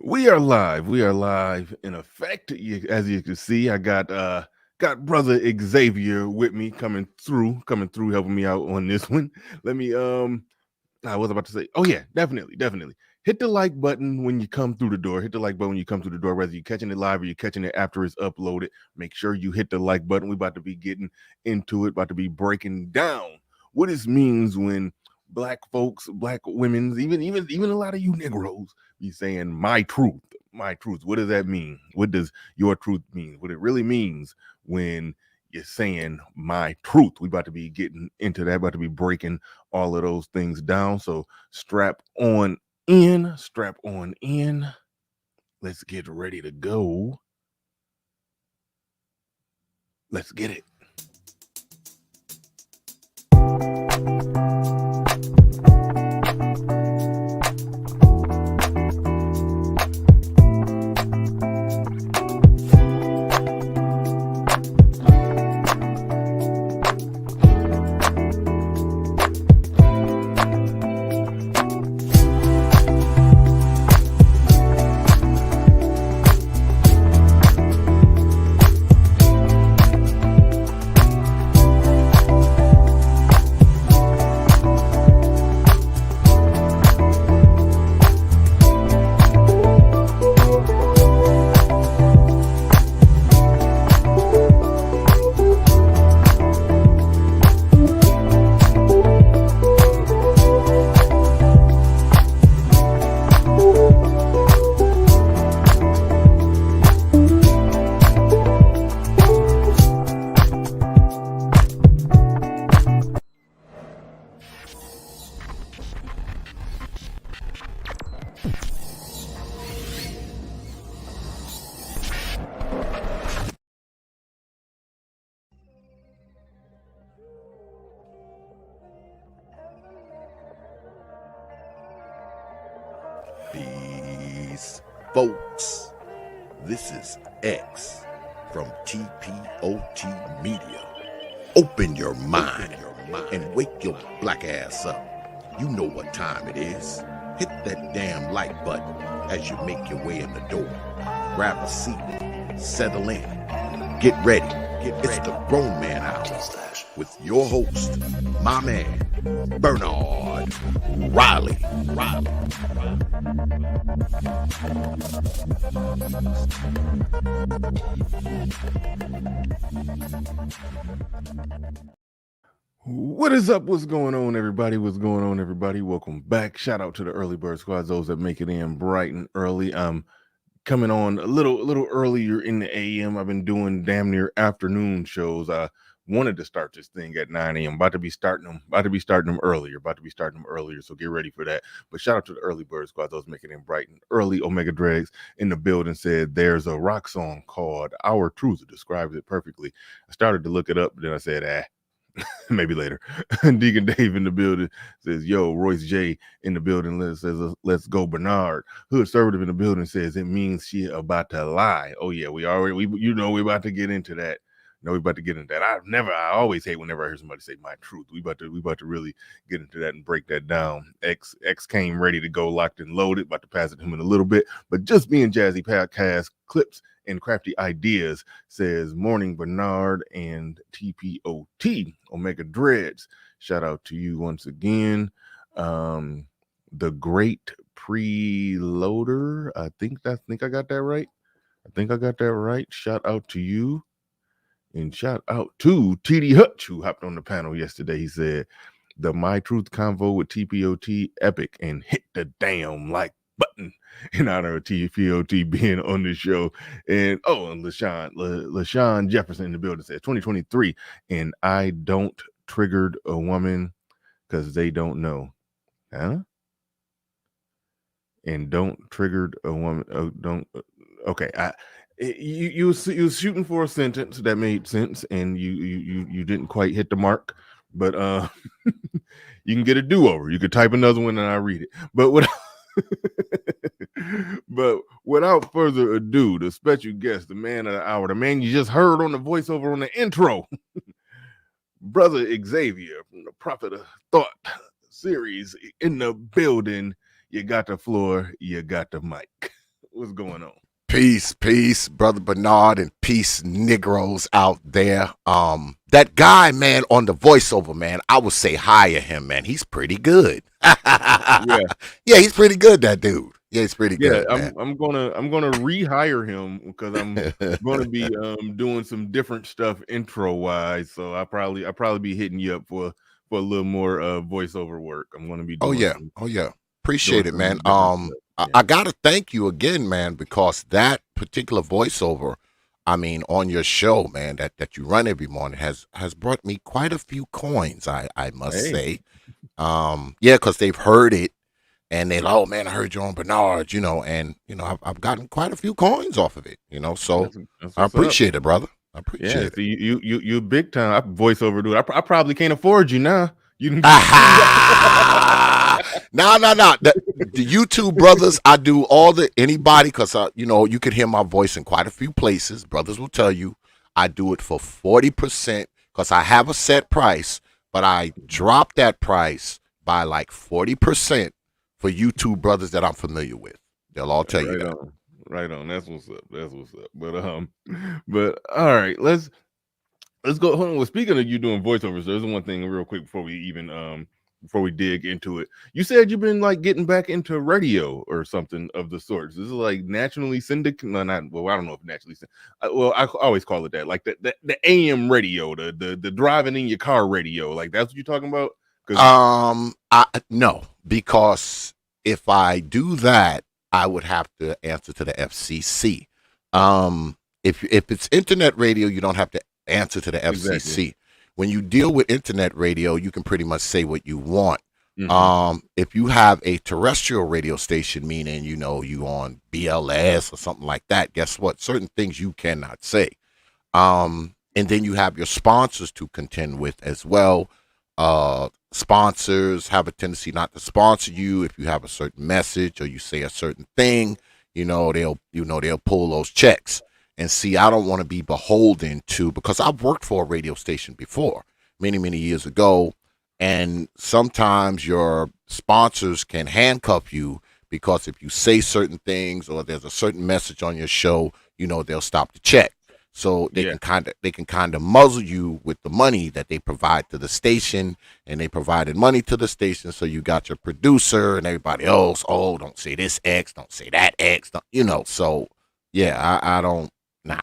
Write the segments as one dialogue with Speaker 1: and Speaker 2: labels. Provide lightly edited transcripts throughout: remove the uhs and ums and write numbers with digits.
Speaker 1: We are live. We are live in effect. As you can see, I got brother Xavier with me coming through, helping me out on this one. Let me I was about to say, oh yeah, definitely. Hit the like button when you come through the door. Hit the like button when you come through the door, whether you're catching it live or you're catching it after it's uploaded. Make sure you hit the like button. We're about to be getting into it, about to be breaking down what this means when black folks, black women, even a lot of you Negroes be saying my truth. My truth. What does that mean? What does your truth mean? What it really means when you're saying my truth. We about to be getting into that, about to be breaking all of those things down. So strap on in. Let's get ready to go. Let's get it.
Speaker 2: Peace, folks. This is X from TPOT Media. Open your mind and wake your black ass up. You know what time it is. Hit that damn like button as you make your way in the door. Grab a seat, settle in, get ready. It's the Grown Man Hour with your host, my man, Bernard Riley.
Speaker 1: What is up? What's going on, everybody? Welcome back. Shout out to the early bird squads, those that make it in bright and early. Coming on a little earlier in the AM. I've been doing damn near afternoon shows. I wanted to start this thing at 9 a.m. About to be starting them earlier. So get ready for that. But shout out to the early bird squad, those making it in bright and early. Omega Dregs in the building said there's a rock song called Our Truth. It describes it perfectly. I started to look it up, but then I said, maybe later. Deacon Dave in the building says, yo, Royce J in the building says, let's go Bernard. Hood Conservative in the building says it means she about to lie. Oh yeah, we about to get into that. We about to get into that. I always hate whenever I hear somebody say my truth. We about to really get into that and break that down. X came ready to go, locked and loaded, about to pass it to him in a little bit. But just being Jazzy podcast clips and crafty ideas says morning Bernard and TPOT Omega Dreads. Shout out to you once again. The great preloader. I think I got that right. Shout out to you. And shout out to TD Hutch, who hopped on the panel yesterday. He said the My Truth convo with TPOT epic and hit the damn like button in honor of TPOT being on the show. And LaShawn Jefferson in the building says 2023, and I don't triggered a woman because they don't know. Huh? And don't triggered a woman. Okay. You was shooting for a sentence that made sense, and you didn't quite hit the mark. But you can get a do-over. You could type another one and I read it. But without further ado, the special guest, the man of the hour, the man you just heard on the voiceover on the intro, brother Xavier from the Prophet of Thought series in the building. You got the floor, you got the mic. What's going on?
Speaker 2: Peace, brother Bernard, and peace, Negroes out there. That guy, man, on the voiceover, man, I would say hire him, man. He's pretty good.
Speaker 1: Yeah,
Speaker 2: Yeah, he's pretty good, that dude. Yeah, he's pretty
Speaker 1: yeah.
Speaker 2: good, man.
Speaker 1: I'm gonna rehire him because I'm gonna be doing some different stuff intro wise. So I probably be hitting you up for a little more voiceover work. I'm gonna be
Speaker 2: Oh
Speaker 1: doing
Speaker 2: yeah,
Speaker 1: some
Speaker 2: oh yeah. Appreciate
Speaker 1: doing
Speaker 2: it, man.
Speaker 1: some different stuff. Yeah.
Speaker 2: I gotta thank you again, man, because that particular voiceover, I mean, on your show, man, that you run every morning has brought me quite a few coins. I must
Speaker 1: Hey,
Speaker 2: say. Yeah, because they've heard it and they, oh man, I heard you on Bernard, and I've gotten quite a few coins off of it, so
Speaker 1: that's
Speaker 2: I
Speaker 1: what's up.
Speaker 2: appreciate it, brother. I
Speaker 1: Yeah,
Speaker 2: appreciate it.
Speaker 1: see, you big time. I voiceover dude. I probably can't afford you now. You done,
Speaker 2: No, no, no. The YouTube brothers, I do all the anybody because you could hear my voice in quite a few places. Brothers will tell you I do it for 40% because I have a set price, but I drop that price by like 40% for YouTube brothers that I'm familiar with. They'll all tell you
Speaker 1: right
Speaker 2: that.
Speaker 1: on, right on. That's what's up. That's what's up. But all right, let's go. Hold on. Well, speaking of you doing voiceovers, there's one thing real quick before we dig into it. You said you've been like getting back into radio or something of the sorts. This is like nationally syndicated. No, not well. I don't know if nationally. Well, I always call it that. Like the AM radio, the driving in your car radio. Like that's what you're talking about. Because
Speaker 2: I no, because if I do that, I would have to answer to the FCC. If it's internet radio, you don't have to answer to the
Speaker 1: exactly.
Speaker 2: FCC. When you deal with internet radio, you can pretty much say what you want.
Speaker 1: Mm-hmm.
Speaker 2: If you have a terrestrial radio station, meaning you on BLS or something like that, guess what? Certain things you cannot say. And then you have your sponsors to contend with as well. Sponsors have a tendency not to sponsor you if you have a certain message or you say a certain thing. They'll pull those checks. And see, I don't want to be beholden to, because I've worked for a radio station before, many, many years ago, and sometimes your sponsors can handcuff you because if you say certain things or there's a certain message on your show, they'll stop the check. So they
Speaker 1: Yeah.
Speaker 2: can kind of muzzle you with the money that they provide to the station, and they provided money to the station. So you got your producer and everybody else. Oh, don't say this X, don't say that X. So yeah, I don't. Nah,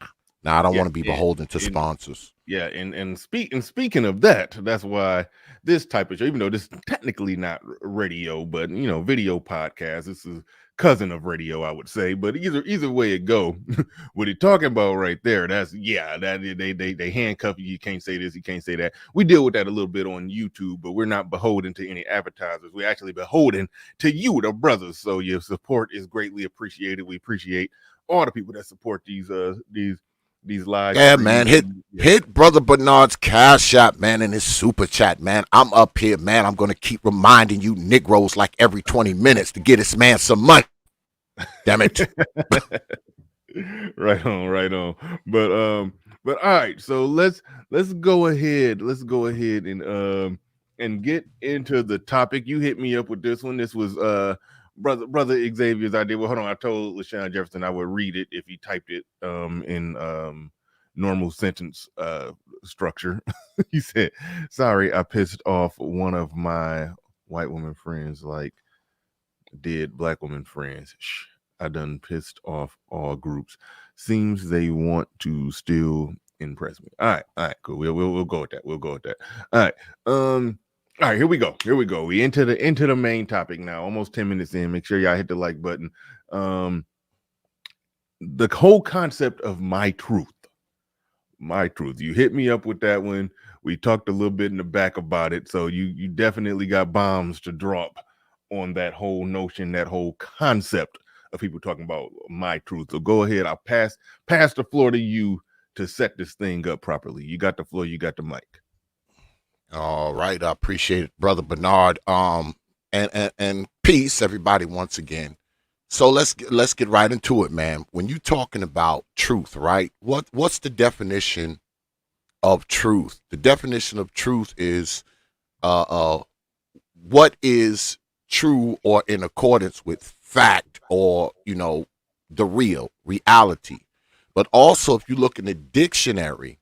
Speaker 2: I don't
Speaker 1: Yeah.
Speaker 2: want to be beholden to
Speaker 1: And
Speaker 2: sponsors.
Speaker 1: yeah, and speaking of that, that's why this type of show, even though this is technically not radio, but video podcast, this is cousin of radio, I would say. But either way it go, what you're talking about right there, that they handcuff you. You can't say this, you can't say that. We deal with that a little bit on YouTube, but we're not beholden to any advertisers. We're actually beholden to you, the brothers. So your support is greatly appreciated. We appreciate all the people that support these live
Speaker 2: Yeah,
Speaker 1: streams.
Speaker 2: man. Hit Brother Bernard's cash app, man, in his super chat, man. I'm up here, man. I'm gonna keep reminding you Negroes like every 20 minutes to get this man some money. Damn it.
Speaker 1: Right on, right on. But all right, so let's go ahead. Let's go ahead and get into the topic. You hit me up with this one. This was brother Xavier's idea. Well, hold on. I told LaShawn Jefferson I would read it if he typed it in normal sentence structure. He said, "Sorry, I pissed off one of my white woman friends like did black woman friends. Shh, I done pissed off all groups. Seems they want to still impress me. All right, cool. We'll go with that. We'll go with that. All right. All right, here we go. Here we go. We into the main topic now. Almost 10 minutes in. Make sure y'all hit the like button. The whole concept of my truth. My truth. You hit me up with that one. We talked a little bit in the back about it. So you definitely got bombs to drop on that whole notion, that whole concept of people talking about my truth. So go ahead. I'll pass the floor to you to set this thing up properly. You got the floor, you got the mic.
Speaker 2: All right, I appreciate it, Brother Bernard. And peace, everybody, once again. So let's get right into it, man. When you're talking about truth, right? What's the definition of truth? The definition of truth is what is true or in accordance with fact, or the real reality. But also, if you look in the dictionary,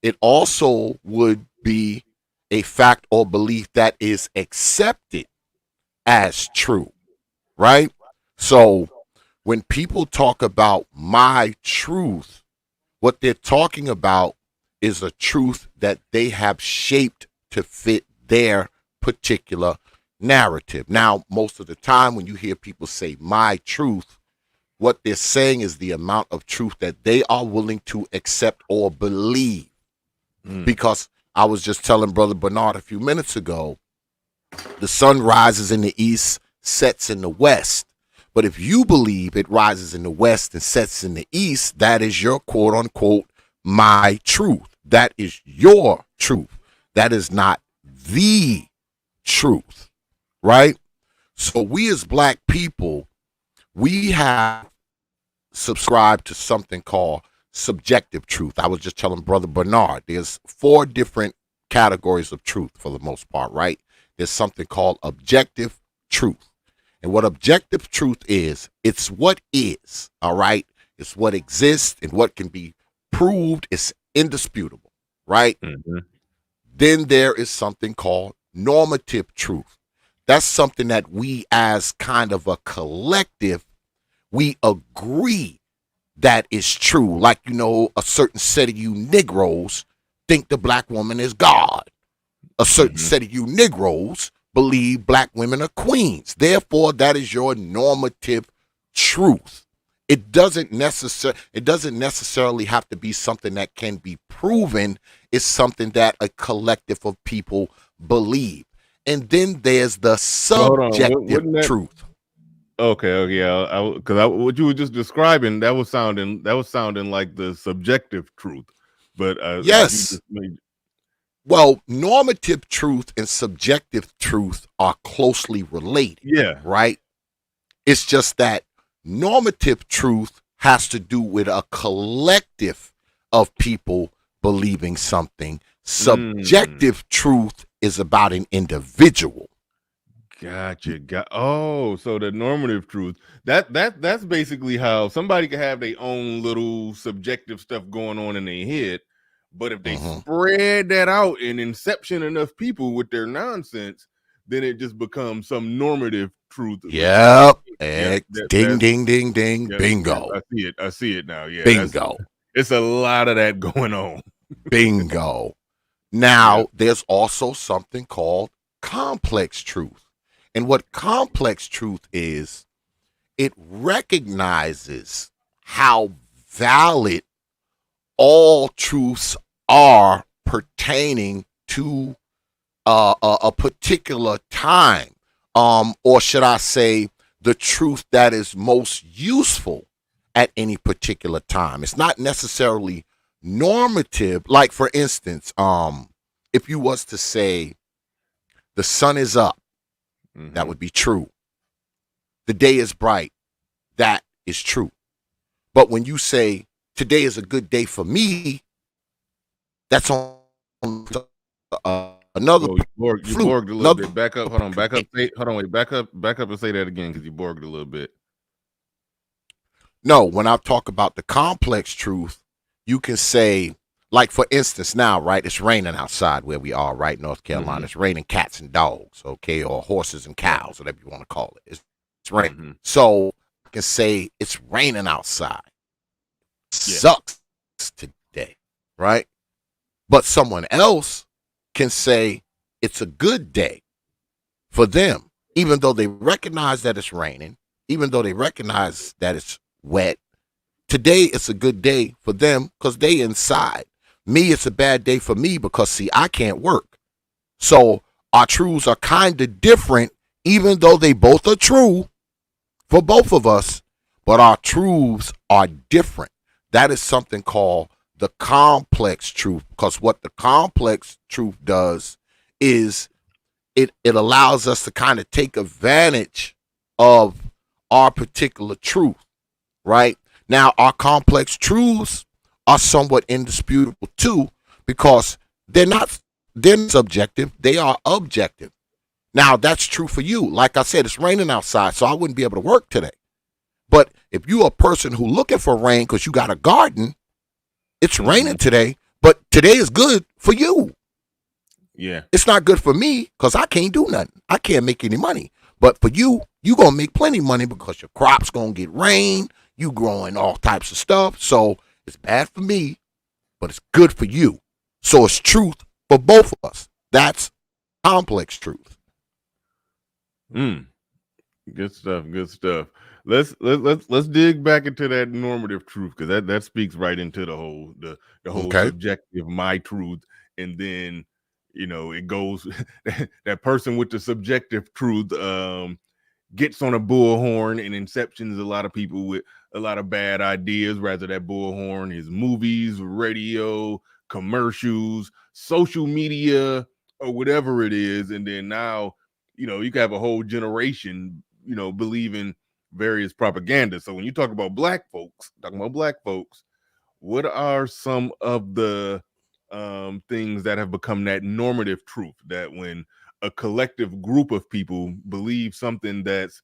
Speaker 2: it also would be a fact or belief that is accepted as true, right? So when people talk about my truth, what they're talking about is a truth that they have shaped to fit their particular narrative. Now, most of the time when you hear people say my truth, what they're saying is the amount of truth that they are willing to accept or believe. Because I was just telling Brother Bernard a few minutes ago, the sun rises in the east, sets in the west. But if you believe it rises in the west and sets in the east, that is your quote unquote my truth. That is your truth. That is not the truth, right? So we as black people, we have subscribed to something called subjective truth. I was just telling Brother Bernard, there's 4 different categories of truth for the most part, right? There's something called objective truth. And what objective truth is, it's what is, all right? It's what exists and what can be proved. It's indisputable, right?
Speaker 1: Mm-hmm.
Speaker 2: Then there is something called normative truth. That's something that we as kind of a collective, we agree that is true. Like, you know, a certain set of you Negroes think the black woman is God. A certain set of you Negroes believe black women are queens. Therefore, that is your normative truth. It doesn't necessarily have to be something that can be proven. It's something that a collective of people believe. And then there's the subjective truth.
Speaker 1: Okay, yeah, because what you were just describing, that was sounding like the subjective truth. But
Speaker 2: yes. Well, normative truth and subjective truth are closely related.
Speaker 1: Yeah.
Speaker 2: Right? It's just that normative truth has to do with a collective of people believing something. Subjective truth is about an individual.
Speaker 1: Gotcha. So the normative truth, that's basically how somebody can have their own little subjective stuff going on in their head. But if they spread that out and inception enough people with their nonsense, then it just becomes some normative truth.
Speaker 2: Yep. Ding, ding, ding, ding.
Speaker 1: Yeah,
Speaker 2: bingo.
Speaker 1: I see it now. Yeah.
Speaker 2: Bingo.
Speaker 1: It's a lot of that going on.
Speaker 2: Bingo. Now, there's also something called complex truth. And what complex truth is, it recognizes how valid all truths are pertaining to a particular time, or should I say the truth that is most useful at any particular time. It's not necessarily normative. Like, for instance, if you was to say the sun is up, that would be true. The day is bright, that is true. But when you say today is a good day for me, that's on another.
Speaker 1: You borged a little bit. Back up. Hold on. Back up. Wait. Back up and say that again, because you borged a little bit.
Speaker 2: No, when I talk about the complex truth, you can say, like, for instance, now, right, it's raining outside where we are, right, North Carolina. It's raining cats and dogs, okay, or horses and cows, whatever you want to call it. It's raining. So I can say it's raining outside. Sucks today, right? But someone else can say it's a good day for them, even though they recognize that it's raining, even though they recognize that it's wet. Today, it's a good day for them because they inside. Me, it's a bad day for me because, see, I can't work. So our truths are kind of different, even though they both are true for both of us, but our truths are different. That is something called the complex truth, because what the complex truth does is it allows us to kind of take advantage of our particular truth, right? Now, our complex truths are somewhat indisputable too, because they're not subjective, they are objective. Now, that's true for you. Like I said, it's raining outside, so I wouldn't be able to work today. But if you're a person who looking for rain because you got a garden, it's raining today, but today is good for you.
Speaker 1: Yeah.
Speaker 2: It's not good for me because I can't do nothing. I can't make any money. But for you, you going to make plenty of money because your crop's going to get rain. You growing all types of stuff. So it's bad for me, but it's good for you. So it's truth for both of us. That's complex truth.
Speaker 1: Good stuff. Good stuff. Let's dig back into that normative truth, because that speaks right into the whole
Speaker 2: Okay.
Speaker 1: subjective my truth, and then it goes that person with the subjective truth gets on a bullhorn and inceptions a lot of people with a lot of bad ideas. Rather, that bullhorn is movies, radio, commercials, social media, or whatever it is. And then now, you can have a whole generation, believing various propaganda. So when you talking about black folks, what are some of the things that have become that normative truth, that when a collective group of people believe something that's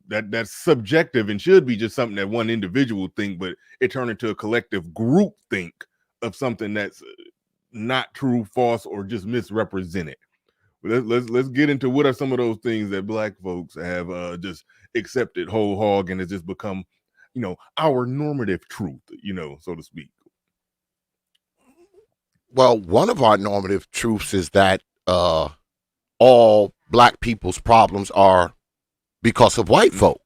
Speaker 1: that's subjective and should be just something that one individual think, but it turned into a collective group think of something that's not true, false, or just misrepresented? Let's get into what are some of those things that black folks have just accepted whole hog, and it's just become our normative truth, so to speak.
Speaker 2: Well, one of our normative truths is that all black people's problems are because of white folk.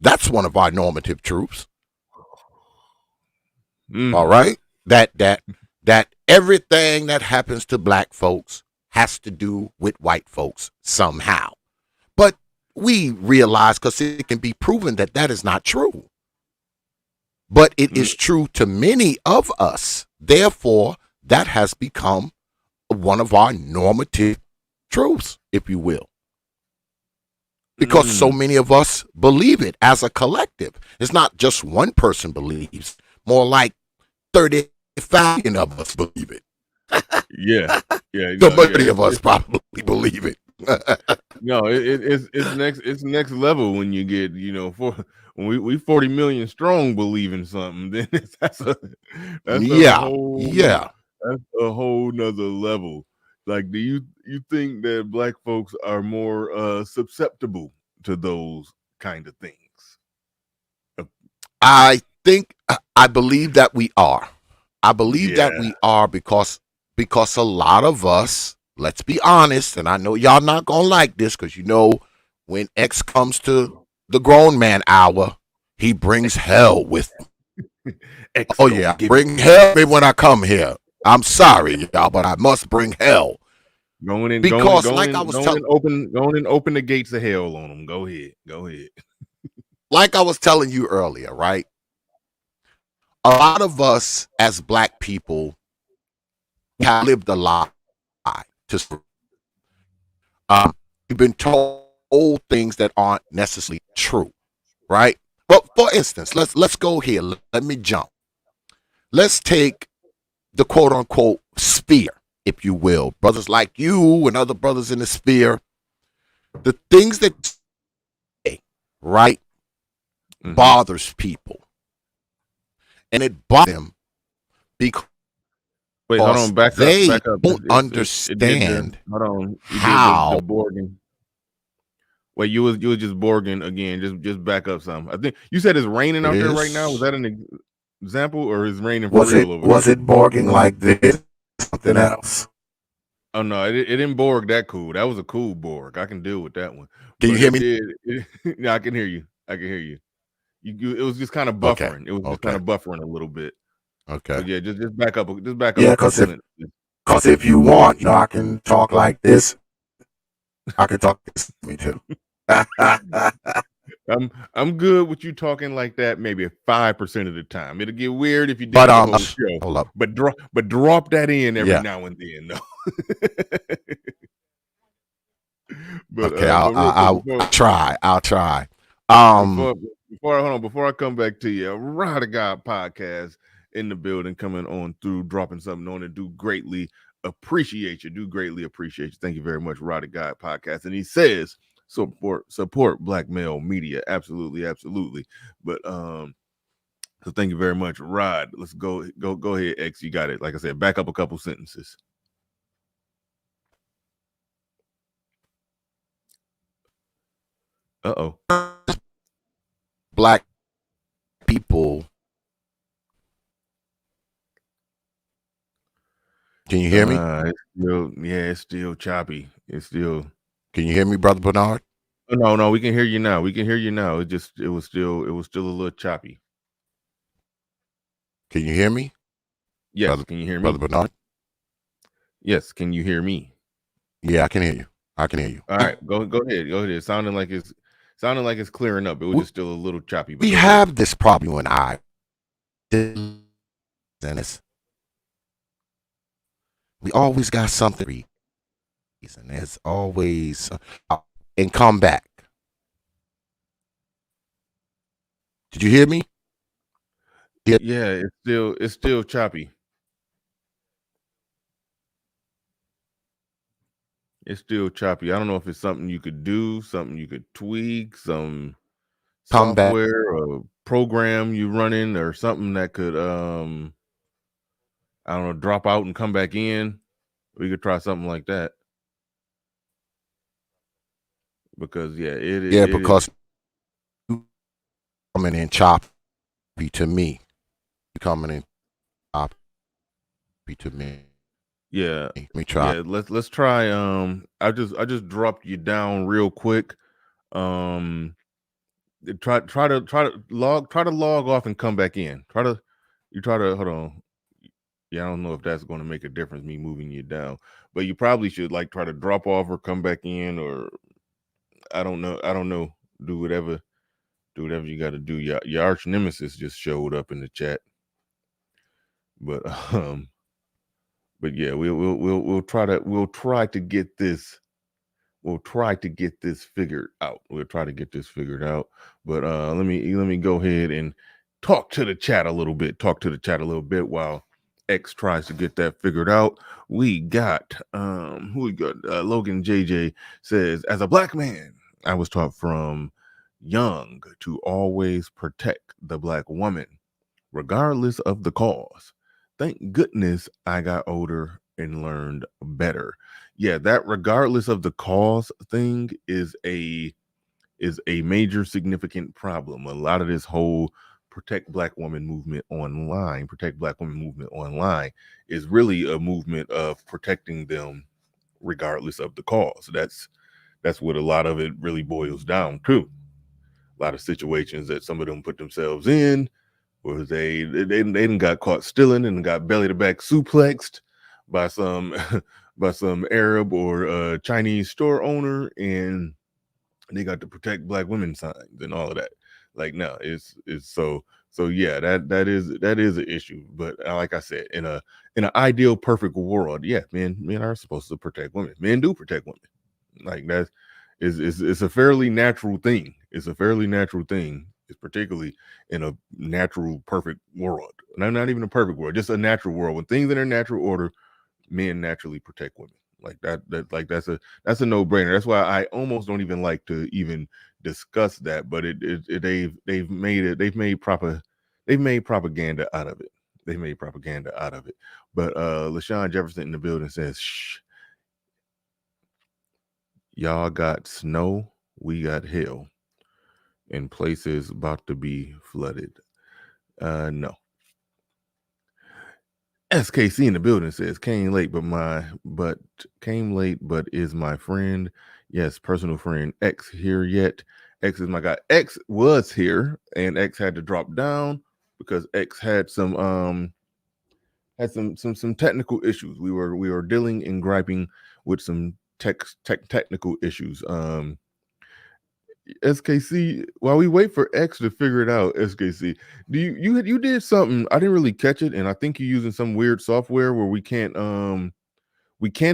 Speaker 2: That's one of our normative truths. All right, that everything that happens to black folks has to do with white folks somehow. But we realize, because it can be proven, that that is not true. But it is true to many of us. Therefore, that has become one of our normative truths, if you will. Because so many of us believe it as a collective. It's not just one person believes, more like 35 of us believe it.
Speaker 1: Yeah.
Speaker 2: The majority of us probably believe it.
Speaker 1: It's next level when you get, when we 40 million strong believing something, then that's a whole nother level. Like, do you think that black folks are more susceptible to those kind of things?
Speaker 2: I believe that we are. I believe that we are because a lot of us, let's be honest, and I know y'all not gonna like this, because when X comes to the grown man hour, he brings hell with him. Oh yeah, bring hell when I come here. I'm sorry, y'all, but I must bring hell.
Speaker 1: Go in, open the gates of hell on them. Go ahead.
Speaker 2: Like I was telling you earlier, right? A lot of us as black people have lived a lie. We've been told things that aren't necessarily true, right? But for instance, let's go here. Let me jump. Let's take the quote unquote sphere, if you will. Brothers like you and other brothers in the sphere, the things that say, right, bothers people. And it bothers them because
Speaker 1: wait, hold on, back up.
Speaker 2: Don't understand
Speaker 1: hold on.
Speaker 2: How?
Speaker 1: The Borging. Wait, you was just Borging again. Just back up some. I think you said it's raining out there right now. Was that an example, or is raining for real over there?
Speaker 2: Was it Borging like this? Something else?
Speaker 1: Oh no, it didn't Borg that cool. That was a cool Borg. I can deal with that one.
Speaker 2: Can you hear me?
Speaker 1: Yeah, I can hear you. It was just kind of buffering.
Speaker 2: Okay.
Speaker 1: It was just kind of buffering a little bit.
Speaker 2: Okay.
Speaker 1: So yeah, just back up.
Speaker 2: Yeah, because if you want, I can talk like this. I can talk this to me too.
Speaker 1: I'm good with you talking like that. Maybe 5% of the time. It'll get weird if you did the whole show.
Speaker 2: Hold up.
Speaker 1: But drop that in every now and then, though. But,
Speaker 2: okay, I'll try.
Speaker 1: Before I come back to you, Rod of God podcast in the building, coming on through, dropping something on it. Do greatly appreciate you. Thank you very much, Rod of God podcast. And he says, support black male media. Absolutely, absolutely. But so thank you very much, Rod. Let's go ahead, X. You got it. Like I said, back up a couple sentences. Uh-oh.
Speaker 2: Black people. Can you hear me?
Speaker 1: It's still choppy. It's still.
Speaker 2: Can you hear me, Brother Bernard?
Speaker 1: Oh, no, we can hear you now. We can hear you now. It was still a little choppy.
Speaker 2: Can you hear me?
Speaker 1: Yes, can you hear me?
Speaker 2: Brother Bernard?
Speaker 1: Yes, can you hear me?
Speaker 2: Yeah, I can hear you. I can hear you.
Speaker 1: All right, go ahead. Go ahead. Sounding like it's clearing up. It was just still a little choppy. But
Speaker 2: we have this problem when I and it's we always got something and there's always and come back. Did you hear me?
Speaker 1: Yeah, it's still choppy. It's still choppy. I don't know if it's something you could do, something you could tweak, some
Speaker 2: Come back.
Speaker 1: software or program you running or something that could I don't know, drop out and come back in. We could try something like that. Because
Speaker 2: because you coming in choppy to me. You coming in choppy to me.
Speaker 1: Yeah.
Speaker 2: Let me try.
Speaker 1: Yeah, let's try I just dropped you down real quick. Try to log off and come back in. Try to hold on. Yeah, I don't know if that's going to make a difference, me moving you down, but you probably should like try to drop off or come back in, or I don't know. Do whatever you got to do. Your arch nemesis just showed up in the chat, but but yeah, we'll try to get this. We'll try to get this figured out. But let me go ahead and talk to the chat a little bit. While X tries to get that figured out. We got who we got? Logan JJ says, as a black man, I was taught from young to always protect the black woman, regardless of the cause. Thank goodness I got older and learned better. Yeah, that regardless of the cause thing is a major significant problem. A lot of this whole protect black women movement online is really a movement of protecting them regardless of the cause. That's what a lot of it really boils down to. A lot of situations that some of them put themselves in where they didn't got caught stealing and got belly to back suplexed by some by some Arab or Chinese store owner, and they got to protect black women signs and all of that. Like, no, it's so yeah, that is an issue. But like I said, in an ideal perfect world, yeah, men are supposed to protect women. Men do protect women. Like that is it's a fairly natural thing. It's particularly in a natural perfect world. Not even a perfect world, just a natural world. When things in their natural order, men naturally protect women. Like that's a no-brainer. That's why I almost don't even like to even discuss that. But they've made propaganda out of it. But LaShawn Jefferson in the building says, shh, y'all got snow, we got hail, and places about to be flooded. No. SKC in the building says came late, but is my friend. Yes, personal friend. X here yet? X is my guy. X was here, and X had to drop down because X had some technical issues. We were dealing and griping with some technical issues. SKC, while we wait for X to figure it out, SKC, do you did something, I didn't really catch it, and I think you're using some weird software where we can't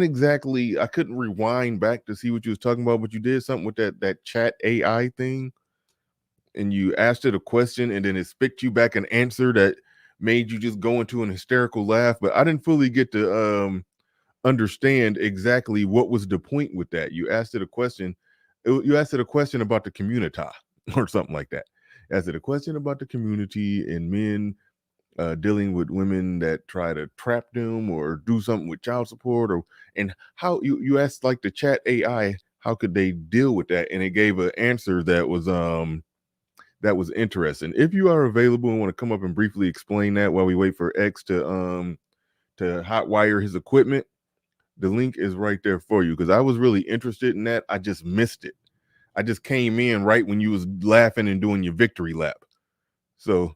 Speaker 1: exactly, I couldn't rewind back to see what you was talking about, but you did something with that chat AI thing, and you asked it a question and then it spit you back an answer that made you just go into an hysterical laugh, but I didn't fully get to understand exactly what was the point with that. You asked it a question You asked it a question about the community or something like that. You asked it a question about the community and men dealing with women that try to trap them or do something with child support, or and how you asked like the chat AI how could they deal with that, and it gave an answer that was interesting. If you are available and want to come up and briefly explain that while we wait for X to hotwire his equipment, the link is right there for you because I was really interested in that. I just missed it. I just came in right when you was laughing and doing your victory lap. So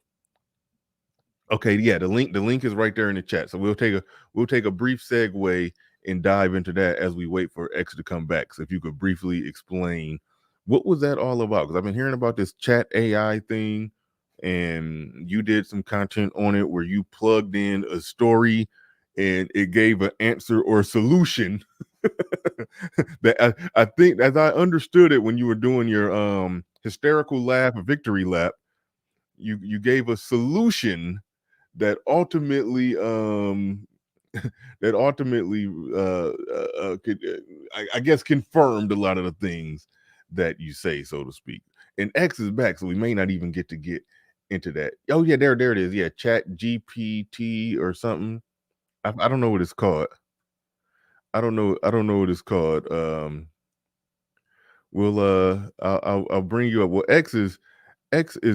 Speaker 1: okay, yeah, the link is right there in the chat. So we'll take a brief segue and dive into that as we wait for X to come back. So if you could briefly explain what was that all about? Because I've been hearing about this chat AI thing, and you did some content on it where you plugged in a story and it gave an answer or solution that I think, as I understood it when you were doing your hysterical laugh victory lap, you gave a solution that ultimately that ultimately could, I guess, confirmed a lot of the things that you say, so to speak. And X is back, so we may not even get into that. Oh yeah, there it is. Yeah, Chat GPT or something. I don't know what it's called. I don't know what it's called. We'll I'll bring you up. Well, X is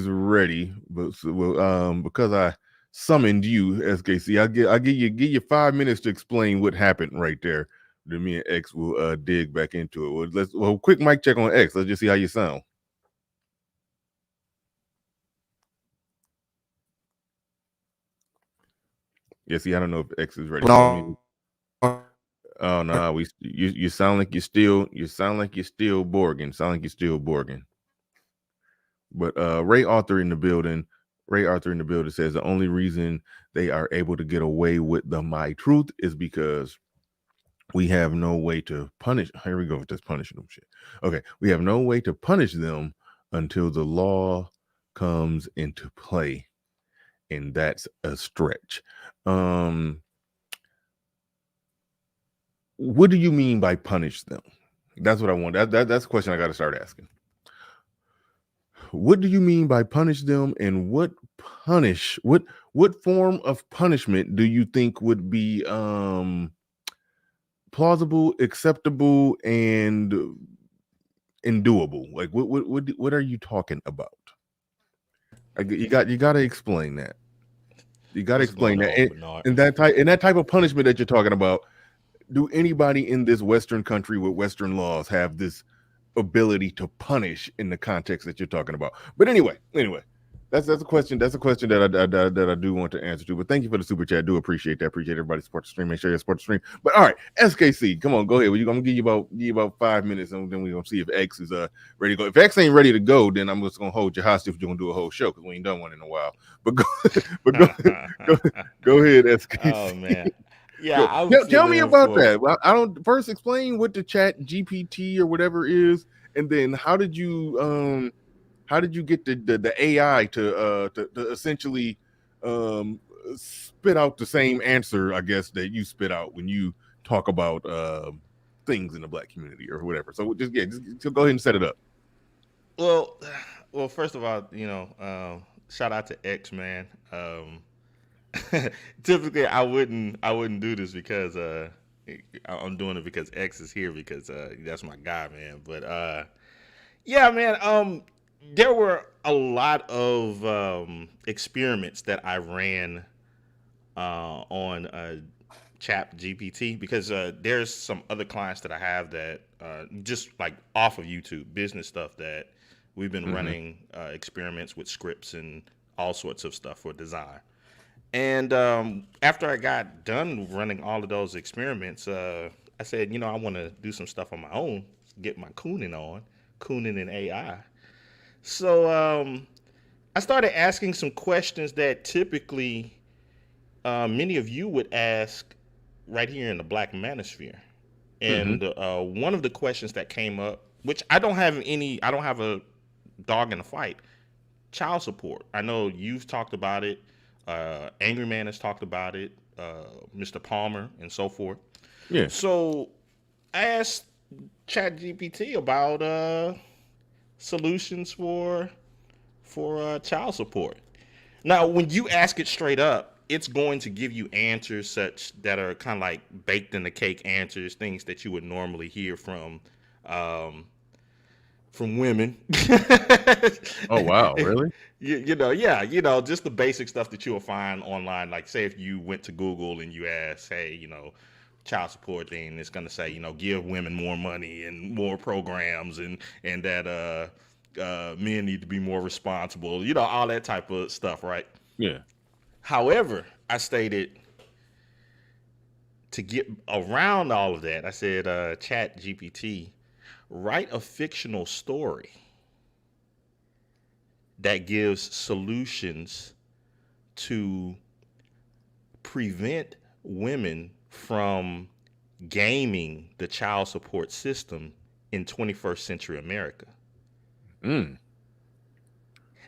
Speaker 1: ready, but well, because I summoned you, SKC, I'll give you 5 minutes to explain what happened right there. Then me and X will dig back into it. Quick mic check on X. Let's just see how you sound. Yeah, see, I don't know if X is ready. So let me. Oh no, you sound like you're still Borgin. Sound like you're still Borgin. But Ray Arthur in the building. Ray Arthur in the building says the only reason they are able to get away with the my truth is because we have no way to punish. Here we go with this punishing them shit. Okay, we have no way to punish them until the law comes into play, and that's a stretch. What do you mean by punish them? That's what I want. That's a question I got to start asking. What do you mean by punish them, and what form of punishment do you think would be plausible, acceptable, and doable? Like what are you talking about? You got to explain that. You got to
Speaker 3: What's
Speaker 1: explain
Speaker 3: going
Speaker 1: that,
Speaker 3: on, Bernard?
Speaker 1: and that type of punishment that you're talking about. Do anybody in this Western country with Western laws have this ability to punish in the context that you're talking about? But anyway, that's a question. That's a question that I do want to answer to. But thank you for the super chat. Do appreciate that. Appreciate everybody support the stream. Make sure you support the stream. But all right, SKC, come on, go ahead. I'm gonna give you about 5 minutes, and then we're gonna see if X is ready to go. If X ain't ready to go, then I'm just gonna hold you hostage if you're gonna do a whole show because we ain't done one in a while. But go, but go, go ahead,
Speaker 3: Oh
Speaker 1: SKC.
Speaker 3: man, yeah, I'm
Speaker 1: Tell me
Speaker 3: feeling
Speaker 1: about
Speaker 3: for.
Speaker 1: that. Well, I don't first explain what the chat GPT or whatever is, and then how did you get the AI to essentially spit out the same answer, I guess, that you spit out when you talk about things in the black community or whatever. So just go ahead and set it up.
Speaker 3: Well, well, first of all, shout out to X man. Typically, I wouldn't do this because I'm doing it because X is here because that's my guy, man. But yeah, man. There were a lot of experiments that I ran on Chat GPT because there's some other clients that I have that just like off of YouTube business stuff that we've been
Speaker 1: Mm-hmm.
Speaker 3: running experiments with scripts and all sorts of stuff for design. And after I got done running all of those experiments, I said, I want to do some stuff on my own, get my cooning on, cooning in AI. So I started asking some questions that typically many of you would ask right here in the Black Manosphere.
Speaker 1: Mm-hmm.
Speaker 3: And one of the questions that came up, which I don't have a dog in the fight, child support. I know you've talked about it. Angry Man has talked about it. Mr. Palmer and so forth.
Speaker 1: Yeah.
Speaker 3: So I asked Chat GPT about solutions for child support. Now, when you ask it straight up, it's going to give you answers such that are kind of like baked in the cake answers, things that you would normally hear um, from women.
Speaker 1: Oh wow, really?
Speaker 3: Yeah, just the basic stuff that you'll find online. Like, say if you went to Google and you ask, hey, child support thing, it's gonna say, give women more money and more programs, and that men need to be more responsible. All that type of stuff, right?
Speaker 1: Yeah.
Speaker 3: However, I stated to get around all of that, I said, Chat GPT, write a fictional story that gives solutions to prevent women from gaming the child support system in 21st century America.
Speaker 1: Mm.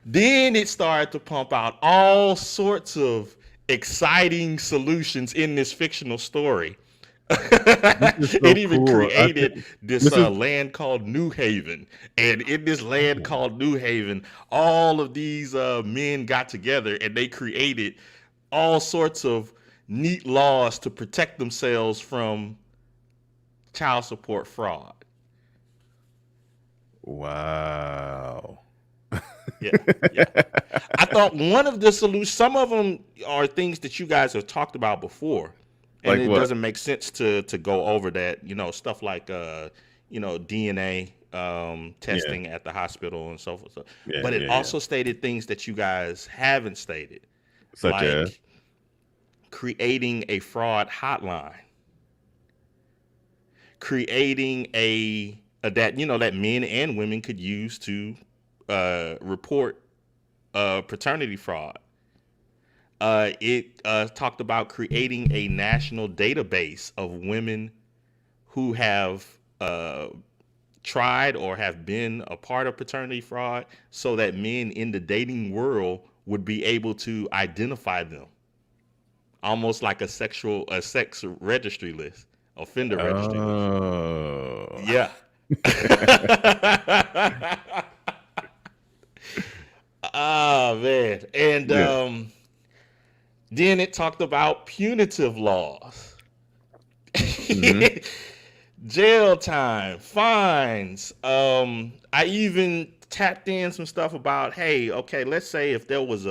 Speaker 3: Then it started to pump out all sorts of exciting solutions in this fictional story.
Speaker 1: This is so
Speaker 3: It even
Speaker 1: cool. I think
Speaker 3: created this
Speaker 1: this is
Speaker 3: land called New Haven. And in this land called New Haven, all of these men got together and they created all sorts of neat laws to protect themselves from child support fraud.
Speaker 1: wow.
Speaker 3: Yeah, yeah. I thought one of the solutions, some of them are things that you guys have talked about before, and
Speaker 1: Like
Speaker 3: it
Speaker 1: what?
Speaker 3: doesn't make sense to go over that. Stuff like DNA
Speaker 1: Yeah,
Speaker 3: testing at the hospital and so forth.
Speaker 1: yeah,
Speaker 3: But it
Speaker 1: yeah, yeah.
Speaker 3: also stated things that you guys haven't stated,
Speaker 1: Such as
Speaker 3: like creating a fraud hotline, creating a that that men and women could use to report paternity fraud. It talked about creating a national database of women who have tried or have been a part of paternity fraud so that men in the dating world would be able to identify them, almost like a sex registry list, offender registry list.
Speaker 1: oh.
Speaker 3: Yeah. Ah, man. And
Speaker 1: Yeah.
Speaker 3: then it talked about punitive laws.
Speaker 1: Hmm.
Speaker 3: Jail time, fines. I even tapped in some stuff about, hey, okay, let's say if there was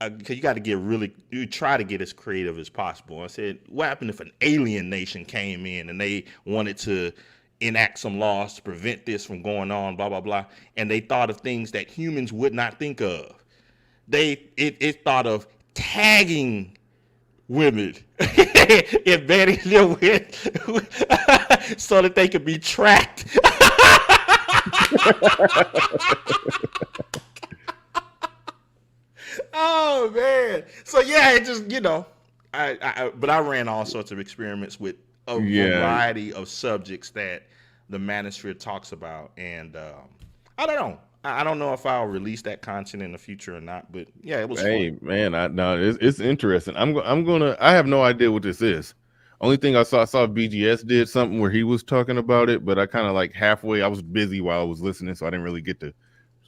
Speaker 3: cause you got to you try to get as creative as possible. I said, what happened if an alien nation came in and they wanted to enact some laws to prevent this from going on, blah blah blah, and they thought of things that humans would not think of. It thought of tagging women, embedding them so that they could be tracked. Oh man! So yeah, it just but I ran all sorts of experiments with a
Speaker 1: Yeah.
Speaker 3: variety of subjects that the manosphere talks about, and I don't know. I don't know if I'll release that content in the future or not, but yeah, it was fun.
Speaker 1: Hey man, I no, it's interesting. I'm gonna. I have no idea what this is. Only thing I saw BGS did something where he was talking about it, but I kind of like halfway. I was busy while I was listening, so I didn't really get to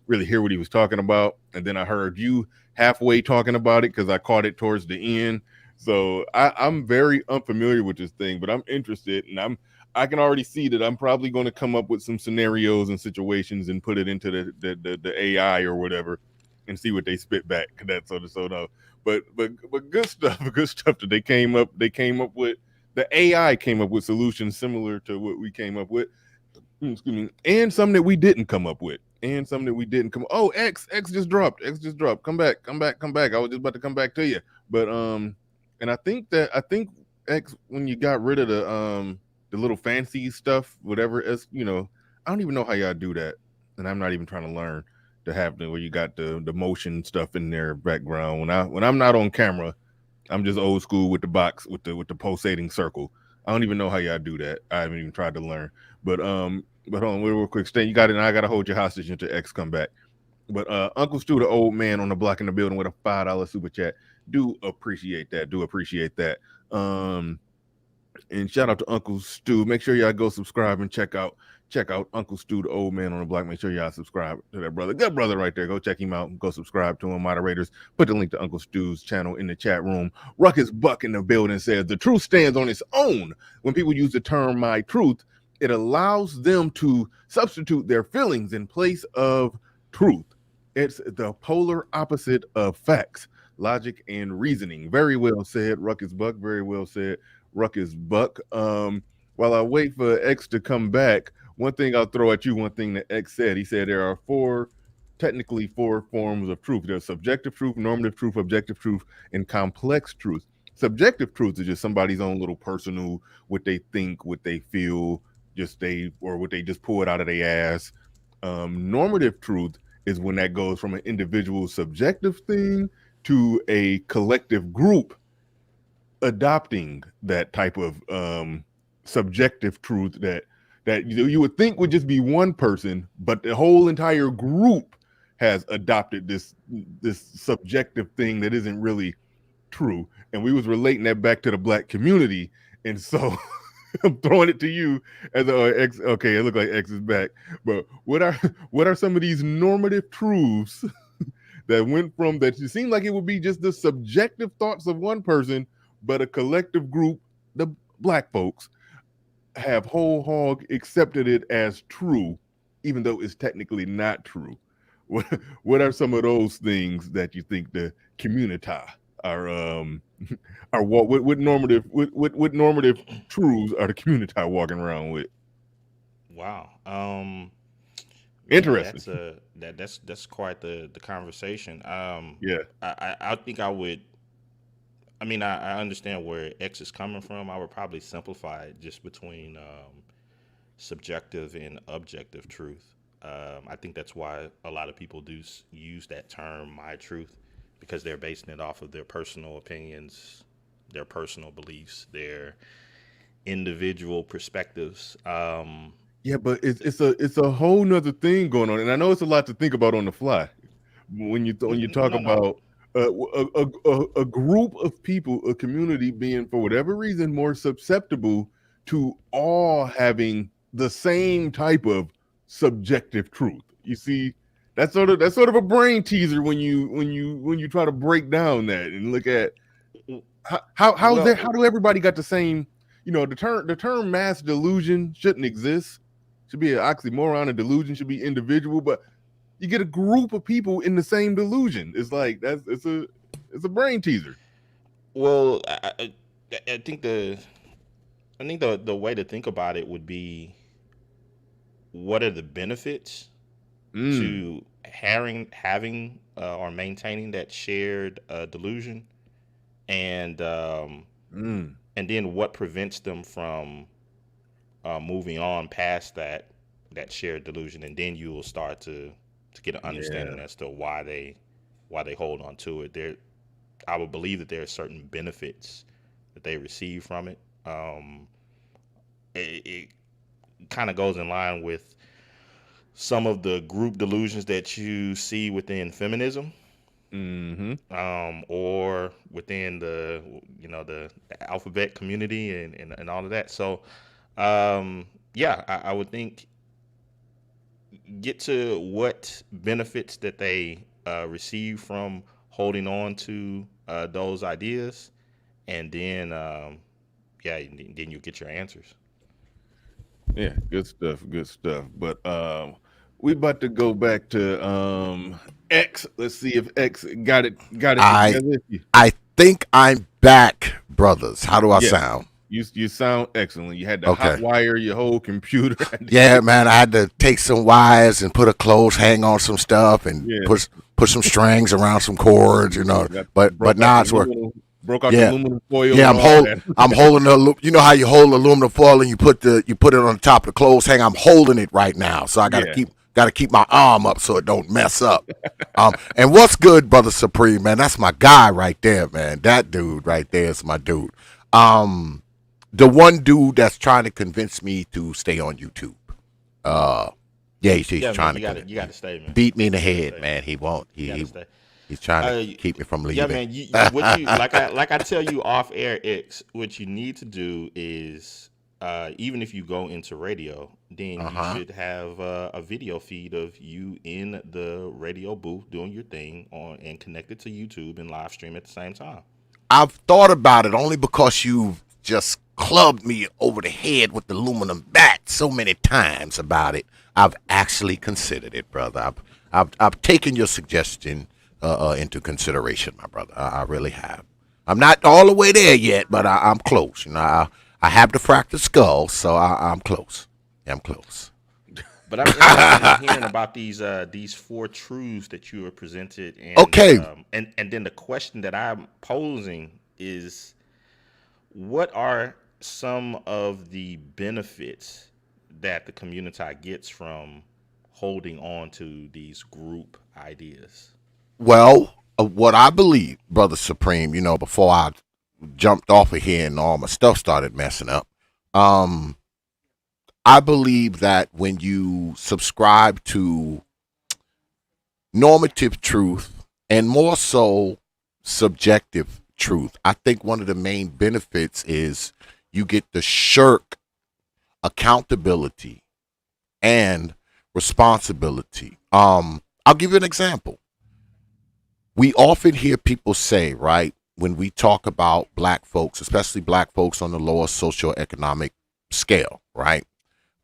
Speaker 1: really hear what he was talking about. And then I heard you halfway talking about it because I caught it towards the end. So I'm very unfamiliar with this thing, but I'm interested, and I can already see that I'm probably going to come up with some scenarios and situations and put it into the AI or whatever, and see what they spit back. That so no, but good stuff, good stuff that they came up with. The AI came up with solutions similar to what we came up with. Excuse me, and some that we didn't come up with, and some that we didn't come. Oh, X just dropped. X just dropped. Come back, come back, come back. I was just about to come back to you, but and I think X, when you got rid of the little fancy stuff, whatever, as I don't even know how y'all do that, and I'm not even trying to learn to have the where you got the motion stuff in their background. When I'm not on camera, I'm just old school with the box with the pulsating circle. I don't even know how y'all do that. I haven't even tried to learn. But hold on, real quick. Stay. You got it. And I gotta hold your hostage until X come back. But Uncle Stu, the old man on the block in the building with a $5 super chat. Do appreciate that. Do appreciate that. Um, And shout out to Uncle Stu. Make sure y'all go subscribe and check out Uncle Stu, the old man on the block. Make sure y'all subscribe to that brother. Good brother right there. Go check him out. Go subscribe to him. Moderators, put the link to Uncle Stu's channel in the chat room. Ruckus Buck in the building says the truth stands on its own. When people use the term my truth, it allows them to substitute their feelings in place of truth. It's the polar opposite of facts, logic, and reasoning. Very well said, Ruckus Buck. Very well said, Ruckus Buck. While I wait for X to come back, one thing I'll throw at you, one thing that X said. He said there are technically four forms of truth. There's subjective truth, normative truth, objective truth, and complex truth. Subjective truth is just somebody's own little personal, what they think, what they feel, what they just pull it out of their ass. Normative truth is when that goes from an individual subjective thing to a collective group adopting that type of subjective truth that you would think would just be one person, but the whole entire group has adopted this subjective thing that isn't really true. And we was relating that back to the Black community, and so I'm throwing it to you as X. Okay, it looked like X is back. But what are some of these normative truths that went from that? It seemed like it would be just the subjective thoughts of one person, but a collective group, the Black folks, have whole hog accepted it as true, even though it's technically not true. What are some of those things that you think the community are what normative truths are the community walking around with?
Speaker 3: Wow.
Speaker 1: Interesting.
Speaker 3: That's quite the conversation.
Speaker 1: Yeah.
Speaker 3: I think I would. I mean, I understand where X is coming from. I would probably simplify it just between subjective and objective truth. I think that's why a lot of people do use that term, my truth, because they're basing it off of their personal opinions, their personal beliefs, their individual perspectives.
Speaker 1: Yeah, but it's a whole nother thing going on, and I know it's a lot to think about on the fly when you talk about a group of people, a community being for whatever reason more susceptible to all having the same type of subjective truth. You see, that's sort of a brain teaser when you try to break down that and look at how do everybody got the same. The term mass delusion shouldn't exist. Should be an oxymoron. A delusion should be individual, but you get a group of people in the same delusion. It's like it's a brain teaser.
Speaker 3: Well, I think the way to think about it would be, what are the benefits to having or maintaining that shared delusion, and then what prevents them from moving on past that shared delusion, and then you will start to get an understanding as to why they hold on to it. I would believe that there are certain benefits that they receive from it. It kind of goes in line with some of the group delusions that you see within feminism, or within the alphabet community and all of that. So, I would think get to what benefits that they receive from holding on to those ideas, and then then you get your answers.
Speaker 1: Yeah, good stuff. But we about to go back to X. Let's see if X got it together.
Speaker 2: I think I'm back, brothers. How do I sound?
Speaker 1: You sound excellent. You had to hot wire your whole computer.
Speaker 2: Yeah, man. I had to take some wires and put a clothes hang on some stuff and put some strings around some cords, But now it's working.
Speaker 1: Broke out the aluminum foil.
Speaker 2: Yeah, I'm holding the. You know how you hold aluminum foil and you put it on the top of the clothes hang. I'm holding it right now, so I gotta keep my arm up so it don't mess up. And what's good, Brother Supreme, man? That's my guy right there, man. That dude right there is my dude. The one dude that's trying to convince me to stay on YouTube. He's trying to.
Speaker 3: You got to stay, man.
Speaker 2: Beat me in the head, man. He won't.
Speaker 3: He gotta stay.
Speaker 2: He's trying to
Speaker 3: Uh,
Speaker 2: keep me from
Speaker 3: yeah,
Speaker 2: leaving.
Speaker 3: man. What you like I tell you off air, X. What you need to do is, even if you go into radio, then you
Speaker 2: Uh-huh.
Speaker 3: should have a video feed of you in the radio booth doing your thing on and connected to YouTube and live stream at the same time.
Speaker 2: I've thought about it only because you've just clubbed me over the head with the aluminum bat so many times about it. I've actually considered it, brother. I've taken your suggestion into consideration, my brother. I really have. I'm not all the way there yet, but I'm close. You know, I have the fractured skull, so I'm close. I'm close.
Speaker 3: But I'm interested in hearing about these four truths that you were presented,
Speaker 2: Okay.
Speaker 3: And then the question that I'm posing is, what are some of the benefits that the community gets from holding on to these group ideas?
Speaker 2: Well, what I believe, brother Supreme, you know, before I jumped off of here and all my stuff started messing up, um, I believe that when you subscribe to normative truth and more so subjective truth, I think one of the main benefits is you get to shirk accountability and responsibility. I'll give you an example. We often hear people say, right, when we talk about black folks, especially black folks on the lower socioeconomic scale, right?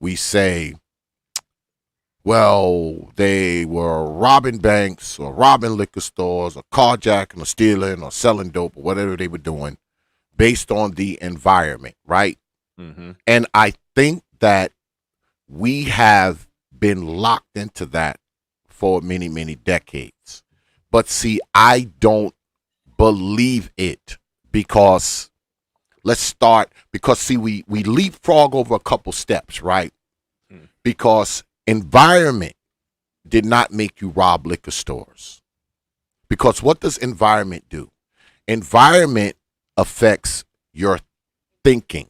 Speaker 2: We say, well, they were robbing banks or robbing liquor stores or carjacking or stealing or selling dope or whatever they were doing based on the environment, right?
Speaker 1: Mm-hmm.
Speaker 2: And I think that we have been locked into that for many, many decades. But see, I don't believe it because see, we leapfrog over a couple steps, right? Because environment did not make you rob liquor stores. Because what does environment do? Environment affects your thinking.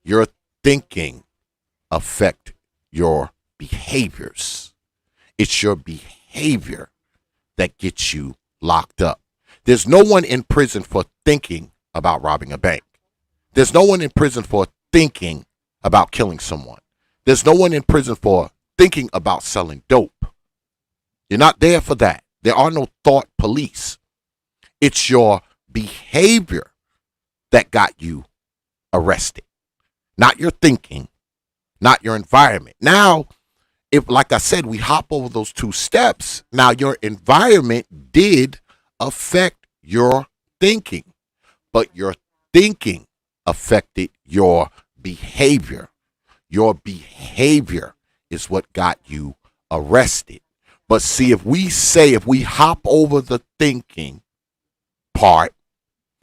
Speaker 2: Your thinking affect your behaviors. It's your behavior that gets you locked up. There's no one in prison for thinking about robbing a bank. There's no one in prison for thinking about killing someone. There's no one in prison for thinking about selling dope. You're not there for that. There are no thought police. It's your behavior that got you arrested, not your thinking, not your environment. Now, if, like I said, we hop over those two steps, now your environment did affect your thinking, but your thinking affected your behavior. Your behavior is what got you arrested. But see, if we hop over the thinking part,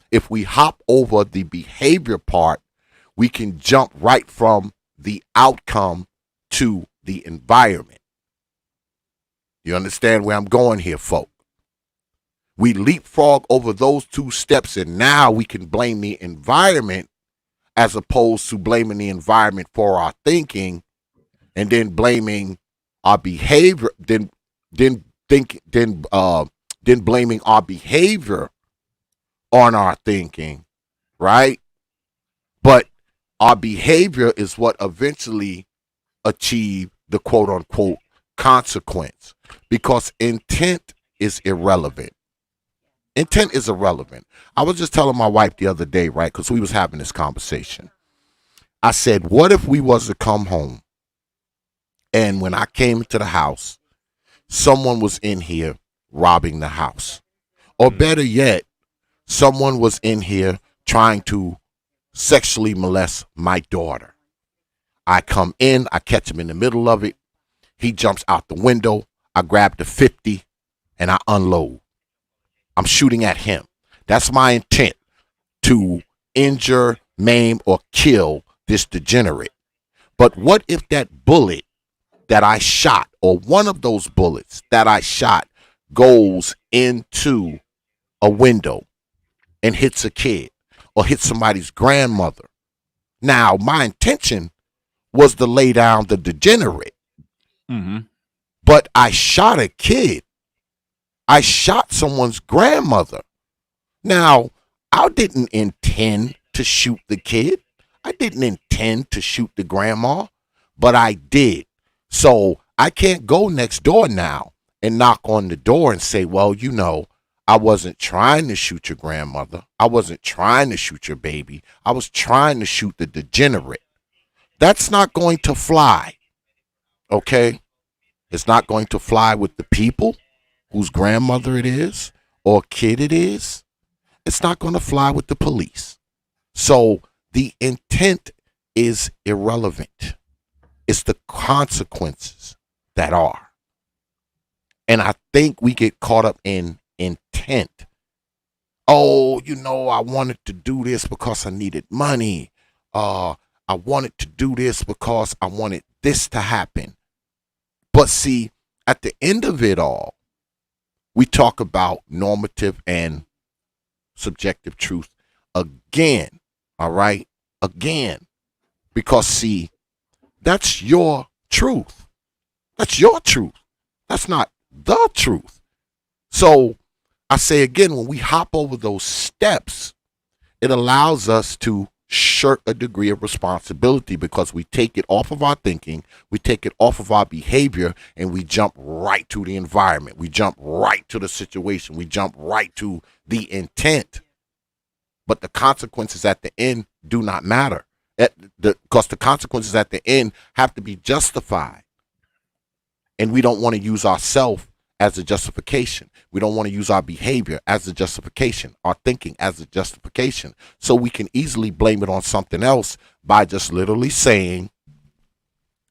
Speaker 2: if we hop over the behavior part, we can jump right from the outcome to the environment. You understand where I'm going here, folk? We leapfrog over those two steps, and now we can blame the environment as opposed to blaming the environment for our thinking and then blaming our behavior, then blaming our behavior on our thinking, right? But our behavior is what eventually achieve the quote unquote consequence, because intent is irrelevant. Intent is irrelevant. I was just telling my wife the other day, right, because we was having this conversation. I said, what if we was to come home and when I came into the house, someone was in here robbing the house? Or better yet, someone was in here trying to sexually molest my daughter. I come in, I catch him in the middle of it. He jumps out the window. I grab the 50 and I unload. I'm shooting at him. That's my intent, to injure, maim, or kill this degenerate. But what if that bullet that I shot, or one of those bullets that I shot, goes into a window and hits a kid or hits somebody's grandmother? Now, my intention was to lay down the degenerate,
Speaker 1: Mm-hmm.
Speaker 2: but I shot a kid. I shot someone's grandmother. Now, I didn't intend to shoot the kid. I didn't intend to shoot the grandma, but I did. So I can't go next door now and knock on the door and say, well, I wasn't trying to shoot your grandmother. I wasn't trying to shoot your baby. I was trying to shoot the degenerate. That's not going to fly, okay? It's not going to fly with the people whose grandmother it is or kid it is. It's not going to fly with the police. So the intent is irrelevant. It's the consequences that are. And I think we get caught up in intent. Oh, I wanted to do this because I needed money. I wanted to do this because I wanted this to happen. But see, at the end of it all, we talk about normative and subjective truth again. All right? Again. Because, see, that's your truth. That's your truth. That's not the truth. So I say again, when we hop over those steps, it allows us to shirk a degree of responsibility because we take it off of our thinking, we take it off of our behavior, and we jump right to the environment. We jump right to the situation. We jump right to the intent. But the consequences at the end do not matter. Because the consequences at the end have to be justified. And we don't want to use ourselves as a justification. We don't want to use our behavior as a justification, our thinking as a justification. So we can easily blame it on something else by just literally saying,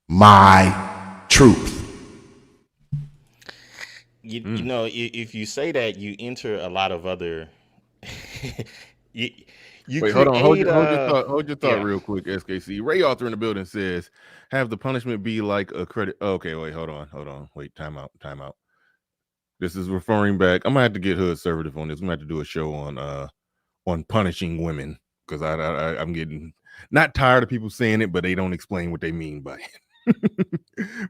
Speaker 2: my truth.
Speaker 3: You know, if you say that, you enter a lot of other. you you
Speaker 1: Wait, hold on. Hold
Speaker 3: create
Speaker 1: your, hold your thought. Hold your thought
Speaker 3: yeah.
Speaker 1: real quick, SKC. Ray Arthur in the building says, have the punishment be like a credit. Okay, wait, hold on. Wait, time out. This is referring back. I'm gonna have to get Hood Conservative on this. I'm gonna have to do a show on punishing women because I'm getting not tired of people saying it, but they don't explain what they mean by it.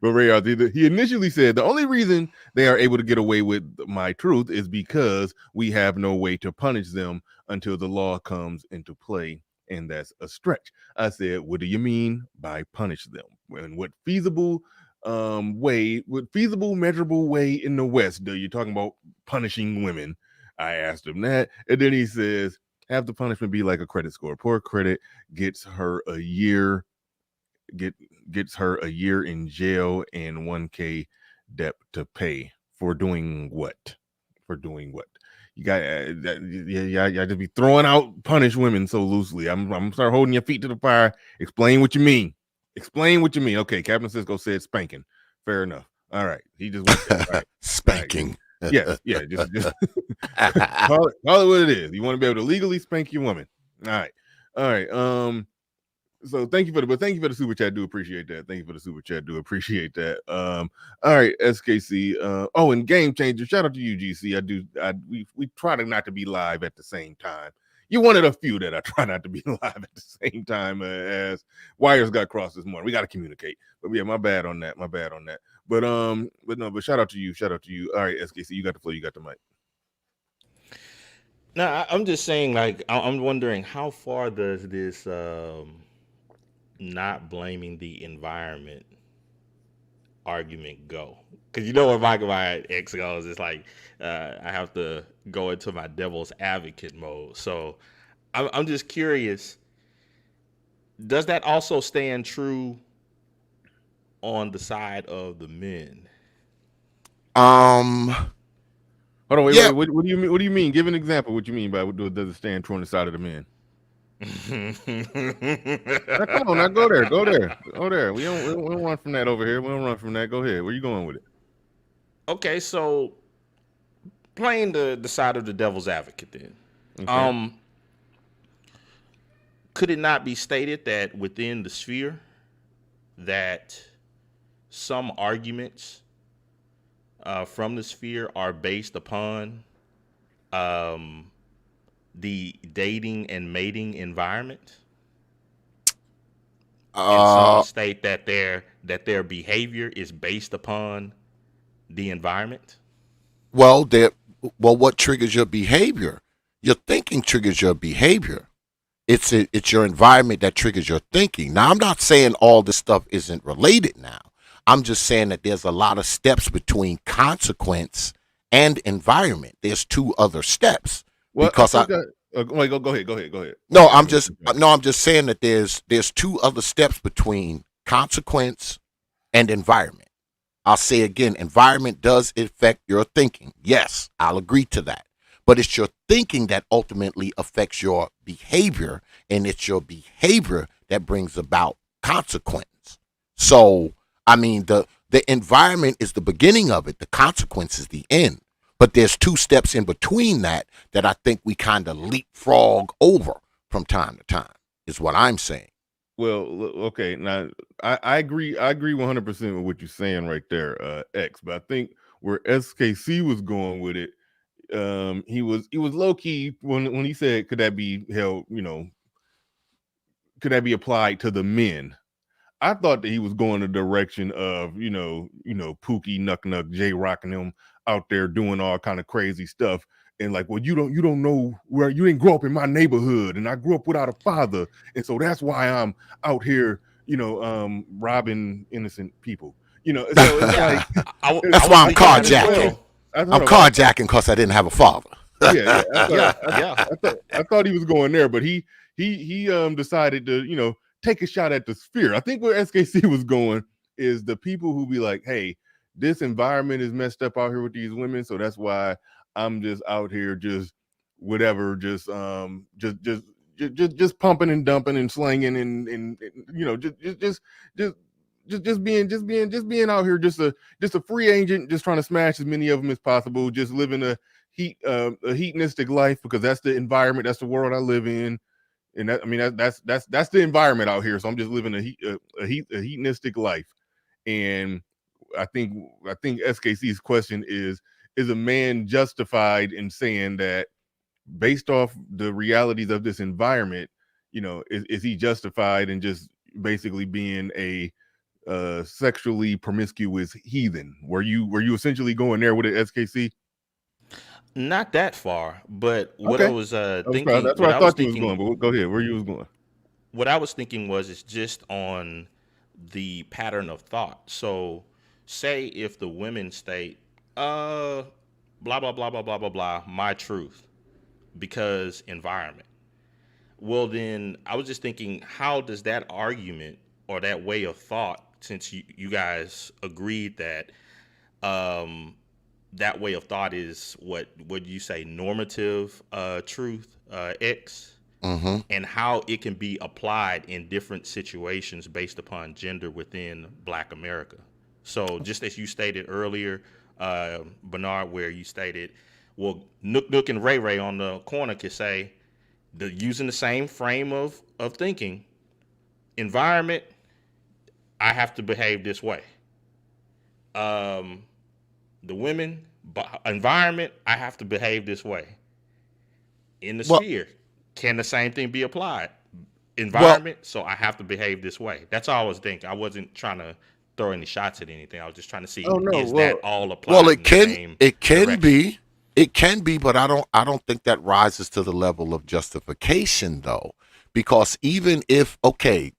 Speaker 1: But Ray Arthur, he initially said the only reason they are able to get away with my truth is because we have no way to punish them until the law comes into play, and that's a stretch. I said, what do you mean by punish them? And what feasible measurable way in the West do you talking about punishing women? I asked him that, and then he says, have the punishment be like a credit score. Poor credit gets her a year gets her a year in jail and 1K debt to pay for doing what? For doing what? You got yeah, just be throwing out punish women so loosely. I'm start holding your feet to the fire. Explain what you mean. Explain what you mean. Okay, Captain Cisco said spanking. Fair enough. All right, he just went there. All right.
Speaker 2: Spanking.
Speaker 1: All right. Yes, yeah, just call it what it is. You want to be able to legally spank your woman. All right. So thank you for the super chat. Do appreciate that. Thank you for the super chat. Do appreciate that. All right, SKC. And Game Changer. Shout out to you, GC. We try to not to be live at the same time. You're one of the few that I try not to be live at the same time as wires got crossed this morning. We got to communicate. But yeah, my bad on that. But shout out to you. All right, SKC, you got the floor. You got the mic.
Speaker 3: No, I'm just saying, like, I'm wondering how far does this not blaming the environment argument go? Because where my ex goes, it's like I have to go into my devil's advocate mode. So I'm just curious, does that also stand true on the side of the men?
Speaker 1: Hold on, wait.
Speaker 2: Yeah.
Speaker 1: What do you mean? What do you mean? Give an example. What you mean by does it stand true on the side of the men? Now, come on, now go there. We don't run from that over here. We don't run from that. Go ahead. Where you going with it?
Speaker 3: Okay, so playing the side of the devil's advocate then.
Speaker 1: Okay.
Speaker 3: Could it not be stated that within the sphere that some arguments from the sphere are based upon the dating and mating environment, and some state that their behavior is based upon the environment?
Speaker 2: Well, what triggers your behavior? Your thinking triggers your behavior. It's your environment that triggers your thinking. Now, I'm not saying all this stuff isn't related now. I'm just saying that there's a lot of steps between consequence and environment. There's two other steps
Speaker 1: Well, I
Speaker 2: because
Speaker 1: think that. Wait, go ahead.
Speaker 2: no,
Speaker 1: I didn't mean to.
Speaker 2: I'm just saying that there's two other steps between consequence and environment. I'll say again, environment does affect your thinking. Yes, I'll agree to that. But it's your thinking that ultimately affects your behavior, and it's your behavior that brings about consequence. So, I mean, the environment is the beginning of it. The consequence is the end. But there's two steps in between that I think we kind of leapfrog over from time to time, is what I'm saying.
Speaker 1: Well, okay. Now, I agree. I agree 100% with what you're saying right there, X. But I think where SKC was going with it, he was low key when he said, "Could that be held? Could that be applied to the men?" I thought that he was going the direction of Pookie, Nuck Nuck, J Rock, and them out there doing all kind of crazy stuff. And like, well, you don't know where you didn't grow up in my neighborhood, and I grew up without a father, and so that's why I'm out here, robbing innocent people. So it's like
Speaker 3: Yeah, I
Speaker 2: That's
Speaker 3: was
Speaker 2: why I'm
Speaker 3: thinking that as
Speaker 2: carjacking.
Speaker 3: well.
Speaker 2: I'm carjacking because I didn't have a father.
Speaker 1: yeah. I thought
Speaker 3: Yeah,
Speaker 1: I,
Speaker 3: yeah.
Speaker 1: I thought he was going there, but he decided to take a shot at the sphere. I think where SKC was going is the people who be like, hey, this environment is messed up out here with these women, so that's why I'm just out here just whatever, just pumping and dumping and slanging and just being out here just a free agent, just trying to smash as many of them as possible, just living a hedonistic life because that's the environment, that's the world I live in, and that I mean that's the environment out here. So I'm just living a hedonistic life, and I think SKC's question is a man justified in saying that based off the realities of this environment, is he justified in just basically being a sexually promiscuous heathen? Were you essentially going there with it, SKC?
Speaker 3: Not that far, but what I
Speaker 1: Okay,
Speaker 3: was
Speaker 1: that's where I thought you was going. But go ahead, where you was going?
Speaker 3: what I was thinking was it's just on the pattern of thought. So, say if the women state, blah blah blah blah blah blah blah, my truth, because environment. Well, then I was just thinking, how does that argument or that way of thought, since you guys agreed that um, that way of thought is what would you say normative truth X,
Speaker 2: Mm-hmm.
Speaker 3: and how it can be applied in different situations based upon gender within Black America. So just as you stated earlier, Bernard, where you stated, well, Nook Nook and Ray Ray on the corner could say, using the same frame of thinking, environment, I have to behave this way. Um, the women, environment, I have to behave this way. In the
Speaker 2: Well,
Speaker 3: sphere, can the same thing be applied?
Speaker 2: well,
Speaker 3: Environment, so I have to behave this way. That's all I was thinking. I wasn't trying to throw any shots at anything. I was just trying to
Speaker 1: Oh
Speaker 3: see,
Speaker 1: no,
Speaker 3: is that
Speaker 1: well,
Speaker 3: all
Speaker 2: well,
Speaker 3: applied in the same
Speaker 2: it can
Speaker 3: direction?
Speaker 2: be, but I don't think that rises to the level of justification though, because even if okay,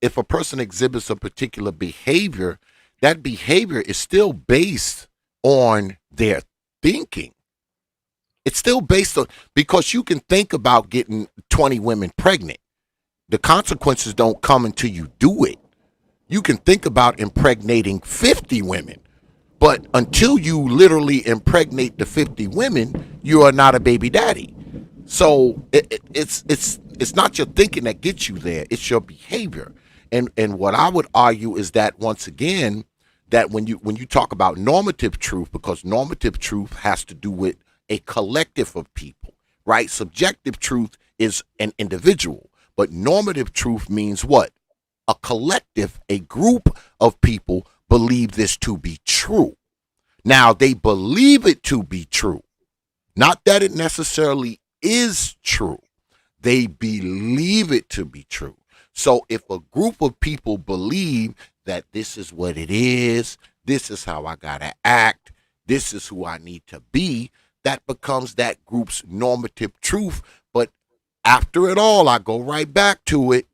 Speaker 2: if a person exhibits a particular behavior, that behavior is still based on their thinking. It's still based on because you can think about getting 20 women pregnant. The consequences don't come until you do it. You can think about impregnating 50 women, but until you literally impregnate the 50 women, you are not a baby daddy. So it's not your thinking that gets you there; it's your behavior. And what I would argue is that once again, that when you talk about normative truth, because normative truth has to do with a collective of people, right? Subjective truth is an individual, but normative truth means what? A collective, a group of people believe this to be true. Now, they believe it to be true, not that it necessarily is true. They believe it to be true. So, if a group of people believe that this is what it is, this is how I got to act, this is who I need to be, that becomes that group's normative truth. But after it all, I go right back to it.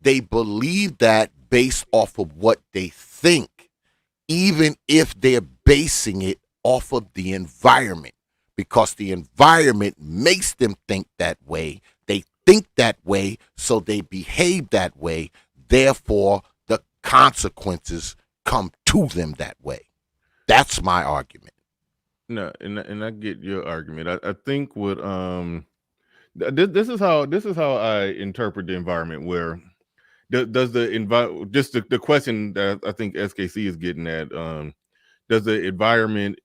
Speaker 2: They believe that based off of what they think, even if they're basing it off of the environment, because the environment makes them think that way. They think that way, so they behave that way. Therefore, the consequences come to them that way. That's my argument.
Speaker 1: No, and I get your argument. I think what this is how I interpret the environment. Where does the just the question that I think SKC is getting at, does the environment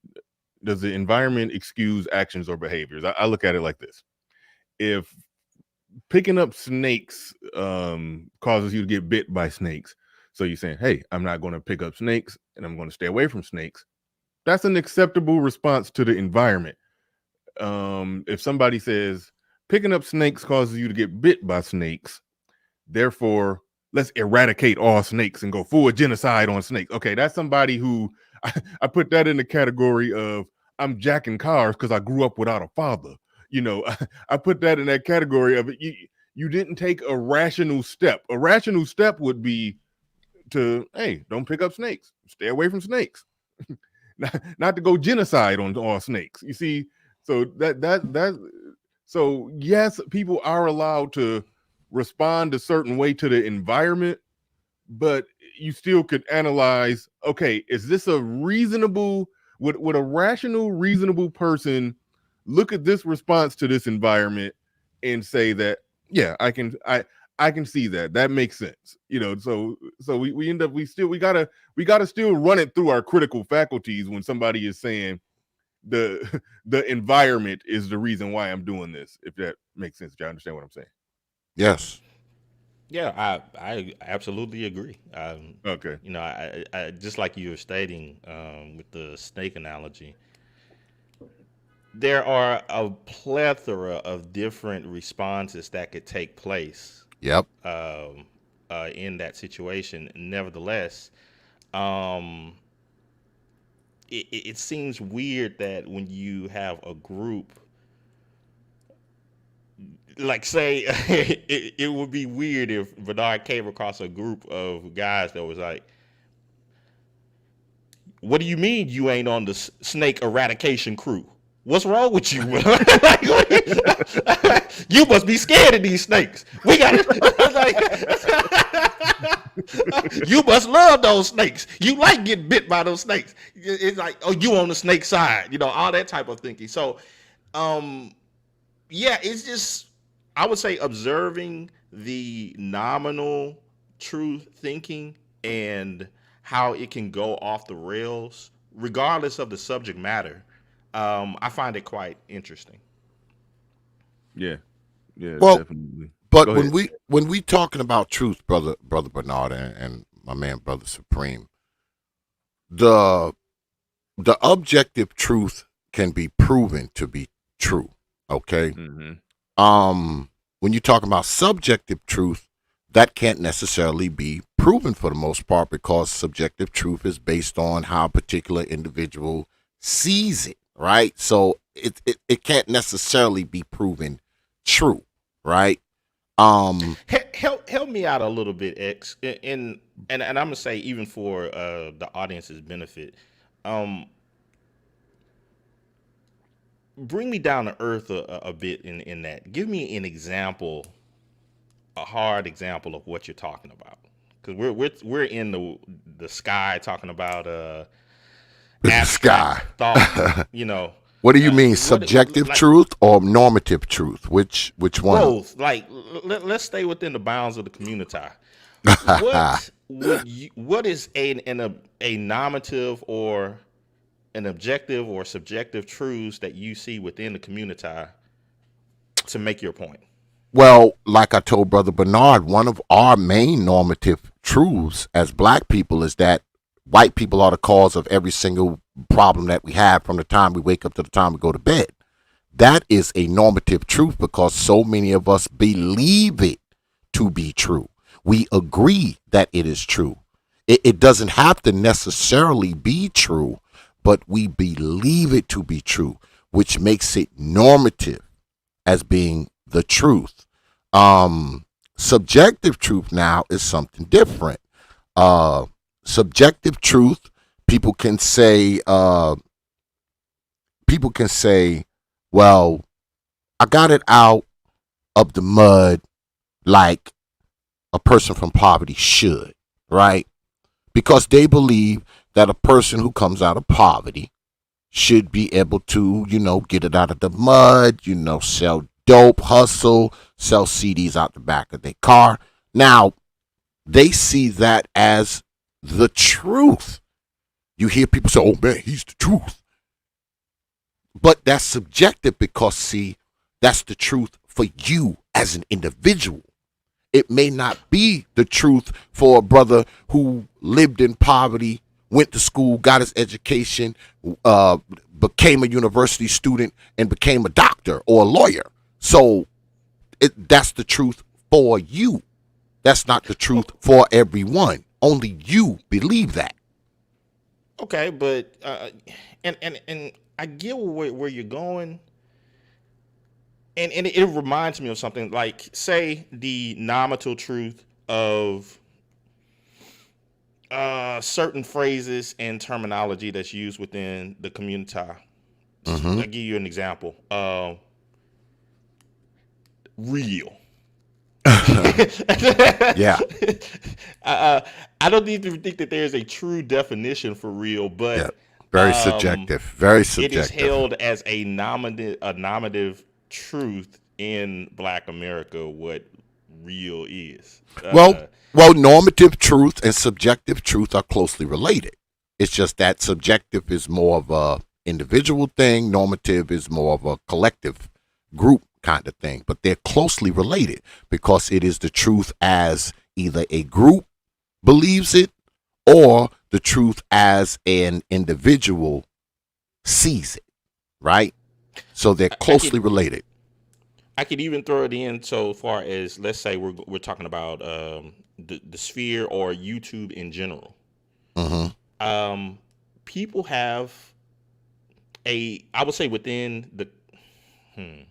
Speaker 1: excuse actions or behaviors? I look at it like this: if picking up snakes causes you to get bit by snakes, so you're saying, hey, I'm not going to pick up snakes and I'm going to stay away from snakes, that's an acceptable response to the environment. If somebody says picking up snakes causes you to get bit by snakes, therefore let's eradicate all snakes and go full genocide on snakes. Okay, that's somebody who I put that in the category of I'm jacking cars because I grew up without a father. I put that in that category of it. You didn't take a rational step. A rational step would be to, hey, don't pick up snakes. Stay away from snakes. not to go genocide on all snakes. You see, so so yes, people are allowed to respond a certain way to the environment, but you still could analyze, okay, is this a reasonable, would a rational, reasonable person look at this response to this environment and say that, yeah, I can see that makes sense. So we end up, we gotta still run it through our critical faculties when somebody is saying the environment is the reason why I'm doing this, if that makes sense. Do you understand what I'm saying?
Speaker 2: Yes.
Speaker 3: Yeah, I absolutely agree.
Speaker 1: Okay.
Speaker 3: I just like you were stating with the snake analogy, there are a plethora of different responses that could take place
Speaker 2: Yep.
Speaker 3: in that situation. Nevertheless, um, it seems weird that when you have a group, like say, it would be weird if Bernard came across a group of guys that was like, "What do you mean you ain't on the snake eradication crew? What's wrong with you? You must be scared of these snakes. We got like, you must love those snakes. You like getting bit by those snakes. It's like, oh, you on the snake side, all that type of thinking. So, yeah, it's just, I would say, observing the nominal truth thinking and how it can go off the rails, regardless of the subject matter. I find it quite interesting.
Speaker 1: Yeah.
Speaker 2: Well,
Speaker 1: Definitely.
Speaker 2: but
Speaker 1: Go
Speaker 2: when
Speaker 1: ahead.
Speaker 2: we talking about truth, brother Bernard, and my man, brother Supreme, the objective truth can be proven to be true. Okay. When you talk about subjective truth, that can't necessarily be proven for the most part, because subjective truth is based on how a particular individual sees it, right? So it can't necessarily be proven true, right?
Speaker 3: Help me out a little bit, X, and I'm gonna say, even for the audience's benefit, bring me down to earth a bit in that. Give me an example, a hard example of what you're talking about, because we're in the sky talking about abstract
Speaker 2: Sky.
Speaker 3: thought.
Speaker 2: What do you mean,
Speaker 3: what
Speaker 2: subjective
Speaker 3: like
Speaker 2: truth or normative truth? Which one?
Speaker 3: both? Like, let's stay within the bounds of the community. What is a normative or an objective or subjective truths that you see within the community to make your point?
Speaker 2: Well, like I told Brother Bernard, one of our main normative truths as black people is that white people are the cause of every single problem that we have from the time we wake up to the time we go to bed. That is a normative truth because so many of us believe it to be true. We agree that it is true. It doesn't have to necessarily be true, but we believe it to be true, which makes it normative as being the truth. Subjective truth now is something different. Subjective truth, people can say, well, I got it out of the mud like a person from poverty should, right? Because they believe that a person who comes out of poverty should be able to, get it out of the mud, sell dope, hustle, sell CDs out the back of their car. Now, they see that as the truth. You hear people say, oh man, he's the truth. But that's subjective because, see, that's the truth for you as an individual. It may not be the truth for a brother who lived in poverty, went to school, got his education, became a university student, and became a doctor or a lawyer. So that's the truth for you. That's not the truth for everyone. Only you believe that.
Speaker 3: Okay, but and I get where you're going, and it reminds me of something like, say, the nominal truth of certain phrases and terminology that's used within the community.
Speaker 2: Mm-hmm.
Speaker 3: I'll give you an example. Real.
Speaker 2: Yeah.
Speaker 3: uh, I don't even think that there's a true definition for real,
Speaker 2: Yeah.
Speaker 3: but
Speaker 2: Very
Speaker 3: um,
Speaker 2: subjective. Very
Speaker 3: it is
Speaker 2: subjective.
Speaker 3: held as a nominative truth in Black America what real is.
Speaker 2: Well, normative truth and subjective truth are closely related. It's just that subjective is more of a individual thing, normative is more of a collective group kind of thing, but they're closely related because it is the truth as either a group believes it or the truth as an individual sees it, right? So they're
Speaker 3: I could
Speaker 2: closely related.
Speaker 3: I could even throw it in so far as, let's say we're talking about the sphere or YouTube in general.
Speaker 2: Mm-hmm.
Speaker 3: Um, People have I would say within the hmm,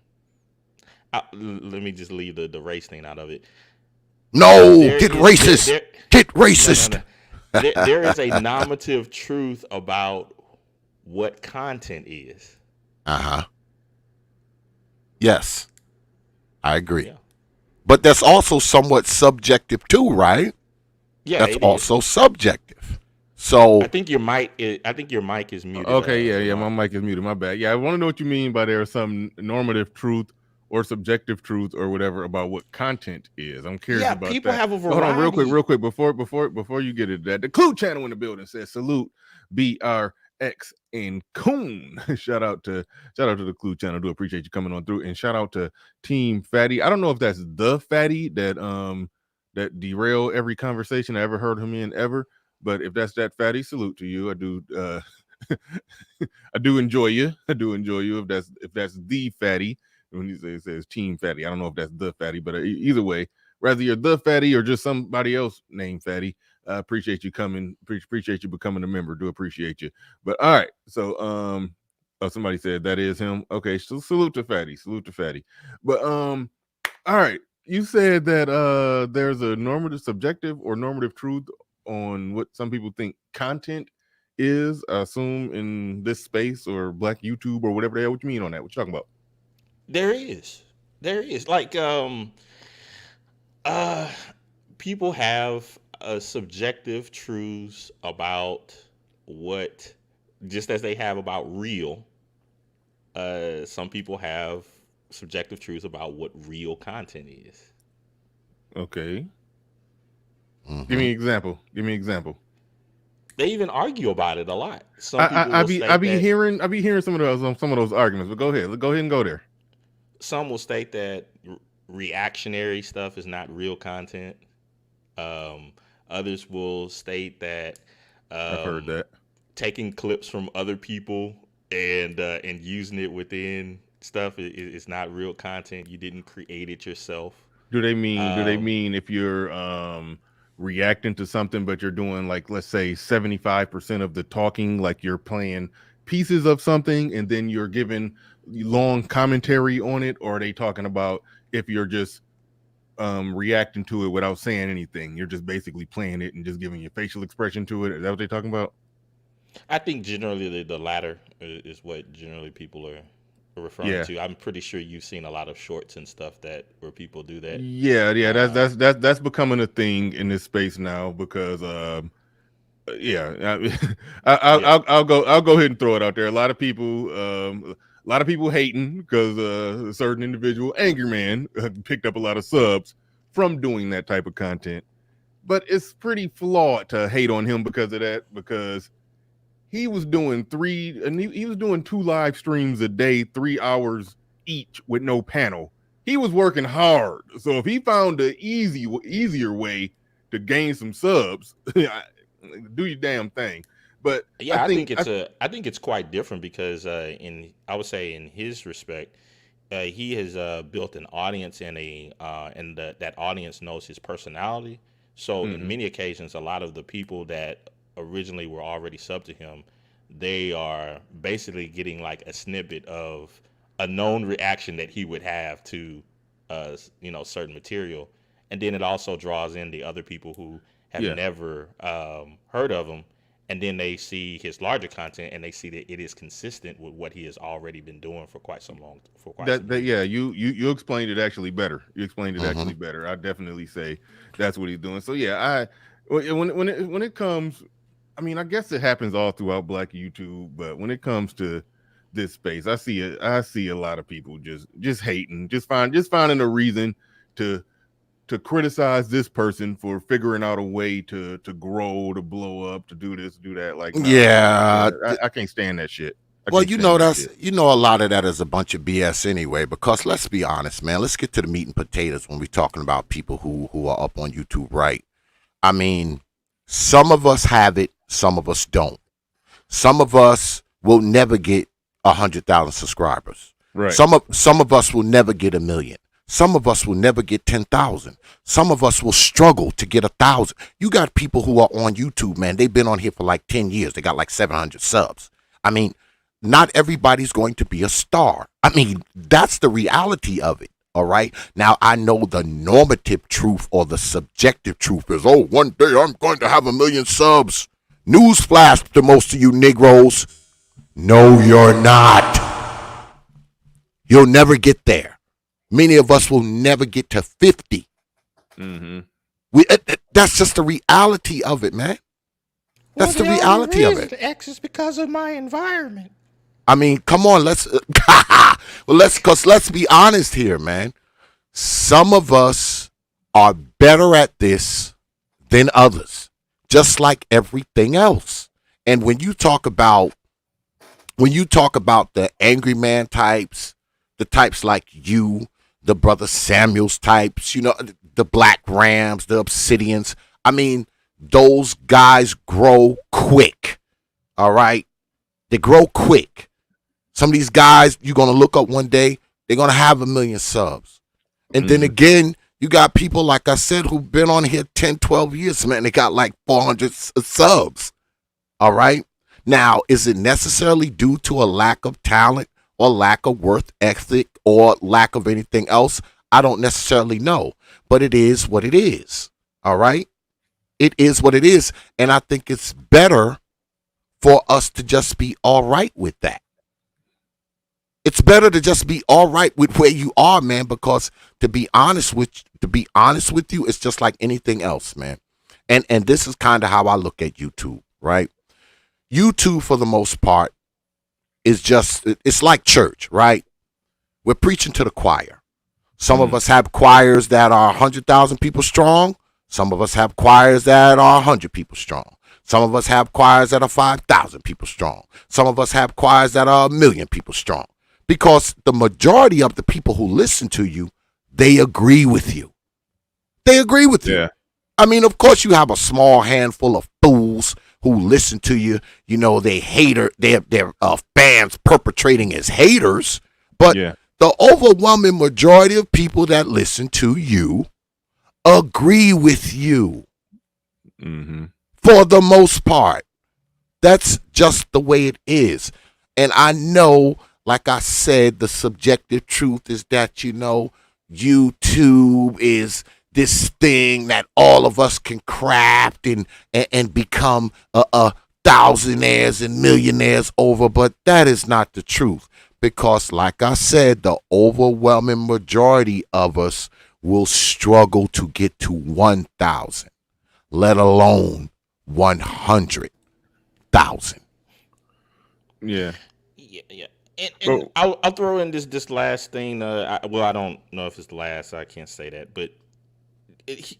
Speaker 3: let me just leave the race thing out of it.
Speaker 2: No,
Speaker 3: There
Speaker 2: get
Speaker 3: is
Speaker 2: racist.
Speaker 3: there
Speaker 2: Get
Speaker 3: no.
Speaker 2: racist.
Speaker 3: There is a normative truth about what content is.
Speaker 2: Uh-huh. Yes, I agree.
Speaker 3: Yeah,
Speaker 2: But that's also somewhat subjective too, right?
Speaker 3: yeah,
Speaker 2: That's
Speaker 3: it is.
Speaker 2: also subjective. So,
Speaker 3: I think your mic is muted,
Speaker 1: Okay, yeah, my
Speaker 3: Lamont.
Speaker 1: mic is muted. My bad. Yeah, I want to know what you mean by there's some normative truth or subjective truth or whatever about what content is. I'm curious
Speaker 3: Yeah,
Speaker 1: about
Speaker 3: people
Speaker 1: that.
Speaker 3: have a
Speaker 1: But hold on,
Speaker 3: variety.
Speaker 1: real quick, before you get into that, the Clue channel in the building says salute, BRX and Coon. shout out to the Clue channel. Do appreciate you coming on through, and shout out to Team Fatty. I don't know if that's the Fatty that derail every conversation I ever heard him in ever. But if that's that Fatty, salute to you. I do I do enjoy you. I do enjoy you. If that's the Fatty, when it says Team Fatty, I don't know if that's the Fatty, but either way, whether you're the Fatty or just somebody else named Fatty, I appreciate you coming. Appreciate you becoming a member. Do appreciate you. But all right, so oh, somebody said that is him. Okay, so salute to Fatty. Salute to Fatty. But all right, you said that there's a normative, subjective, or normative truth on what some people think content is. I assume in this space or Black YouTube or whatever the hell. What you mean on that? What you talking about?
Speaker 3: There is. There is. Like uh people have subjective truths about what, just as they have about real, some people have subjective truths about what real content is.
Speaker 1: Okay, give
Speaker 2: mm-hmm.
Speaker 1: me an example. Give me an example.
Speaker 3: They even argue about it a lot. Some
Speaker 1: I,
Speaker 3: people
Speaker 1: I I
Speaker 3: will
Speaker 1: be I
Speaker 3: state
Speaker 1: be
Speaker 3: that
Speaker 1: hearing I be hearing some of those arguments. But go ahead. Go ahead and go there.
Speaker 3: some will state that reactionary stuff is not real content. Um, Others will state that
Speaker 1: I've heard
Speaker 3: um,
Speaker 1: that.
Speaker 3: taking clips from other people and using it within stuff is not real content. You didn't create it yourself.
Speaker 1: Do they
Speaker 3: Um,
Speaker 1: mean if you're reacting to something, but you're doing like, let's say 75% of the talking, like you're playing pieces of something and then you're giving long commentary on it? Or are they talking about if you're just reacting to it without saying anything, you're just basically playing it and just giving your facial expression to it? Is that what they're talking about?
Speaker 3: I think generally the latter is what generally people are referring
Speaker 1: Yeah.
Speaker 3: to. I'm pretty sure you've seen a lot of shorts and stuff that where people do that.
Speaker 1: Yeah,
Speaker 3: Uh,
Speaker 1: that's becoming a thing in this space now because yeah,
Speaker 3: yeah,
Speaker 1: I'll go ahead and throw it out there. A lot of people hating because a certain individual, Angry Man, picked up a lot of subs from doing that type of content. But it's pretty flawed to hate on him because of that, because he was doing he was doing 2 live streams a day, 3 hours each with no panel. He was working hard. So if he found the easier way to gain some subs, do your damn thing. But I
Speaker 3: yeah.
Speaker 1: think
Speaker 3: I think it's quite different because in I would say in his respect, he has built an audience and that audience knows his personality. So in
Speaker 1: mhm.
Speaker 3: many occasions, a lot of the people that originally were already sub to him, they are basically getting like a snippet of a known reaction that he would have to, certain material, and then it also draws in the other people who have
Speaker 1: Yeah.
Speaker 3: never heard of him, and then they see his larger content and they see that it is consistent with what he has already been doing for quite some
Speaker 1: That yeah,
Speaker 3: years.
Speaker 1: you explained it actually better. You explained it
Speaker 2: Mm-hmm.
Speaker 1: actually better. I definitely say that's what he's doing. So yeah, when it comes, I mean, I guess it happens all throughout Black YouTube, but when it comes to this space, I see a lot of people just hating, just finding a reason to criticize this person for figuring out a way to grow, to blow up, to do this, do that. Like, nah, man,
Speaker 2: Yeah.
Speaker 1: I can't stand that shit. I
Speaker 2: Well,
Speaker 1: can't stand that shit.
Speaker 2: a lot of that is a bunch of BS anyway. Because let's be honest, man. Let's get to the meat and potatoes when we're talking about people who are up on YouTube, right? I mean, some of us have it, some of us don't. Some of us will never get 100,000 subscribers.
Speaker 1: Right.
Speaker 2: Some of us will never get 1 million. Some of us will never get 10,000. Some of us will struggle to get 1,000. You got people who are on YouTube, man. They've been on here for like 10 years. They got like 700 subs. I mean, not everybody's going to be a star. I mean, that's the reality of it. All right. Now, I know the normative truth or the subjective truth is, oh, one day I'm going to have 1 million subs. Newsflash to most of you Negroes. No, you're not. You'll never get there. Many of us will never get to 50.
Speaker 1: Mm-hmm.
Speaker 2: That's just the reality of it, man. That's the reality of it.
Speaker 3: X is because of my environment.
Speaker 2: I mean, come on, let's be honest here, man. Some of us are better at this than others, just like everything else. And when you talk about the angry man types, the types like you, the brother Samuels types, the Black Rams, the Obsidians, I mean, those guys grow quick. All right? They grow quick. Some of these guys you're going to look up one day, they're going to have 1 million subs. And then again, you got people, like I said, who've been on here 10, 12 years, man. They got like 400 subs. All right? Now, is it necessarily due to a lack of talent or lack of worth ethic or lack of anything else? I don't necessarily know. But it is what it is. All right? It is what it is. And I think it's better for us to just be all right with that. It's better to just be all right with where you are, man, because to be honest with you, it's just like anything else, man. And this is kind of how I look at YouTube, right? YouTube, for the most part, it's like church, right? We're preaching to the choir. Some of us have choirs that are 100,000 people strong. Some of us have choirs that are 100 people strong. Some of us have choirs that are 5,000 people strong. Some of us have choirs that are 1 million people strong. Because the majority of the people who listen to you, they agree with you. They agree with you.
Speaker 1: Yeah.
Speaker 2: I mean, of course, you have a small handful of fools who listen to you. You know, they're fans perpetrating as haters. But the overwhelming majority of people that listen to you agree with you.
Speaker 1: Mm-hmm.
Speaker 2: for the most part. That's just the way it is. And I know, like I said, the subjective truth is that, YouTube is this thing that all of us can craft and become a thousandaires and millionaires over, but that is not the truth. Because, like I said, the overwhelming majority of us will struggle to get to 1,000, let alone 100,000.
Speaker 1: Yeah.
Speaker 3: Yeah, yeah. And
Speaker 1: But
Speaker 3: I'll throw in this last thing. Well, I don't know if it's the last. So I can't say that, but it,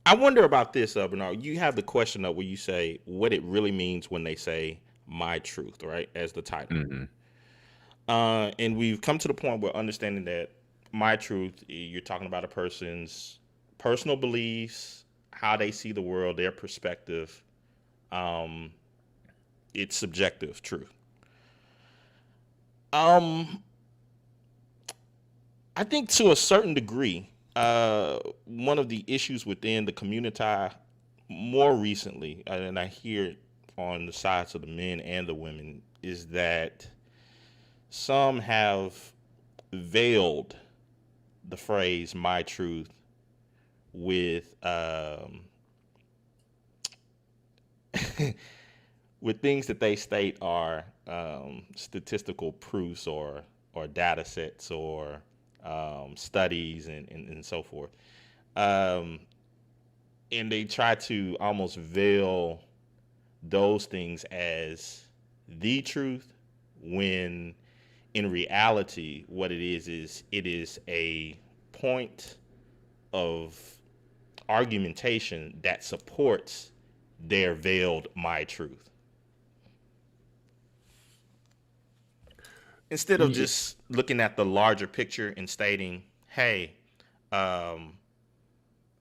Speaker 3: I wonder about this, Bernard. You have the question up where you say what it really means when they say "my truth," right, as the title.
Speaker 1: mm-hmm.
Speaker 3: And we've come to the point where understanding that my truth, you're talking about a person's personal beliefs, how they see the world, their perspective. Um, it's subjective truth. Um, I think to a certain degree, one of the issues within the community more recently, and I hear it on the sides of the men and the women, is that some have veiled the phrase "my truth" with with things that they state are statistical proofs or data sets or studies and so forth. Um, and they try to almost veil those things as the truth when in reality what it is a point of argumentation that supports their veiled my truth instead of
Speaker 1: Yeah.
Speaker 3: just looking at the larger picture and stating, hey, um,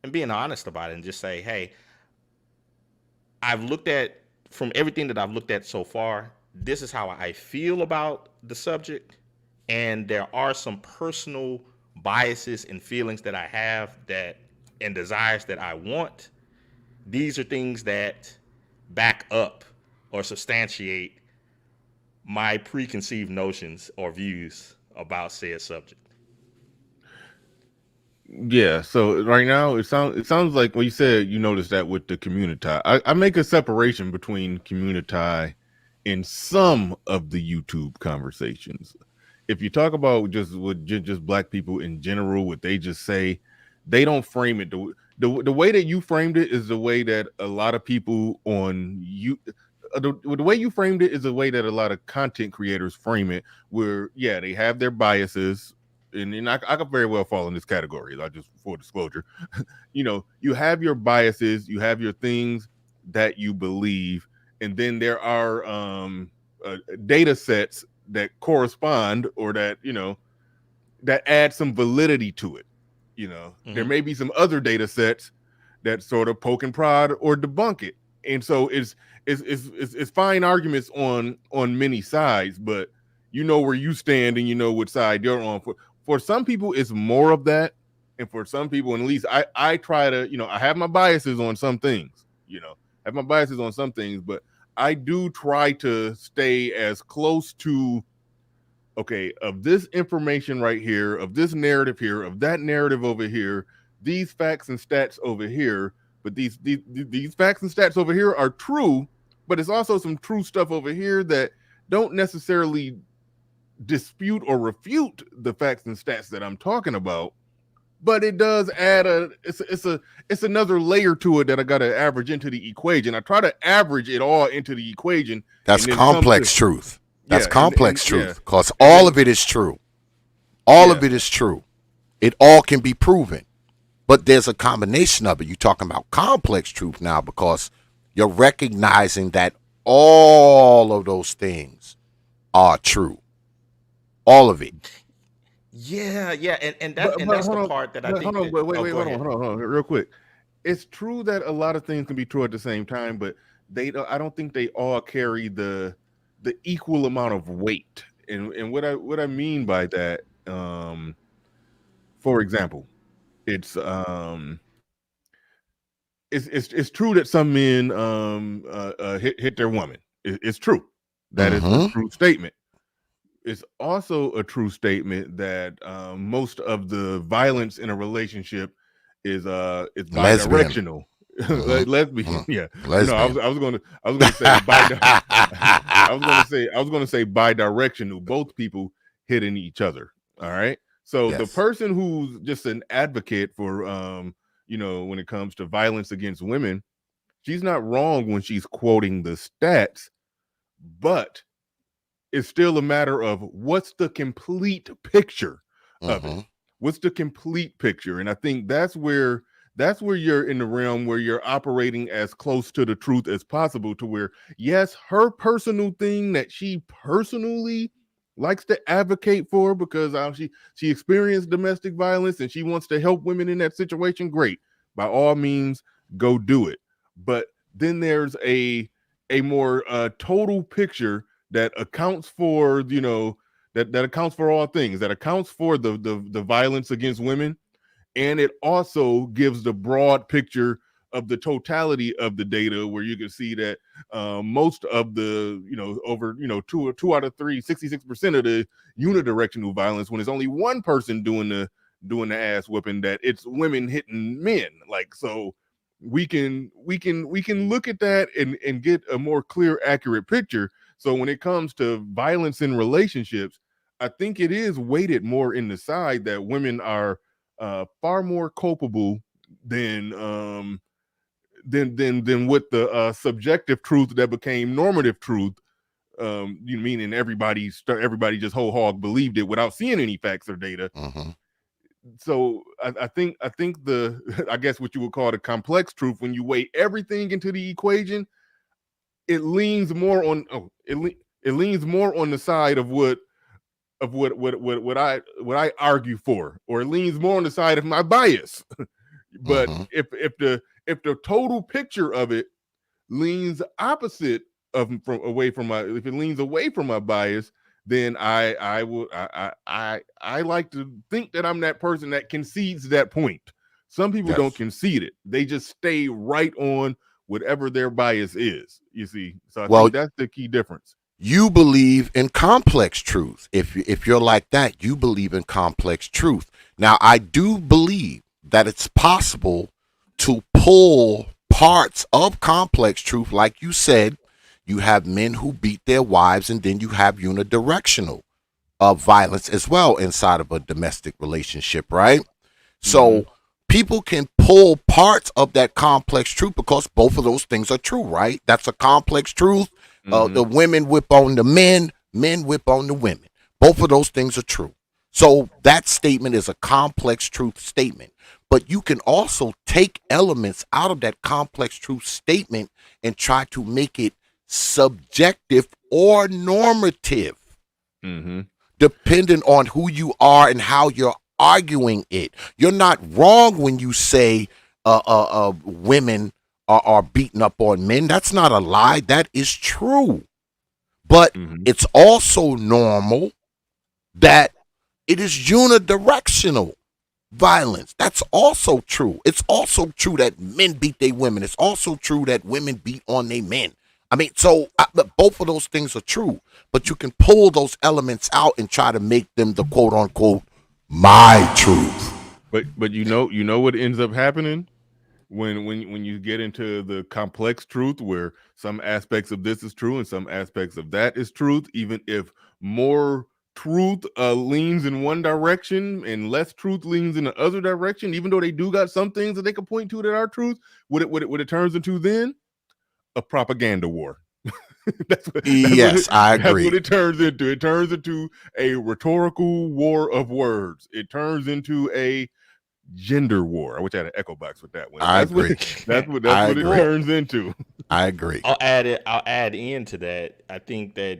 Speaker 3: and being honest about it and just say, hey, I've looked at from everything that I've looked at so far, this is how I feel about the subject. And there are some personal biases and feelings that I have that and desires that I want. These are things that back up or substantiate my preconceived notions or views about said subject.
Speaker 1: Yeah, so right now it sounds like when you said you noticed that with the community. I make a separation between community in some of the YouTube conversations. If you talk about just with just black people in general, what they just say, they don't frame it the way that you framed it is the way that a lot of people on you the way you framed it is the way that a lot of content creators frame it, where yeah, they have their biases, and I could very well fall in this category. I just full disclosure, you have your biases, you have your things that you believe, and then there are data sets that correspond or that that add some validity to it. There
Speaker 3: Mm-hmm.
Speaker 1: may be some other data sets that sort of poke and prod or debunk it, and so it's fine arguments on many sides, but you know where you stand and you know which side you're on. For some people, it's more of that, and for some people, and at least I try to I have my biases on some things, but I do try to stay as close to okay, of this information right here, of this narrative here, of that narrative over here, these facts and stats over here, but these facts and stats over here are true, but it's also some true stuff over here that don't necessarily dispute or refute the facts and stats that I'm talking about. But it does add it's another layer to it that I got to average into the equation. I try to average it all into the equation,
Speaker 2: That's
Speaker 1: and then come to
Speaker 2: complex truth. That's
Speaker 1: yeah, and
Speaker 2: complex
Speaker 1: yeah,
Speaker 2: truth because
Speaker 1: and
Speaker 2: all
Speaker 1: then
Speaker 2: of it is true. All
Speaker 1: yeah.
Speaker 2: of it is true. It all can be proven. But there's a combination of it. You're talking about complex truth now because you're recognizing that all of those things are true. All of it.
Speaker 3: Yeah, yeah, and
Speaker 1: But
Speaker 3: that's the
Speaker 1: hold on,
Speaker 3: part that I think that.
Speaker 1: but wait,
Speaker 3: Oh,
Speaker 1: wait,
Speaker 3: go ahead.
Speaker 1: hold on, real quick. It's true that a lot of things can be true at the same time, but I don't think they all carry the equal amount of weight. And what I mean by that, for example, it's it's true that some men hit their woman. It's true. That is a
Speaker 2: Mm-hmm.
Speaker 1: true statement. It's also a true statement that most of the violence in a relationship is
Speaker 2: Lesbian.
Speaker 1: bi-directional.
Speaker 2: Mm-hmm.
Speaker 1: Lesbian,
Speaker 2: Mm.
Speaker 1: yeah. No,
Speaker 2: Lesbian.
Speaker 1: I was gonna say I was gonna say bi-directional. Both people hitting each other. All right. So the
Speaker 2: Yes.
Speaker 1: person who's just an advocate for when it comes to violence against women, she's not wrong when she's quoting the stats, but it's still a matter of what's the complete picture of it.
Speaker 2: Mm-hmm.
Speaker 1: What's the complete picture? And I think that's where you're in the realm where you're operating as close to the truth as possible, to where yes, her personal thing that she personally likes to advocate for, because she experienced domestic violence and she wants to help women in that situation, great. By all means, go do it. But then there's a more total picture that accounts for that accounts for all things, that accounts for the violence against women, and it also gives the broad picture of the totality of the data, where you can see that most of the over two out of three, 66% of the unidirectional violence, when it's only one person doing the ass whipping, that it's women hitting men. Like, so we can look at that and get a more clear, accurate picture. So when it comes to violence in relationships, I think it is weighted more in the side that women are far more culpable than than what the subjective truth that became normative truth. You meaning everybody just whole hog believed it without seeing any facts or data.
Speaker 2: Mm-hmm.
Speaker 1: So I think the I guess what you would call the complex truth, when you weigh everything into the equation, it leans more on it leans more on the side of what I argue for, or it leans more on the side of my bias. But
Speaker 2: Mm-hmm.
Speaker 1: if the total picture of it leans opposite of from away from my if it leans away from my bias, then I like to think that I'm that person that concedes that point. Some people don't
Speaker 2: Yes.
Speaker 1: concede it. They just stay right on whatever their bias is. You see. So I
Speaker 2: Well,
Speaker 1: think that's the key difference.
Speaker 2: you believe in complex truth. If you're like that, you believe in complex truth. Now, I do believe that it's possible to pull parts of complex truth, like you said. You have men who beat their wives, and then you have unidirectional violence as well inside of a domestic relationship, right?
Speaker 1: Mm-hmm.
Speaker 2: So people can pull parts of that complex truth because both of those things are true, right? That's a complex truth.
Speaker 1: Mm-hmm.
Speaker 2: The women whip on the men whip on the women. Both of those things are true. So that statement is a complex truth statement. But you can also take elements out of that complex truth statement and try to make it subjective or normative,
Speaker 1: Mm-hmm.
Speaker 2: depending on who you are and how you're arguing it. You're not wrong when you say women are beating up on men. That's not a lie. That is true. But
Speaker 1: Mm-hmm.
Speaker 2: it's also normal that it is unidirectional violence. That's also true. It's also true that men beat their women. It's also true that women beat on their men. I mean, so both of those things are true, but you can pull those elements out and try to make them the quote unquote my truth.
Speaker 1: But you know what ends up happening when you get into the complex truth, where some aspects of this is true and some aspects of that is truth, even if more truth leans in one direction and less truth leans in the other direction, even though they do got some things that they can point to that are truth, what it turns into then? A propaganda war. that's what that's what it
Speaker 2: Yes, I
Speaker 1: that's what
Speaker 2: agree.
Speaker 1: it turns into. It turns into a rhetorical war of words. It turns into a gender war. I wish I had an echo box with that one.
Speaker 2: I
Speaker 1: That's what
Speaker 2: agree.
Speaker 1: that's
Speaker 2: I
Speaker 1: what it
Speaker 2: agree.
Speaker 3: Well,
Speaker 1: turns into.
Speaker 2: I agree.
Speaker 3: I'll add into that. I think that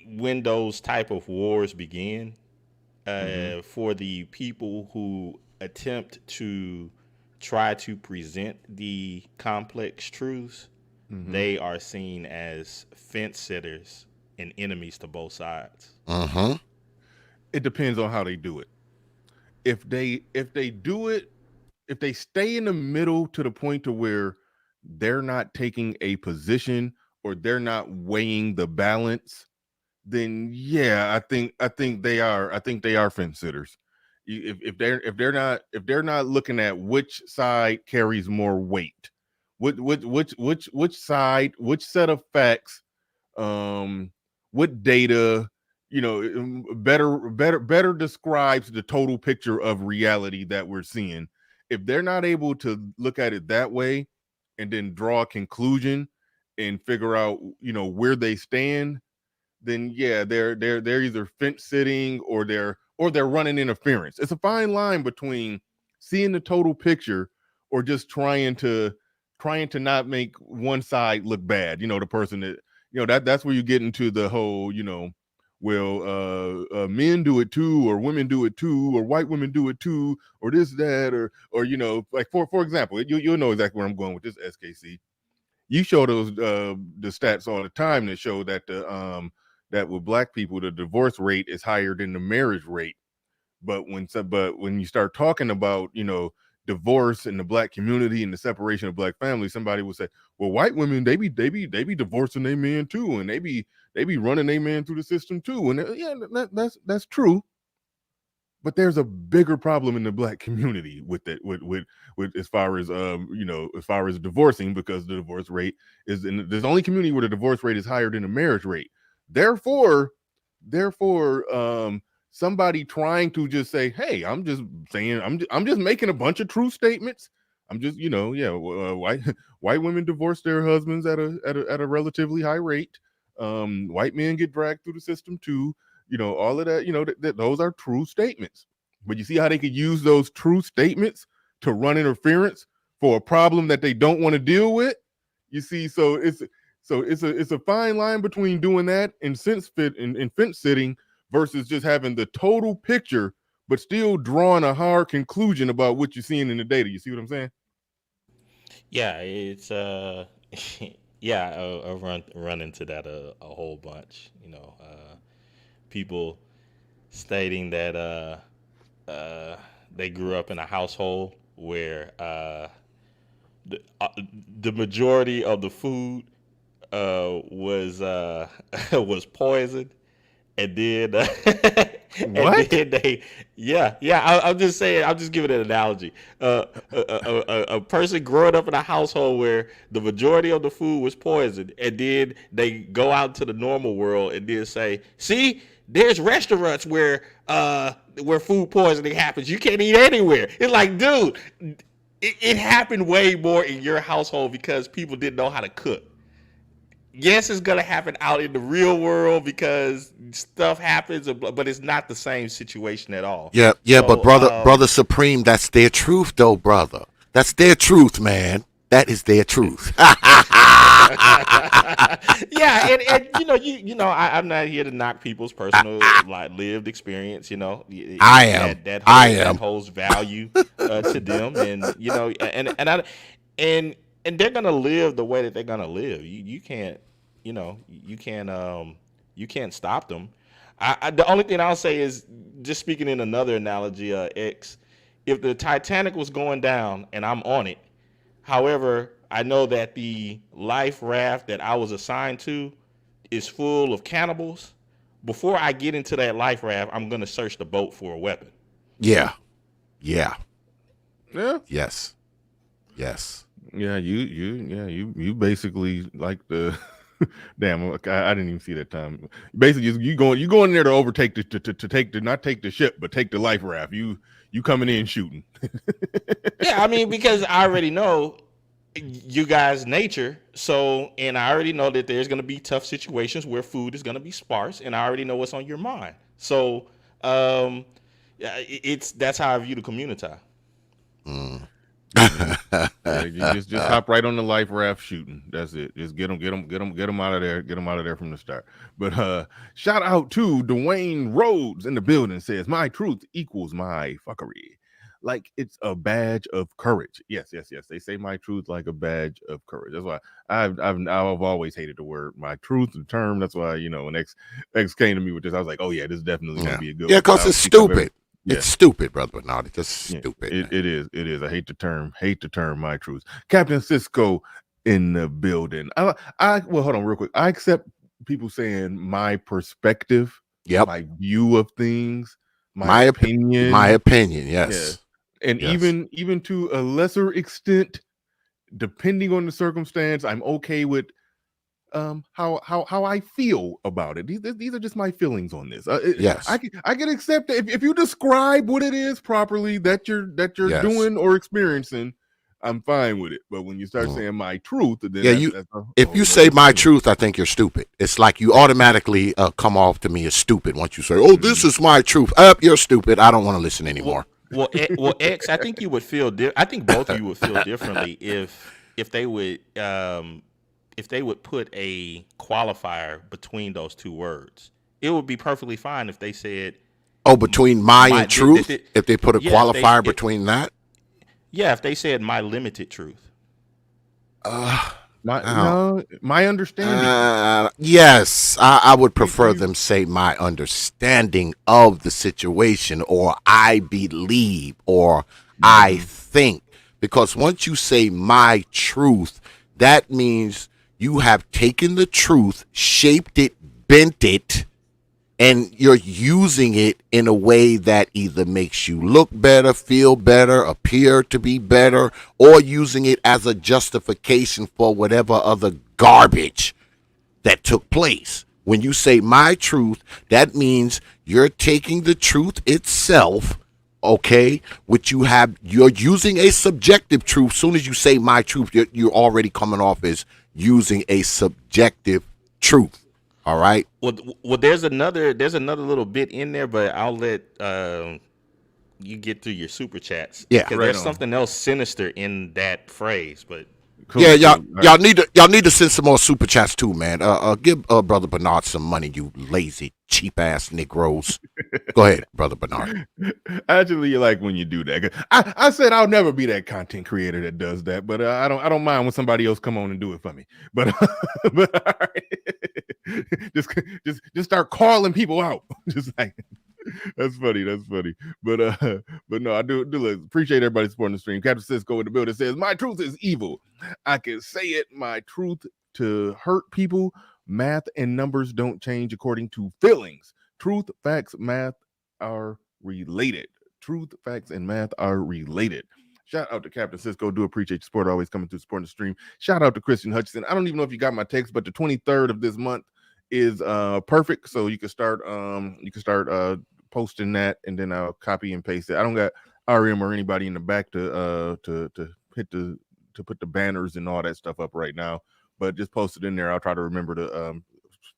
Speaker 3: when those type of wars begin,
Speaker 1: Mm-hmm.
Speaker 3: for the people who attempt to try to present the complex truths,
Speaker 1: Mm-hmm.
Speaker 3: they are seen as fence sitters and enemies to both sides.
Speaker 2: Mm-hmm.
Speaker 1: It depends on how they do it. If they do it if they stay in the middle to the point to where they're not taking a position or they're not weighing the balance, then yeah, I think they are fence sitters. If they're not looking at which side carries more weight, which side, which set of facts, um what data, better describes the total picture of reality that we're seeing. If they're not able to look at it that way and then draw a conclusion and figure out where they stand, then yeah, they're either fence sitting or they're running interference. It's a fine line between seeing the total picture or just trying to not make one side look bad. The person that that's where you get into the whole, well, men do it too, or women do it too, or white women do it too, or this, that, or like for example, you'll know exactly where I'm going with this, SKC. You show those the stats all the time that show that that with black people the divorce rate is higher than the marriage rate. But when you start talking about divorce in the black community and the separation of black families, somebody will say, well, white women, they be divorcing their men too, and they be running their man through the system too. And yeah, that's true. But there's a bigger problem in the black community with that, with as far as divorcing, because the divorce rate is in there's only community where the divorce rate is higher than the marriage rate. Therefore, somebody trying to just say, hey, I'm just making a bunch of true statements. I'm just, white women divorce their husbands at a relatively high rate. White men get dragged through the system too. All of that, those are true statements. But you see how they could use those true statements to run interference for a problem that they don't want to deal with. You see, so it's a fine line between doing that and fence sitting versus just having the total picture, but still drawing a hard conclusion about what you're seeing in the data. You see what I'm saying?
Speaker 3: Yeah, it's yeah, I run into that a whole bunch. People stating that they grew up in a household where the, uh, the majority of the food was was poisoned, and then and
Speaker 1: What?
Speaker 3: then they yeah I'm just saying, I'm just giving an analogy. A person growing up in a household where the majority of the food was poisoned, and then they go out to the normal world and then say, see, there's restaurants where food poisoning happens, you can't eat anywhere. It's like, dude, it happened way more in your household because people didn't know how to cook. Yes, it's gonna happen out in the real world because stuff happens, but it's not the same situation at all.
Speaker 2: Yeah, yeah, but
Speaker 3: So,
Speaker 2: brother Supreme, that's their truth, though, brother. That's their truth, man. That is their truth.
Speaker 3: yeah, and I'm not here to knock people's personal like lived experience.
Speaker 2: I am.
Speaker 3: That holds value to them, and and and they're gonna live the way that they're gonna live. You can't, you can't stop them. The only thing I'll say is, just speaking in another analogy, X, if the Titanic was going down and I'm on it, however, I know that the life raft that I was assigned to is full of cannibals. Before I get into that life raft, I'm gonna search the boat for a weapon.
Speaker 2: Yeah, yeah,
Speaker 1: Yeah.
Speaker 2: yes, yes.
Speaker 1: Yeah, you basically like the damn. I didn't even see that time. Basically, you going in there to overtake to take the not take the ship, but take the life raft. You coming in shooting.
Speaker 3: Yeah, I mean, because I already know you guys' nature. So, and I already know that there's going to be tough situations where food is going to be sparse, and I already know what's on your mind. So, yeah, that's how I view the community.
Speaker 2: Mm.
Speaker 1: Yeah, you just hop right on the life raft shooting. That's it. Just get them out of there. Get them out of there from the start. But shout out to Dwayne Rhodes in the building. Says my truth equals my fuckery, like it's a badge of courage. Yes, yes, yes. They say my truth like a badge of courage. That's why I've always hated the word my truth, the term. That's why when X came to me with this, I was like, oh yeah, this is definitely gonna
Speaker 2: Yeah,
Speaker 1: be a good
Speaker 2: yeah,
Speaker 1: one. I
Speaker 2: because
Speaker 1: don't
Speaker 2: it's
Speaker 1: think I've ever
Speaker 2: stupid. It's
Speaker 1: Yeah.
Speaker 2: stupid, brother Bernard. It's just
Speaker 1: Yeah,
Speaker 2: stupid, man.
Speaker 1: it is. It is. I hate the term. Hate the term. My truth. Captain Cisco in the building. Well, hold on, real quick. I accept people saying my perspective,
Speaker 2: Yep.
Speaker 1: my view of things, my
Speaker 2: My my
Speaker 1: opinion.
Speaker 2: opinion.
Speaker 1: Yeah,
Speaker 2: Yes.
Speaker 1: and
Speaker 2: Yes.
Speaker 1: even to a lesser extent, depending on the circumstance, I'm okay with how I feel about it. These are just my feelings on this.
Speaker 2: Yes.
Speaker 1: I can accept that if you describe what it is properly that you're
Speaker 2: Yes.
Speaker 1: doing or experiencing, I'm fine with it. But when you start
Speaker 2: Mm.
Speaker 1: saying my truth, then
Speaker 2: Yeah.
Speaker 1: that's a
Speaker 2: If you
Speaker 1: whole
Speaker 2: say
Speaker 1: nother
Speaker 2: my
Speaker 1: thing.
Speaker 2: truth, I think you're stupid. It's like you automatically come off to me as stupid once you say, "Oh, this
Speaker 1: Mhm.
Speaker 2: is my truth." Up, you're stupid. I don't want to listen
Speaker 3: Well,
Speaker 2: anymore.
Speaker 3: X. I think you would feel. I think both of you would feel differently if they would if they would put a qualifier between those two words. It would be perfectly fine if they said
Speaker 2: Oh, between my
Speaker 3: my
Speaker 2: and truth, if they put a
Speaker 3: yeah,
Speaker 2: qualifier between that,
Speaker 3: yeah, if they said my limited truth.
Speaker 2: uh,
Speaker 1: My
Speaker 2: now,
Speaker 1: no, my understanding.
Speaker 2: yes, I would prefer
Speaker 1: You
Speaker 2: them say my understanding of the situation, or I believe, or I
Speaker 1: mhm.
Speaker 2: think. Because once you say my truth, that means you have taken the truth, shaped it, bent it, and you're using it in a way that either makes you look better, feel better, appear to be better, or using it as a justification for whatever other garbage that took place. When you say my truth, that means you're taking the truth itself, okay, which you're using a subjective truth. Soon as you say my truth, you're already coming off as using a subjective truth. All right.
Speaker 3: Well, there's another little bit in there, but I'll let you get through your super chats
Speaker 2: Yeah.
Speaker 3: because
Speaker 1: Right
Speaker 3: there's
Speaker 1: on.
Speaker 3: something else sinister in that phrase. But
Speaker 2: Yeah,
Speaker 1: Cool, cool. All right.
Speaker 2: y'all need to send some more super chats too, man. Give brother Bernard some money, you lazy cheap ass Negroes. Go ahead, brother Bernard.
Speaker 1: Actually, you like when you do that. I said I'll never be that content creator that does that, but I don't mind when somebody else come on and do it for me. But but all right. Just start calling people out. Just like that's funny. That's funny. But no, I do appreciate everybody supporting the stream. Captain Cisco in the building says my truth is evil. I can say it. My truth to hurt people. Math and numbers don't change according to feelings. Truth, facts, math are related. Truth, facts, and math are related. Shout out to Captain Cisco. Do appreciate your support. Always coming through supporting the stream. Shout out to Christian Hutchinson. I don't even know if you got my text, but the 23rd of this month is perfect. So you can start posting that, and then I'll copy and paste it. I don't got RM or anybody in the back to hit the to put the banners and all that stuff up right now. But just post it in there. I'll try to remember to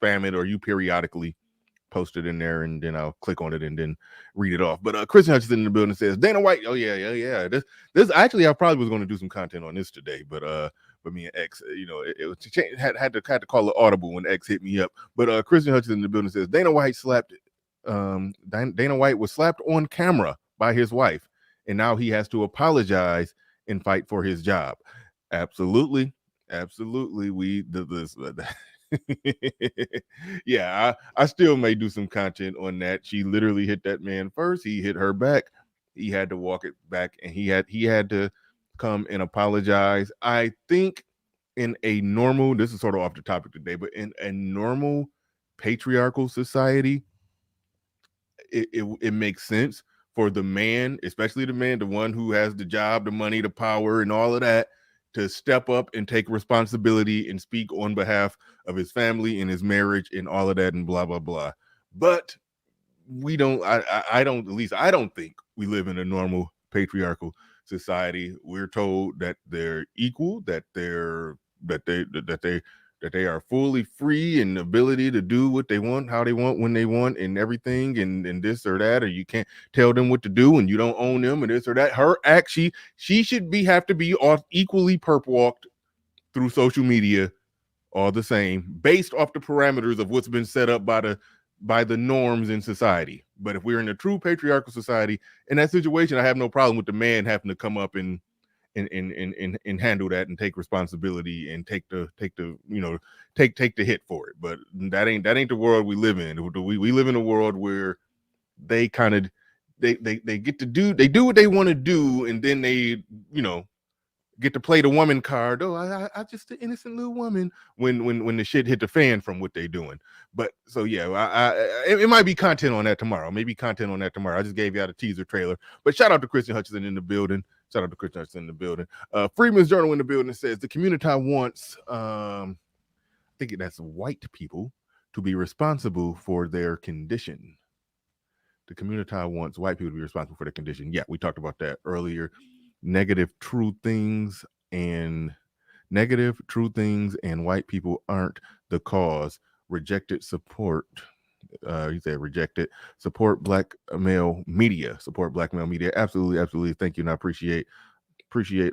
Speaker 1: spam it, or you periodically post it in there, and then I'll click on it and then read it off. But Christian Hutchinson in the building says Dana White. Oh yeah. This actually I probably was going to do some content on this today, but me and X, it was had to call it audible when X hit me up. But Christian Hutchinson in the building says Dana White Dana White was slapped on camera by his wife, and now he has to apologize and fight for his job. Absolutely, absolutely. Yeah, I still may do some content on that. She literally hit that man first. He hit her back. He had to walk it back, and he had to come and apologize. I think in a normal, this is sort of off the topic today, but in a normal patriarchal society, it makes sense for the man, especially the man, the one who has the job, the money, the power, and all of that, to step up and take responsibility and speak on behalf of his family and his marriage and all of that and blah blah blah. But we don't. I don't. At least I don't think we live in a normal patriarchal society. We're told that they're equal, that they are fully free and ability to do what they want, how they want, when they want, and everything, and this or that, or you can't tell them what to do, and you don't own them, and this or that. Her act, she should have to be off equally perp walked through social media all the same, based off the parameters of what's been set up by the norms in society. But if we're in a true patriarchal society, in that situation, I have no problem with the man having to come up and handle that and take responsibility and take the take the hit for it. But that ain't the world we live in. We live in a world where they kind of they get to do what they want to do, and then they, you know, get to play the woman card. Oh, I just an innocent little woman when the shit hit the fan from what they doing. But so yeah, it might be content on that tomorrow. Maybe content on that tomorrow. I just gave you out a teaser trailer. But shout out to Christian Hutchinson in the building. Shout out to Christian Hutchinson in the building. Freeman's Journal in the building says the community wants I think that's white people to be responsible for their condition. The community wants white people to be responsible for their condition. Yeah, we talked about that earlier. Negative true things and white people aren't the cause. Rejected support. He said rejected support black male media. Support black male media. Absolutely, absolutely. Thank you, and I appreciate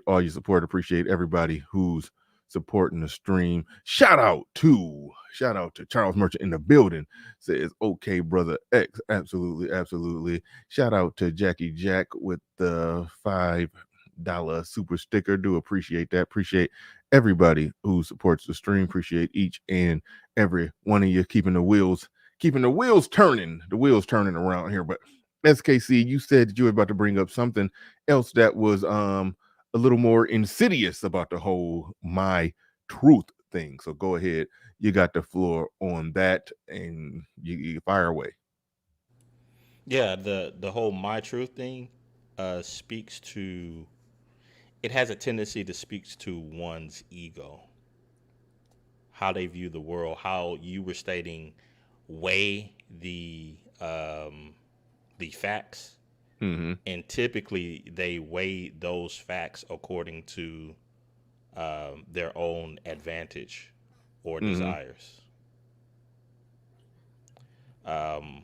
Speaker 1: all your support. Appreciate everybody who's supporting the stream. Shout out to Charles Merchant in the building. Says okay, brother X. Absolutely, absolutely. Shout out to Jackie Jack with the $5 super sticker. Do appreciate that. Appreciate everybody who supports the stream. Appreciate each and every one of you keeping the wheels turning around here. But SKC, you said that you were about to bring up something else that was a little more insidious about the whole my truth thing. So go ahead. You got the floor on that, and you fire away.
Speaker 3: Yeah, the whole my truth thing speaks to, it has a tendency to speak to one's ego, how they view the world, how you were stating weigh the facts,
Speaker 1: Mm-hmm.
Speaker 3: and typically they weigh those facts according to their own advantage or
Speaker 1: Mm-hmm.
Speaker 3: desires. Um,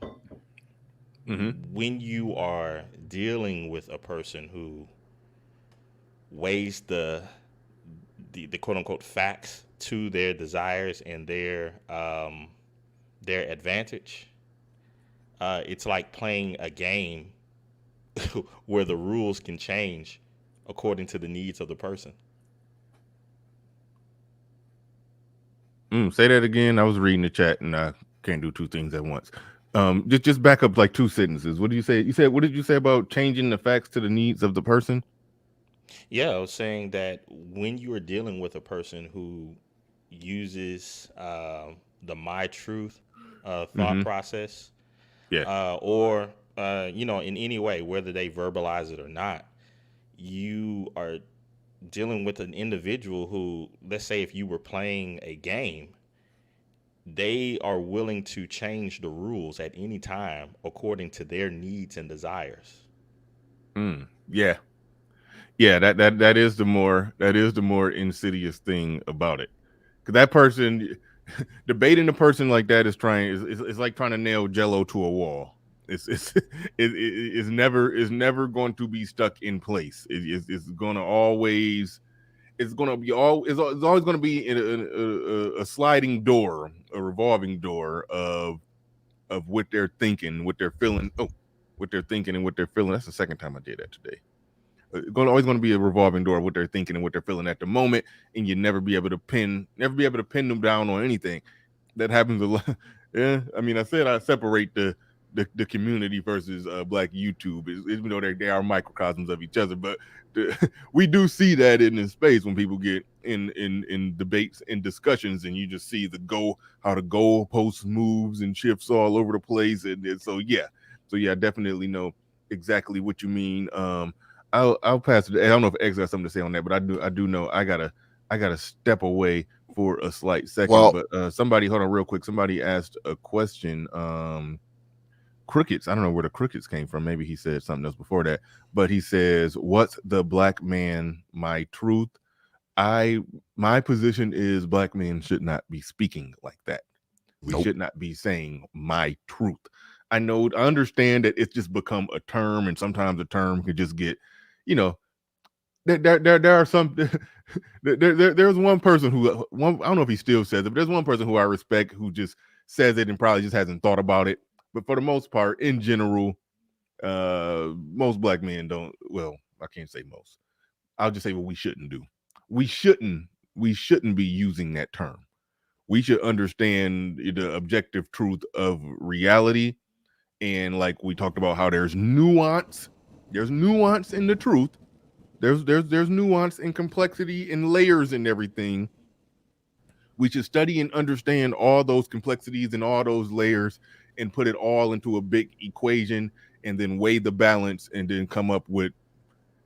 Speaker 1: Mm-hmm.
Speaker 3: when you are dealing with a person who weighs the quote unquote facts to their desires and their advantage, it's like playing a game where the rules can change according to the needs of the person.
Speaker 1: Say that again. I was reading the chat, and I can't do two things at once. Just back up like two sentences. What did you say? You said, what did you say about changing the facts to the needs of the person?
Speaker 3: Yeah, I was saying that when you are dealing with a person who uses the my truth thought
Speaker 1: Mm-hmm.
Speaker 3: process,
Speaker 1: Yeah.
Speaker 3: or in any way, whether they verbalize it or not, you are dealing with an individual who, let's say, if you were playing a game, they are willing to change the rules at any time according to their needs and desires.
Speaker 1: Yeah. Yeah. That is the more insidious thing about it. Because that person debating the person like that is like trying to nail Jello to a wall. It's never going to be stuck in place. It's going to always it's always going to be in a sliding door, a revolving door of what they're thinking, what they're feeling. Oh, what they're thinking and what they're feeling. That's the second time I did that today. Always going to be a revolving door of what they're thinking and what they're feeling at the moment, and you never be able to pin them down on anything. That happens a lot. Yeah, I mean, I said I separate the community versus Black YouTube, even though they are microcosms of each other. But we do see that in this space when people get in debates and discussions, and you just see how the goalpost moves and shifts all over the place, and so yeah, I definitely know exactly what you mean. I'll pass it. I don't know if X got something to say on that, but I do know I gotta step away for a slight second.
Speaker 2: Well,
Speaker 1: But somebody, hold on real quick. Somebody asked a question. Crickets. I don't know where the crickets came from. Maybe he said something else before that. But he says, "What's the black man? My truth. My position is black men should not be speaking like that. We
Speaker 2: nope.
Speaker 1: should not be saying my truth. I understand that it's just become a term, and sometimes a term can just get, you know, there are some there's one person I don't know if he still says it, but there's one person who I respect who just says it and probably just hasn't thought about it. But for the most part, in general, most black men don't. Well, I can't say most. I'll just say what we shouldn't do. We shouldn't we shouldn't be using that term. We should understand the objective truth of reality And like we talked about how there's nuance. There's nuance in the truth. There's nuance and complexity and layers and everything. We should study and understand all those complexities and all those layers and put it all into a big equation and then weigh the balance and then come up with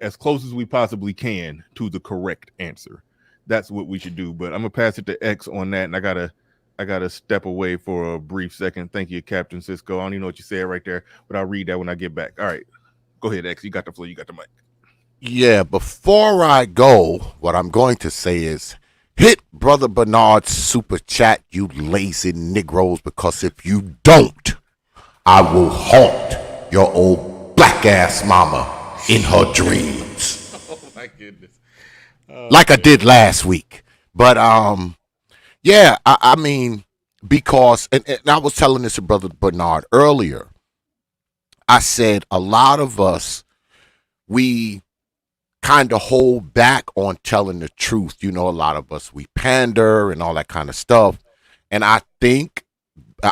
Speaker 1: as close as we possibly can to the correct answer. That's what we should do. But I'm gonna pass it to X on that, and I gotta step away for a brief second. Thank you, Captain Cisco. I don't even know what you said right there, but I'll read that when I get back. All right, go ahead, X. You got the floor. You got the mic.
Speaker 2: Yeah, before I go, what I'm going to say is hit Brother Bernard's super chat, you lazy Negroes, because if you don't, I will haunt your old black ass mama in her dreams.
Speaker 3: Oh my goodness.
Speaker 2: Like I did last week. But yeah, I mean, because and I was telling this to Brother Bernard earlier. I said a lot of us, we kind of hold back on telling the truth. You know, a lot of us, we pander and all that kind of stuff. And I think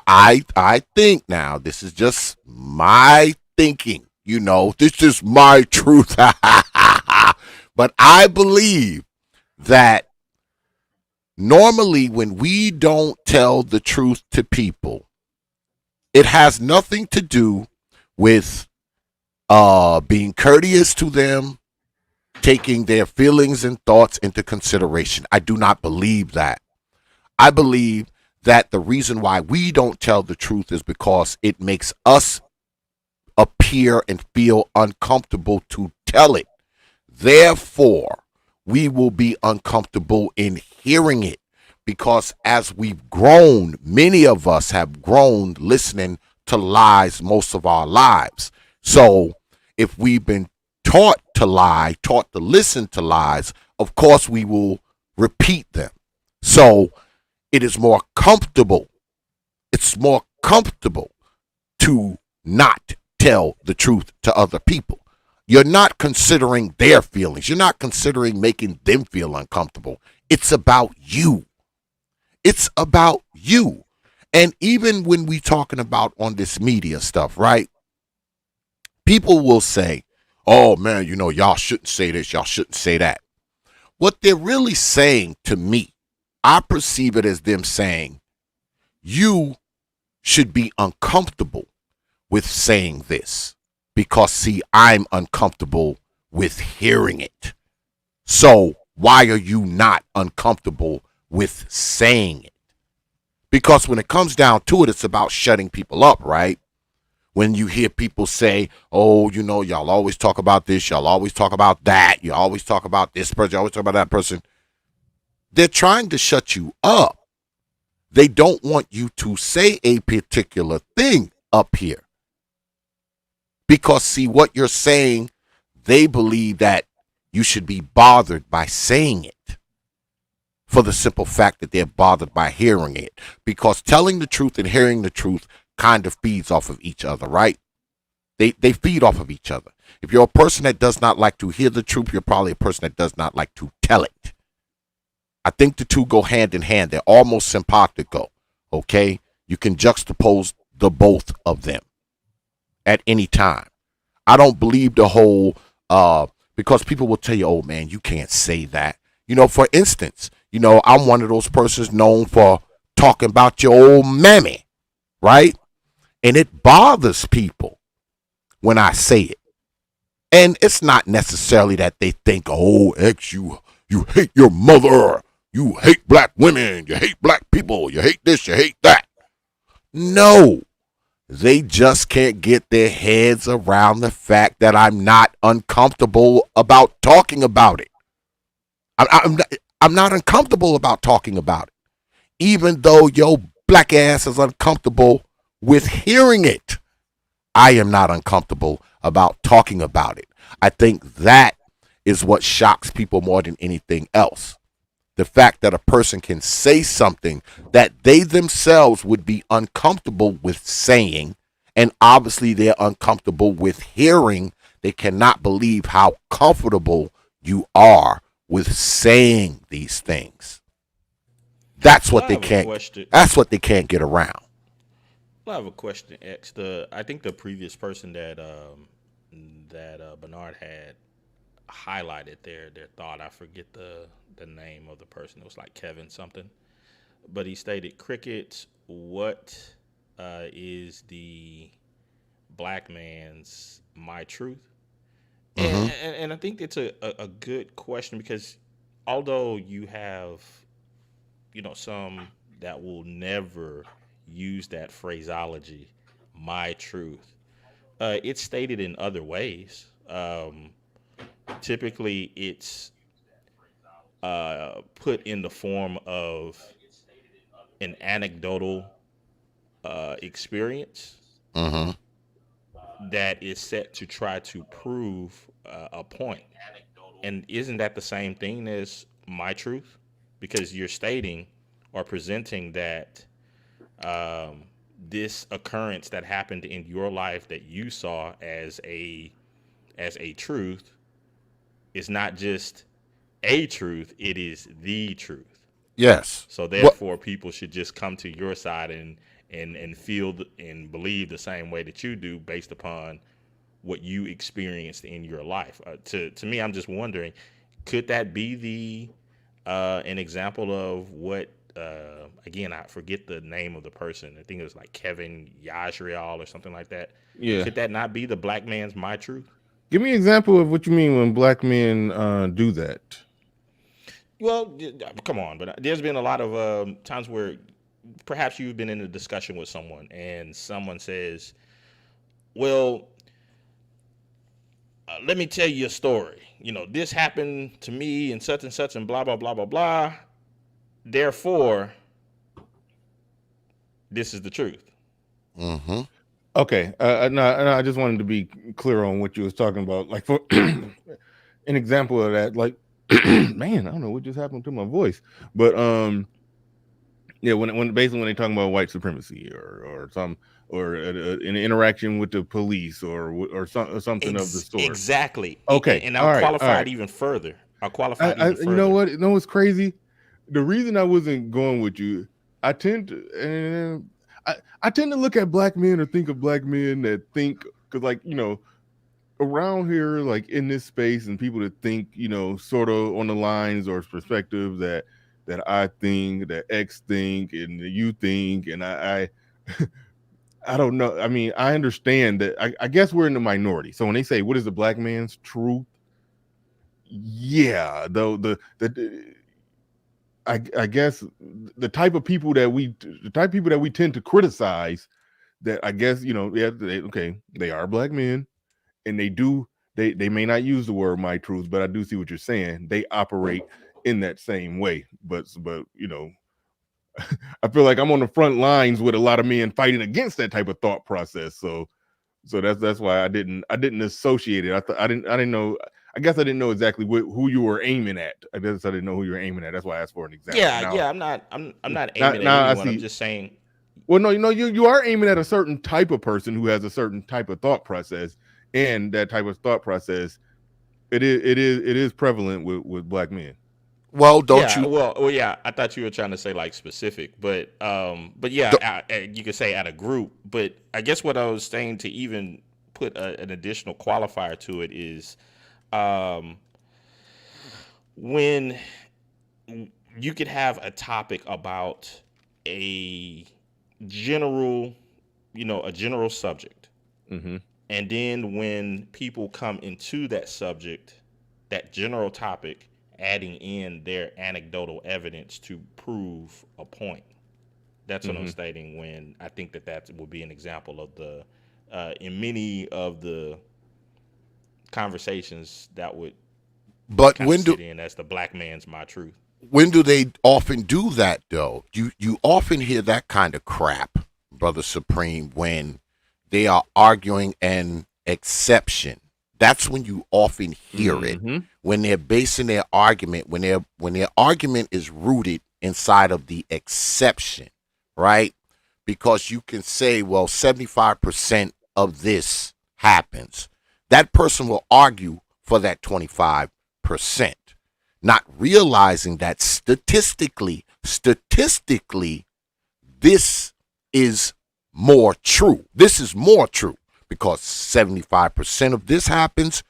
Speaker 2: I think now, this is just my thinking, you know, this is my truth. But I believe that normally when we don't tell the truth to people, it has nothing to do with being courteous to them, taking their feelings and thoughts into consideration. I do not believe that. I believe that the reason why we don't tell the truth is because it makes us appear and feel uncomfortable to tell it. Therefore, we will be uncomfortable in hearing it, because as we've grown, many of us have grown listening to lies most of our lives. So if we've been taught to lie, taught to listen to lies, of course we will repeat them. So it is more comfortable. It's more comfortable to not tell the truth to other people. You're not considering their feelings. You're not considering making them feel uncomfortable. It's about you. It's about you. And even when we talking about on this media stuff, right? People will say, oh man, you know, y'all shouldn't say this, y'all shouldn't say that. What they're really saying to me, I perceive it as them saying, you should be uncomfortable with saying this, because see, I'm uncomfortable with hearing it. So why are you not uncomfortable with saying it? Because when it comes down to it, it's about shutting people up, right? When you hear people say, oh, you know, y'all always talk about this, y'all always talk about that, you always talk about this person, you always talk about that person. They're trying to shut you up. They don't want you to say a particular thing up here. Because, see, what you're saying, they believe that you should be bothered by saying it, for the simple fact that they're bothered by hearing it. Because telling the truth and hearing the truth kind of feeds off of each other, right? They feed off of each other. If you're a person that does not like to hear the truth, you're probably a person that does not like to tell it. I think the two go hand in hand. They're almost simpatico, okay? You can juxtapose the both of them at any time. I don't believe the whole, because people will tell you, oh man, you can't say that. You know, for instance, you know, I'm one of those persons known for talking about your old mammy, right? And it bothers people when I say it. And it's not necessarily that they think, oh, X, you hate your mother, you hate black women, you hate black people, you hate this, you hate that. No, they just can't get their heads around the fact that I'm not uncomfortable about talking about it. I'm not uncomfortable about talking about it, even though your black ass is uncomfortable with hearing it. I am not uncomfortable about talking about it. I think that is what shocks people more than anything else. The fact that a person can say something that they themselves would be uncomfortable with saying, and obviously they're uncomfortable with hearing. They cannot believe how comfortable you are with saying these things. That's what they can't. That's what they can't get around.
Speaker 3: I have a question, X. I think the previous person that Bernard had highlighted their thought. I forget the name of the person. It was like Kevin something, but he stated, "Cricket, what is the black man's my truth?" And
Speaker 2: Mm-hmm.
Speaker 3: and I think it's a good question because although you have some that will never use that phraseology, my truth. It's stated in other ways. Typically, it's put in the form of an anecdotal experience
Speaker 2: Mm-hmm.
Speaker 3: that is set to try to prove a point. And isn't that the same thing as my truth? Because you're stating or presenting that um, this occurrence that happened in your life that you saw as a truth is not just a truth, it is the truth.
Speaker 2: Yes.
Speaker 3: So
Speaker 2: What?
Speaker 3: therefore people should just come to your side and feel and believe the same way that you do based upon what you experienced in your life. To me, I'm just wondering, could that be the an example of what? Again, I forget the name of the person. I think it was like Kevin Yajriel or something like that.
Speaker 1: Yeah.
Speaker 3: Could that not be the black man's my truth?
Speaker 1: Give me an example of what you mean when black men do that.
Speaker 3: Well, come on, but there's been a lot of times where perhaps you've been in a discussion with someone and someone says, "Well, let me tell you a story. This happened to me and such and blah blah blah blah blah. Therefore, this is the truth."
Speaker 2: Mm-hmm.
Speaker 1: Okay. No, I just wanted to be clear on what you was talking about. Like for an example of that, like man, I don't know what just happened to my voice, but yeah, when basically when they talking about white supremacy or an interaction with the police or something of the sort.
Speaker 3: Exactly.
Speaker 1: Okay.
Speaker 3: And I'll
Speaker 1: All right.
Speaker 3: qualify it even further. I'll qualify it
Speaker 1: I
Speaker 3: even
Speaker 1: you know
Speaker 3: further.
Speaker 1: what? You know what's crazy? The reason I wasn't going with you, I tend to I tend to look at black men or think of black men that think because around here, like in this space, and people that think sort of on the lines or perspective that I think, that X think, and you think, and I don't know. I mean, I understand that. I guess we're in the minority. So when they say, "What is the black man's truth?" Yeah, though I guess the type of people that we tend to criticize, that I guess yeah, they are black men, and they may not use the word "my truth," but I do see what you're saying. They operate in that same way, but I feel like I'm on the front lines with a lot of men fighting against that type of thought process. So that's why I didn't associate it. I didn't know. I guess I didn't know exactly who you were aiming at. I guess I didn't know who you were aiming at. That's why I asked for an example.
Speaker 3: Yeah,
Speaker 1: Now,
Speaker 3: yeah. I'm not
Speaker 1: now,
Speaker 3: aiming at
Speaker 1: now I
Speaker 3: anyone. I'm
Speaker 1: see.
Speaker 3: just saying.
Speaker 1: Well, no, you are aiming at a certain type of person who has a certain type of thought process, and that type of thought process it is prevalent with black men.
Speaker 2: Well, don't
Speaker 3: Yeah,
Speaker 2: you?
Speaker 3: well, yeah. I thought you were trying to say like specific, but yeah,
Speaker 2: do-
Speaker 3: you could say at a group. But I guess what I was saying to even put an additional qualifier to it is, um, when you could have a topic about a general, a general subject,
Speaker 1: Mm-hmm.
Speaker 3: and then when people come into that subject, that general topic, adding in their anecdotal evidence to prove a point. That's what I'm
Speaker 1: Mm-hmm.
Speaker 3: stating when I think that would be an example of in many of the conversations that would
Speaker 2: But
Speaker 3: kind of sit in as the black man's my truth.
Speaker 2: when do they often do that though? You often hear that kind of crap, Brother Supreme, when they are arguing an exception. That's when you often hear it.
Speaker 1: Mm-hmm.
Speaker 2: When they're basing their argument, when their argument is rooted inside of the exception, right? Because you can say, well, 75% of this happens. That person will argue for that 25%, not realizing that statistically, this is more true. This is more true because 75% of this happens,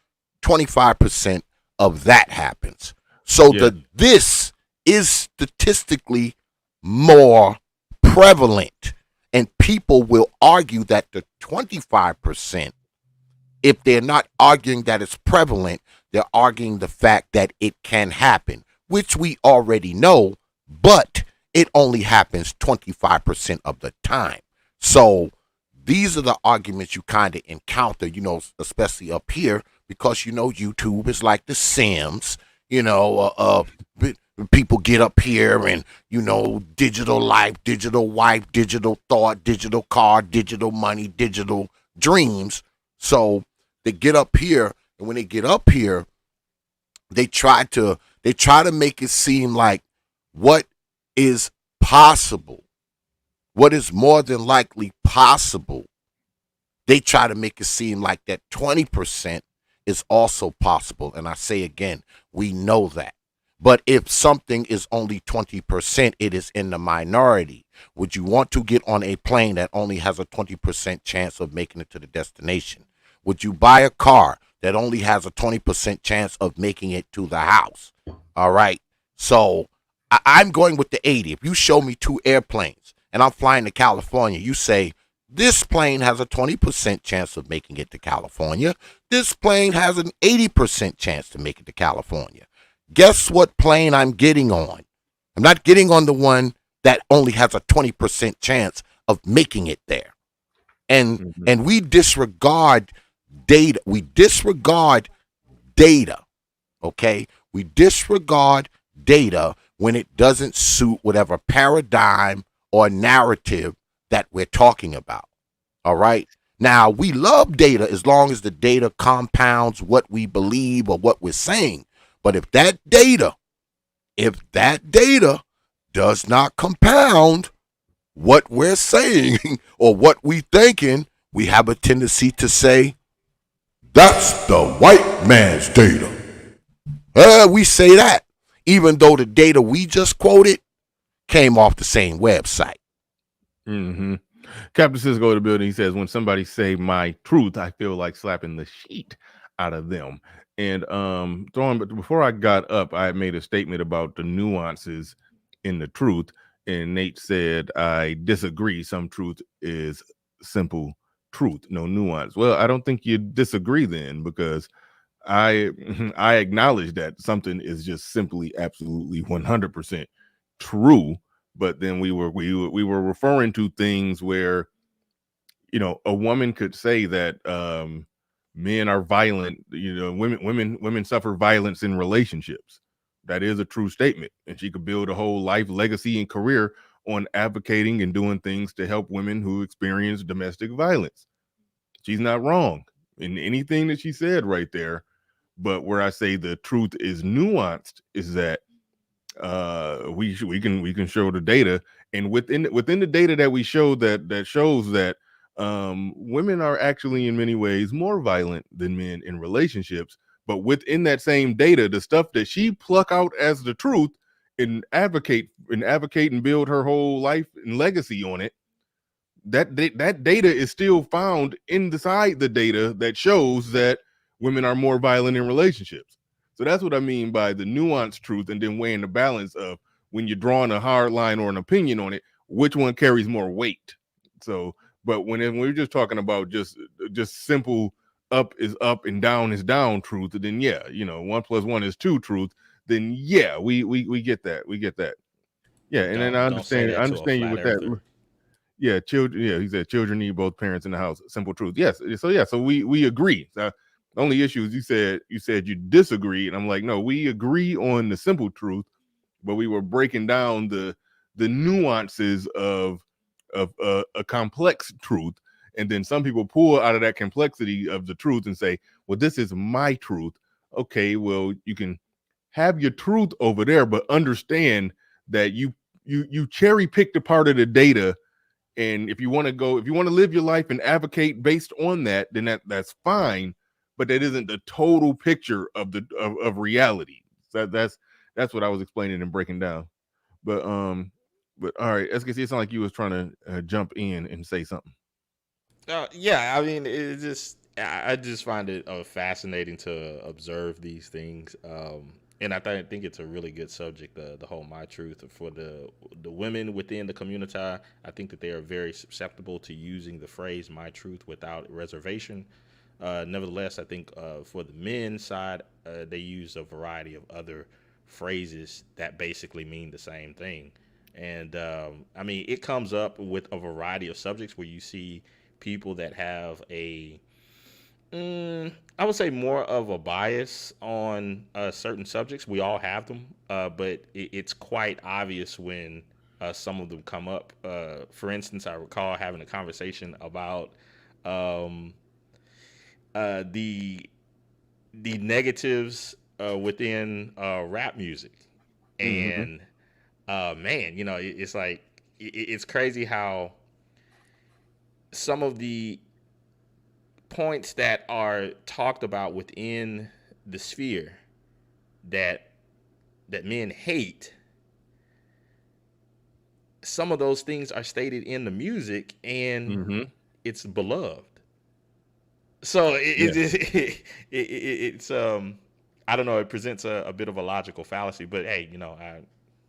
Speaker 2: 25% of that happens. So
Speaker 1: Yeah.
Speaker 2: this is statistically more prevalent. And people will argue that the 25%, if they're not arguing that it's prevalent, they're arguing the fact that it can happen, which we already know, but it only happens 25% of the time. So these are the arguments you kind of encounter, especially up here, because YouTube is like The Sims. People get up here and digital life, digital wife, digital thought, digital car, digital money, digital dreams. So they get up here, and when they get up here, they try to make it seem like what is possible, what is more than likely possible. They try to make it seem like that 20% is also possible. And I say again, we know that. But if something is only 20%, it is in the minority. Would you want to get on a plane that only has a 20% chance of making it to the destination? Would you buy a car that only has a 20% chance of making it to the house? All right. So I'm going with the 80. If you show me two airplanes and I'm flying to California, you say, this plane has a 20% chance of making it to California. This plane has an 80% chance to make it to California. Guess what plane I'm getting on? I'm not getting on the one that only has a 20% chance of making it there. And we disregard data. We disregard data. Okay? We disregard data when it doesn't suit whatever paradigm or narrative that we're talking about. All right? Now, we love data as long as the data compounds what we believe or what we're saying. But if that data does not compound what we're saying or what we thinking, we have a tendency to say, that's the white man's data. We say that, even though the data we just quoted came off the same website.
Speaker 1: Mm-hmm. Captain Cisco of the building, he says, when somebody say my truth, I feel like slapping the sheet out of them. And but before I got up, I made a statement about the nuances in the truth. And Nate said, I disagree. Some truth is simple truth, no nuance. Well, I don't think you disagree then, because I I acknowledge that something is just simply absolutely 100% true, but then we were referring to things where a woman could say that men are violent, women suffer violence in relationships. That is a true statement, and she could build a whole life legacy and career on advocating and doing things to help women who experience domestic violence. She's not wrong in anything that she said right there. But where I say the truth is nuanced is that we can show the data, and within the data that we show that shows that women are actually in many ways more violent than men in relationships. But within that same data, the stuff that she pluck out as the truth and advocate and build her whole life and legacy on it, that data is still found inside the data that shows that women are more violent in relationships. So that's what I mean by the nuanced truth, and then weighing the balance of when you're drawing a hard line or an opinion on it, which one carries more weight. So, but when we're just talking about just simple up is up and down is down truth, then yeah, 1+1 is 2 truth. Then yeah, we get that. We get that. Yeah, and then I
Speaker 3: Don't say
Speaker 1: understand. I
Speaker 3: that to a
Speaker 1: understand you
Speaker 3: flat
Speaker 1: with that.
Speaker 3: earther.
Speaker 1: Yeah, children. Yeah, he said children need both parents in the house. Simple truth. Yes. So yeah. So we agree. The only issue is you said you disagree, and I'm like, no, we agree on the simple truth, but we were breaking down the nuances of a complex truth, and then some people pull out of that complexity of the truth and say, well, this is my truth. Okay, well, you can have your truth over there, but understand that you cherry picked a part of the data, and if you want to live your life and advocate based on that, then that's fine. But that isn't the total picture of reality. So that's what I was explaining and breaking down. But But all right, SKC, it sounded like you was trying to jump in and say something.
Speaker 3: Yeah, I mean, it just I just find it fascinating to observe these things, and think it's a really good subject. The whole my truth for the women within the community. I think that they are very susceptible to using the phrase "my truth" without reservation. Nevertheless, I think for the men's side, they use a variety of other phrases that basically mean the same thing. And I mean, it comes up with a variety of subjects where you see people that have I would say more of a bias on certain subjects. We all have them, but it's quite obvious when some of them come up. For instance, I recall having a conversation about um, the negatives within rap music,
Speaker 1: Mm-hmm.
Speaker 3: and man, it's like it's crazy how some of the points that are talked about within the sphere that men hate, some of those things are stated in the music and
Speaker 1: Mm-hmm.
Speaker 3: it's beloved. So
Speaker 1: Yeah.
Speaker 3: it's I don't know, it presents a bit of a logical fallacy, but hey,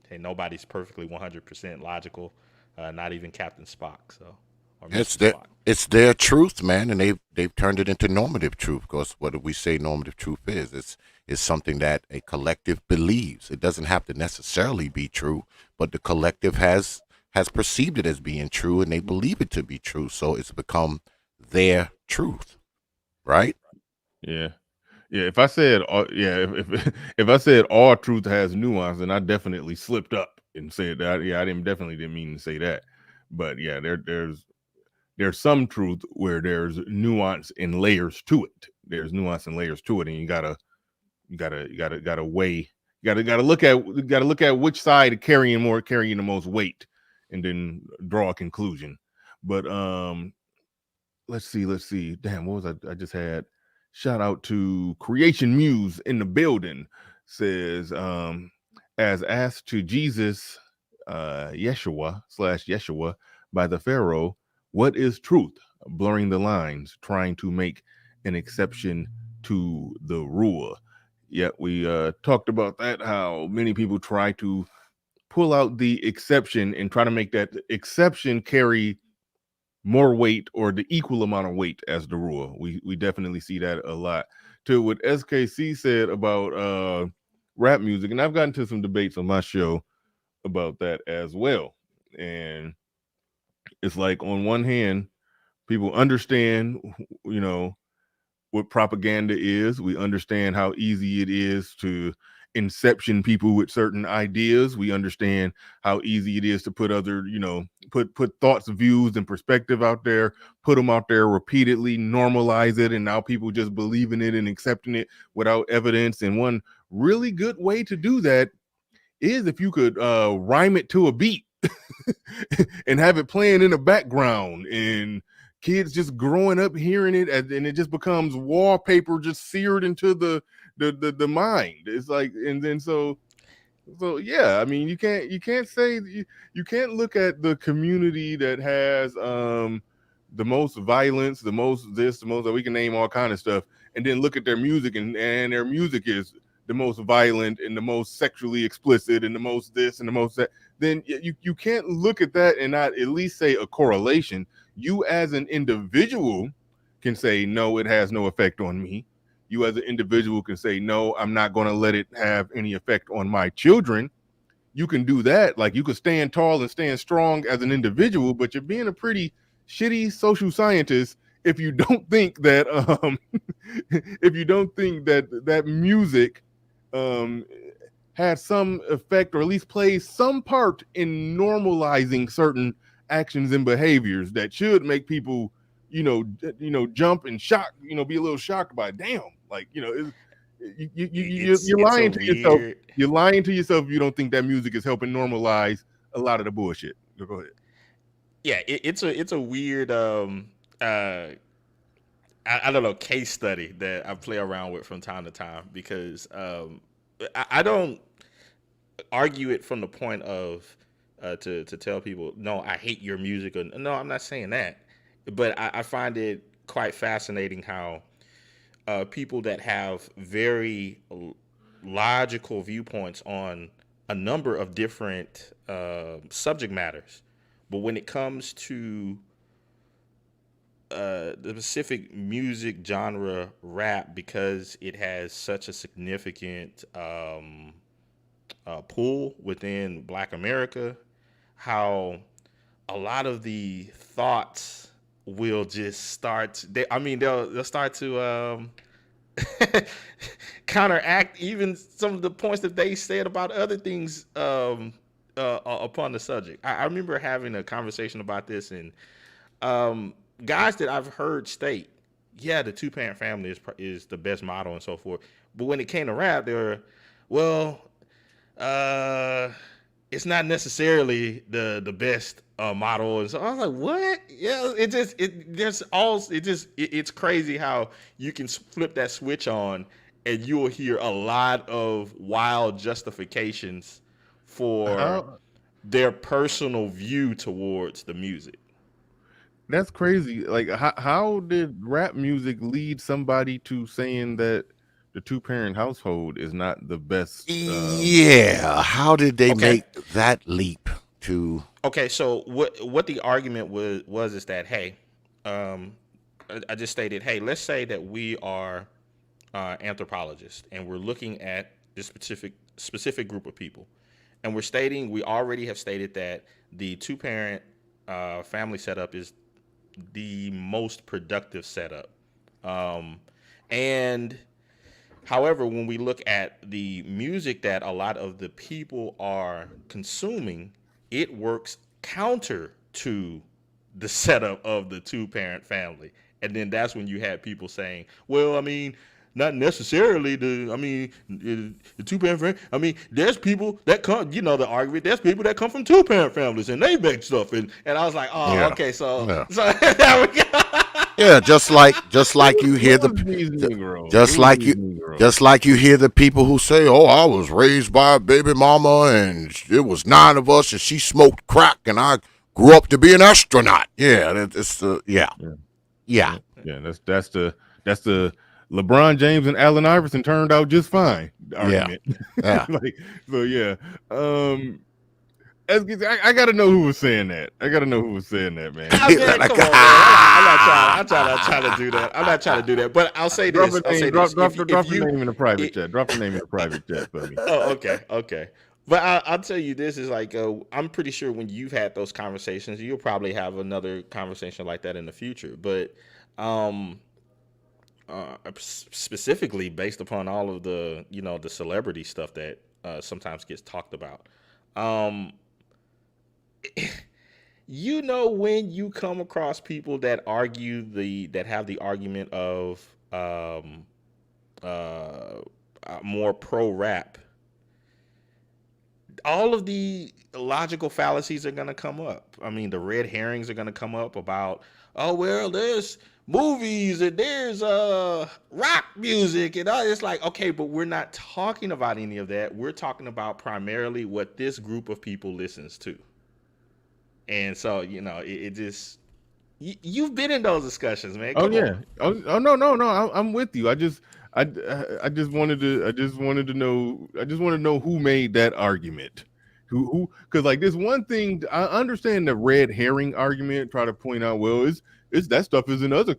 Speaker 3: hey, nobody's perfectly 100% logical, not even Captain Spock, so, or
Speaker 2: It's
Speaker 3: Mr.
Speaker 2: their
Speaker 3: Spock.
Speaker 2: it's their truth, man, and they've turned it into normative truth. Because what do we say normative truth is? It's something that a collective believes. It doesn't have to necessarily be true, but the collective has perceived it as being true, and they believe it to be true. So it's become their truth, right?
Speaker 1: Yeah. Yeah. If I said, yeah, if if I said all truth has nuance, then I definitely slipped up and said that. Yeah, I didn't definitely didn't mean to say that. But yeah, there's some truth where there's nuance and layers to it. There's nuance and layers to it, and you gotta weigh. You gotta look at which side carrying the most weight, and then draw a conclusion. But let's see. Damn, what was I just had? Shout out to Creation Muse in the building. Says, as asked to Jesus, Yeshua by the Pharaoh, what is truth? Blurring the lines, trying to make an exception to the rule. Yet we talked about that, how many people try to pull out the exception and try to make that exception carry more weight or the equal amount of weight as the rule. We definitely see that a lot. To what SKC said about rap music, and I've gotten to some debates on my show about that as well. And it's like on one hand, people understand, you know, what propaganda is. We understand how easy it is to inception people with certain ideas. We understand how easy it is to put other, put thoughts, views, and perspective out there, put them out there repeatedly, normalize it, and now people just believe in it and accepting it without evidence. And one really good way to do that is if you could rhyme it to a beat and have it playing in the background, and kids just growing up hearing it, and it just becomes wallpaper just seared into the mind. It's like, and then so yeah, I mean, you can't say you can't look at the community that has the most violence, the most this, the most that we can name all kind of stuff, and then look at their music, and their music is the most violent and the most sexually explicit and the most this and the most that. Then you can't look at that and not at least say a correlation. You as an individual can say no, it has no effect on me. You as an individual can say no, I'm not going to let it have any effect on my children. You can do that. Like, you can stand tall and stand strong as an individual, but you're being a pretty shitty social scientist if you don't think that if you don't think that that music um had some effect, or at least plays some part in normalizing certain actions and behaviors that should make people, jump and shock, be a little shocked by, damn, like,
Speaker 3: It's
Speaker 1: you're
Speaker 3: it's a
Speaker 1: lying to yourself.
Speaker 3: weird
Speaker 1: You're lying to yourself if you don't think that music is helping normalize a lot of the bullshit. Go ahead.
Speaker 3: yeah, it's a weird uh I don't know, case study that I play around with from time to time, because I don't argue it from the point of to tell people, no, I hate your music, or no, I'm not saying that, but I find it quite fascinating how people that have very logical viewpoints on a number of different subject matters, but when it comes to the specific music genre rap, because it has such a significant pull within Black America, how a lot of the thoughts will just start. They'll start to counteract even some of the points that they said about other things upon the subject. I remember having a conversation about this, and guys that I've heard state, yeah, the two parent family is the best model and so forth. But when it came to rap, they were, well, uh, it's not necessarily the best model. And so I was like, what? Yeah, it's crazy how you can flip that switch on and you will hear a lot of wild justifications for
Speaker 1: How
Speaker 3: their personal view towards the music.
Speaker 1: that's crazy. Like, how did rap music lead somebody to saying that the two parent household is not the best?
Speaker 2: Yeah. How did they
Speaker 3: Okay.
Speaker 2: make that leap to?
Speaker 3: Okay, so what the argument was is that, hey, um, I just stated, hey, let's say that we are anthropologists and we're looking at this specific group of people, and we already have stated that the two parent family setup is the most productive setup, and however, when we look at the music that a lot of the people are consuming, it works counter to the setup of the two parent family. And then that's when you had people saying, well, I mean, not necessarily the two parent family. I mean, there's people that come, the argument, there's people that come from two parent families and they make stuff. And I was like, oh,
Speaker 2: Yeah.
Speaker 3: okay, so,
Speaker 2: Yeah.
Speaker 3: so there we go.
Speaker 2: Yeah, just like you hear
Speaker 1: Who was these
Speaker 2: the
Speaker 1: Negroes?
Speaker 2: just
Speaker 1: Who was
Speaker 2: like
Speaker 1: these
Speaker 2: you
Speaker 1: Negroes?
Speaker 2: just like you hear the people who say, "Oh, I was raised by a baby mama and it was 9 of us and she smoked crack and I grew up to be an astronaut." Yeah, it's yeah.
Speaker 1: Yeah,
Speaker 2: Yeah.
Speaker 1: yeah, yeah. That's the LeBron James and Allen Iverson turned out just fine
Speaker 2: Yeah.
Speaker 1: argument.
Speaker 2: Yeah.
Speaker 1: Like, so yeah. I gotta know who was saying that. I gotta know who was saying that, man.
Speaker 3: I mean,
Speaker 2: Like,
Speaker 3: come on, man. I'm not trying to do that. I'm not trying to do that. But I'll say
Speaker 1: Drop
Speaker 3: this.
Speaker 1: a
Speaker 3: I'll say
Speaker 1: name. Drop
Speaker 3: this.
Speaker 1: drop drop the
Speaker 3: You,
Speaker 1: name in the private
Speaker 3: it,
Speaker 1: chat. Drop the name in the private chat for me.
Speaker 3: oh, okay. But I'll tell you this is like I'm pretty sure when you've had those conversations, you'll probably have another conversation like that in the future. But um, specifically based upon all of the the celebrity stuff that sometimes gets talked about. Um, when you come across people that that have the argument of uh, more pro rap, all of the logical fallacies are going to come up. I mean, the red herrings are going to come up about, oh well, there's movies and there's rock music and all. It's like, okay, but we're not talking about any of that. We're talking about primarily what this group of people listens to. And so, it just you've been in those discussions, man.
Speaker 1: Oh
Speaker 3: Come on.
Speaker 1: yeah. Oh no. I'm with you. I just wanted to know. I just want to know who made that argument. Who? Because like this one thing, I understand the red herring argument. Try to point out, well, it's that stuff is in other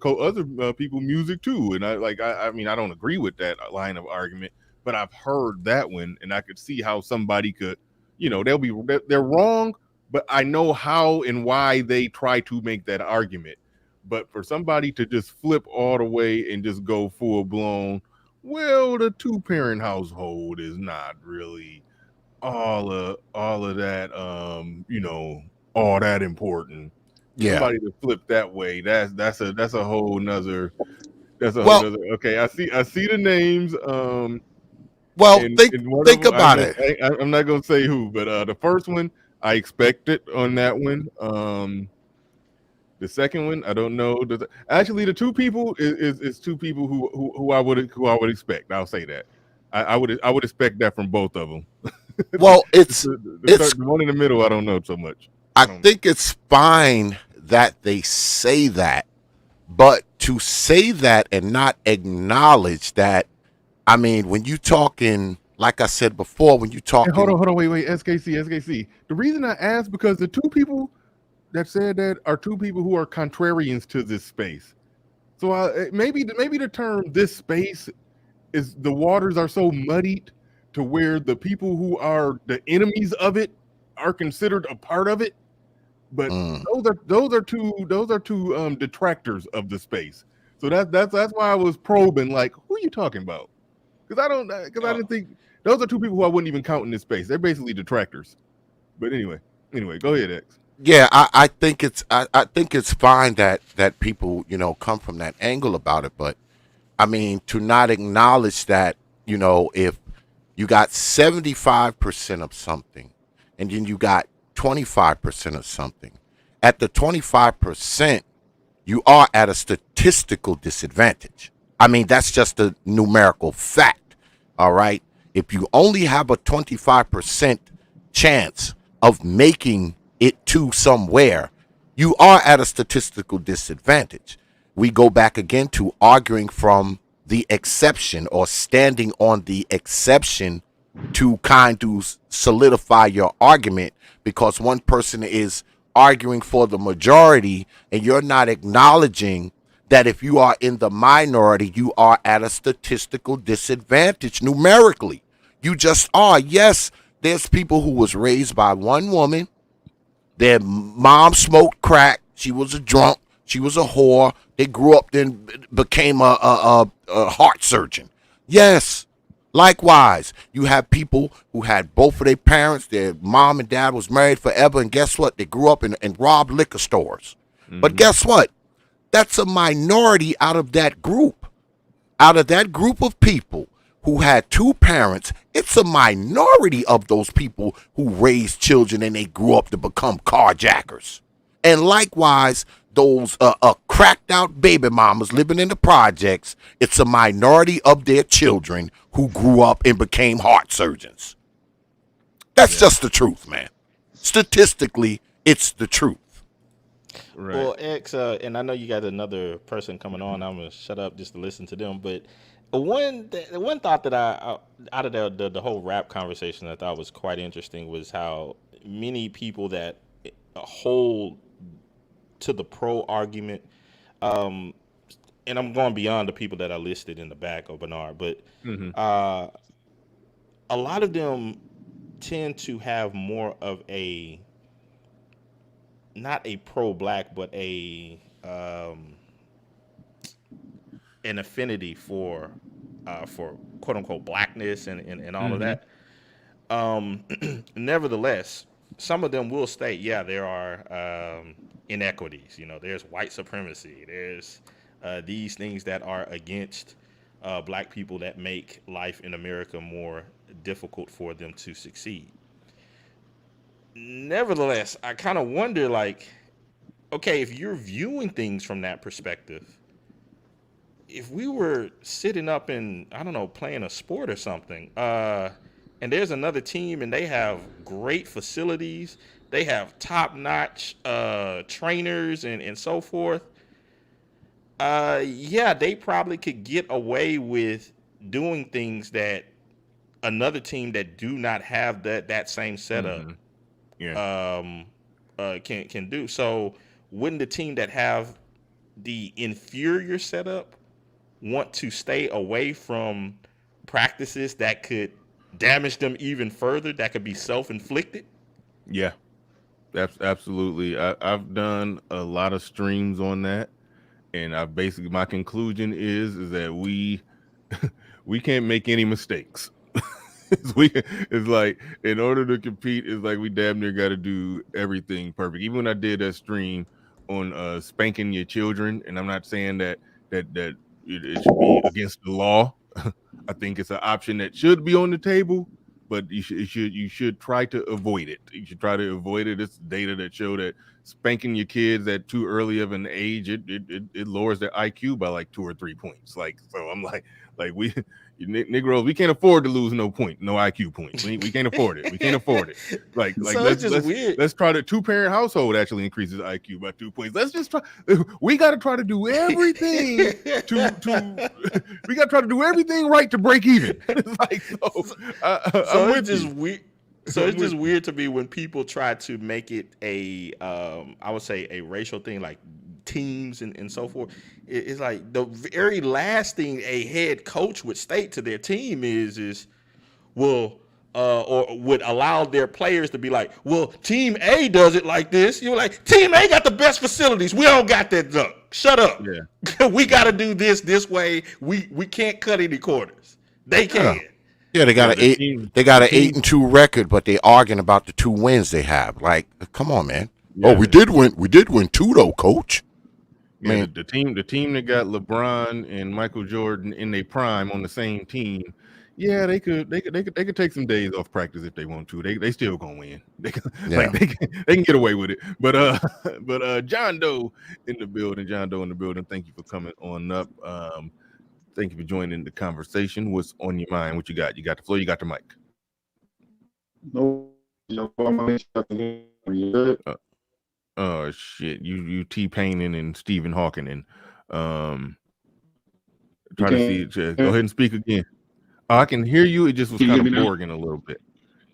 Speaker 1: people music too. And I mean, I don't agree with that line of argument, but I've heard that one, and I could see how somebody could, they're wrong, but I know how and why they try to make that argument. But for somebody to just flip all the way and just go full blown, well, the two parent household is not really all of that, all that important.
Speaker 2: yeah.
Speaker 1: Somebody to flip that way, that's a whole nother,
Speaker 2: Well,
Speaker 1: okay. I see the names,
Speaker 2: well,
Speaker 1: and one of
Speaker 2: think
Speaker 1: them,
Speaker 2: about it.
Speaker 1: I'm not gonna say who, but the first one I expected on that one. The second one, I don't know. Actually, the two people is two people who I would expect. I'll say that. I would expect that from both of them.
Speaker 2: Well, it's
Speaker 1: The one in the middle, I don't know so much.
Speaker 2: I
Speaker 1: I don't.
Speaker 2: think it's fine that they say that, but to say that and not acknowledge that, I mean, when you talking, like I said before, when you
Speaker 1: Hey,
Speaker 2: talking,
Speaker 1: hold on, wait, SKC. The reason I asked because the two people that said that are two people who are contrarians to this space. So maybe the term "this space" is the waters are so muddied to where the people who are the enemies of it are considered a part of it. But
Speaker 2: mm,
Speaker 1: those are two detractors of the space. So that's why I was probing like, who are you talking about? Because I didn't think those are two people who I wouldn't even count in this space. They're basically detractors. But anyway, go ahead, X.
Speaker 2: yeah, I think it's fine that people come from that angle about it, but I mean to not acknowledge that if you got 75% of something, and then you got 25% of something, at the 25% you are at a statistical disadvantage. I mean, that's just a numerical fact. All right. If you only have a 25% chance of making it to somewhere, you are at a statistical disadvantage. We go back again to arguing from the exception or standing on the exception to kind of solidify your argument because one person is arguing for the majority and you're not acknowledging that if you are in the minority, you are at a statistical disadvantage numerically. You just are. Yes, there's people who was raised by one woman. Their mom smoked crack. She was a drunk. She was a whore. They grew up, then became a heart surgeon. Yes. Likewise, you have people who had both of their parents. Their mom and dad was married forever, and guess what? They grew up and robbed liquor stores. But
Speaker 1: Mm-hmm.
Speaker 2: guess what? That's a minority out of that group. Out of that group of people who had two parents, it's a minority of those people who raised children and they grew up to become carjackers. And likewise, those cracked out baby mamas living in the projects, it's a minority of their children who grew up and became heart surgeons. That's
Speaker 1: Yeah.
Speaker 2: just the truth, man. Statistically, it's the truth.
Speaker 1: Right.
Speaker 3: Well, X, and I know you got another person coming on. I'm gonna shut up just to listen to them. But one thought that out of the whole rap conversation I thought was quite interesting was how many people that hold to the pro argument, um, and I'm going beyond the people that are listed in the back of Bernard, but
Speaker 1: Mm-hmm.
Speaker 3: uh, a lot of them tend to have more of a not a pro black, but a an affinity for quote unquote blackness and all of
Speaker 1: Mm-hmm.
Speaker 3: that. Um, Nevertheless, some of them will state, yeah, there are inequities. You know, there's white supremacy. There's these things that are against black people that make life in America more difficult for them to succeed. Nevertheless, I kind of wonder, like, okay, if you're viewing things from that perspective, if we were sitting up and I don't know playing a sport or something, and there's another team and they have great facilities, they have top notch trainers and so forth. Yeah, they probably could get away with doing things that another team that do not have that same setup
Speaker 1: Mm-hmm. Yeah.
Speaker 3: um, can do. So wouldn't the team that have the inferior setup want to stay away from practices that could damage them even further, that could be self-inflicted?
Speaker 1: Yeah. Absolutely. I've done a lot of streams on that, and I basically my conclusion is that we can't make any mistakes. It's like in order to compete, it's like we damn near got to do everything perfect. Even when I did that stream on spanking your children, and I'm not saying that it should be against the law. I think it's an option that should be on the table, but you should try to avoid it. You should try to avoid it. It's data that show that spanking your kids at too early of an age it lowers their IQ by like 2 or 3 points. Like so, I'm like we Negroes, we can't afford to lose no IQ points. We can't afford it. We can't afford it. Like
Speaker 3: So it's just weird.
Speaker 1: let's try to 2-parent household actually increases IQ by 2 points. Let's just try. We got to try to do everything to we got to try to do everything right to break even. It's like
Speaker 3: So
Speaker 1: I'm
Speaker 3: it's
Speaker 1: with
Speaker 3: just
Speaker 1: you.
Speaker 3: weird. So it's just weird to me when people try to make it a, I would say, a racial thing, like teams and so forth. It's like the very last thing a head coach would state to their team is well, or would allow their players to be like, well, Team A does it like this. You're like, Team A got the best facilities. We don't got that junk. Shut up.
Speaker 1: Yeah.
Speaker 3: We got to do this way. We can't cut any corners. They can.
Speaker 4: Yeah, they got
Speaker 1: Yeah,
Speaker 4: they got an 8-2 record, but they arguing about the 2 wins they have. Like, come on, man.
Speaker 1: Yeah.
Speaker 4: Oh, we did win 2 though, coach.
Speaker 1: Yeah,
Speaker 4: Man,
Speaker 1: the team that got LeBron and Michael Jordan in their prime on the same team, yeah, they could take some days off practice if they want to. They still gonna win. They can get away with it. But John Doe in the building. Thank you for coming on up. Thank you for joining the conversation. What's on your mind? What you got? You got the floor. You got the mic.
Speaker 5: No,
Speaker 1: Oh shit! You T-Paining and Stephen Hawking and try to see. Go ahead and speak again. Oh, I can hear you. It just was kind of Borging a little bit.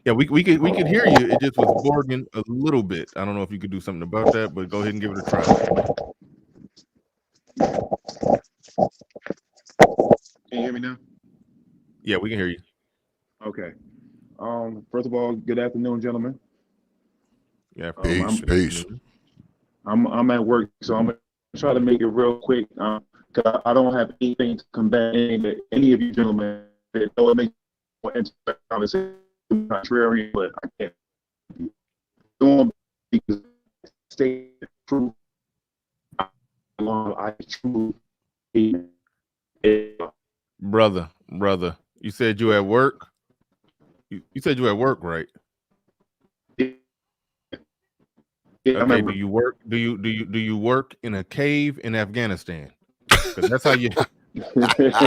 Speaker 1: Yeah, we could hear you. It just was Borging a little bit. I don't know if you could do something about that, but go ahead and give it a try.
Speaker 5: Can you hear me now?
Speaker 1: Yeah, we can hear you.
Speaker 5: Okay. First of all, good afternoon, gentlemen.
Speaker 1: Yeah,
Speaker 4: peace.
Speaker 5: I'm at work, so I'm gonna try to make it real quick. Cause I don't have anything to combat any of you gentlemen. Though it makes more interesting conversation, contrarian, but I can't do because state the truth. I truly.
Speaker 1: Brother, you said you at work. You said you at work, right?
Speaker 5: Yeah,
Speaker 1: okay. Do you work? Do you work in a cave in Afghanistan? Because that's how you.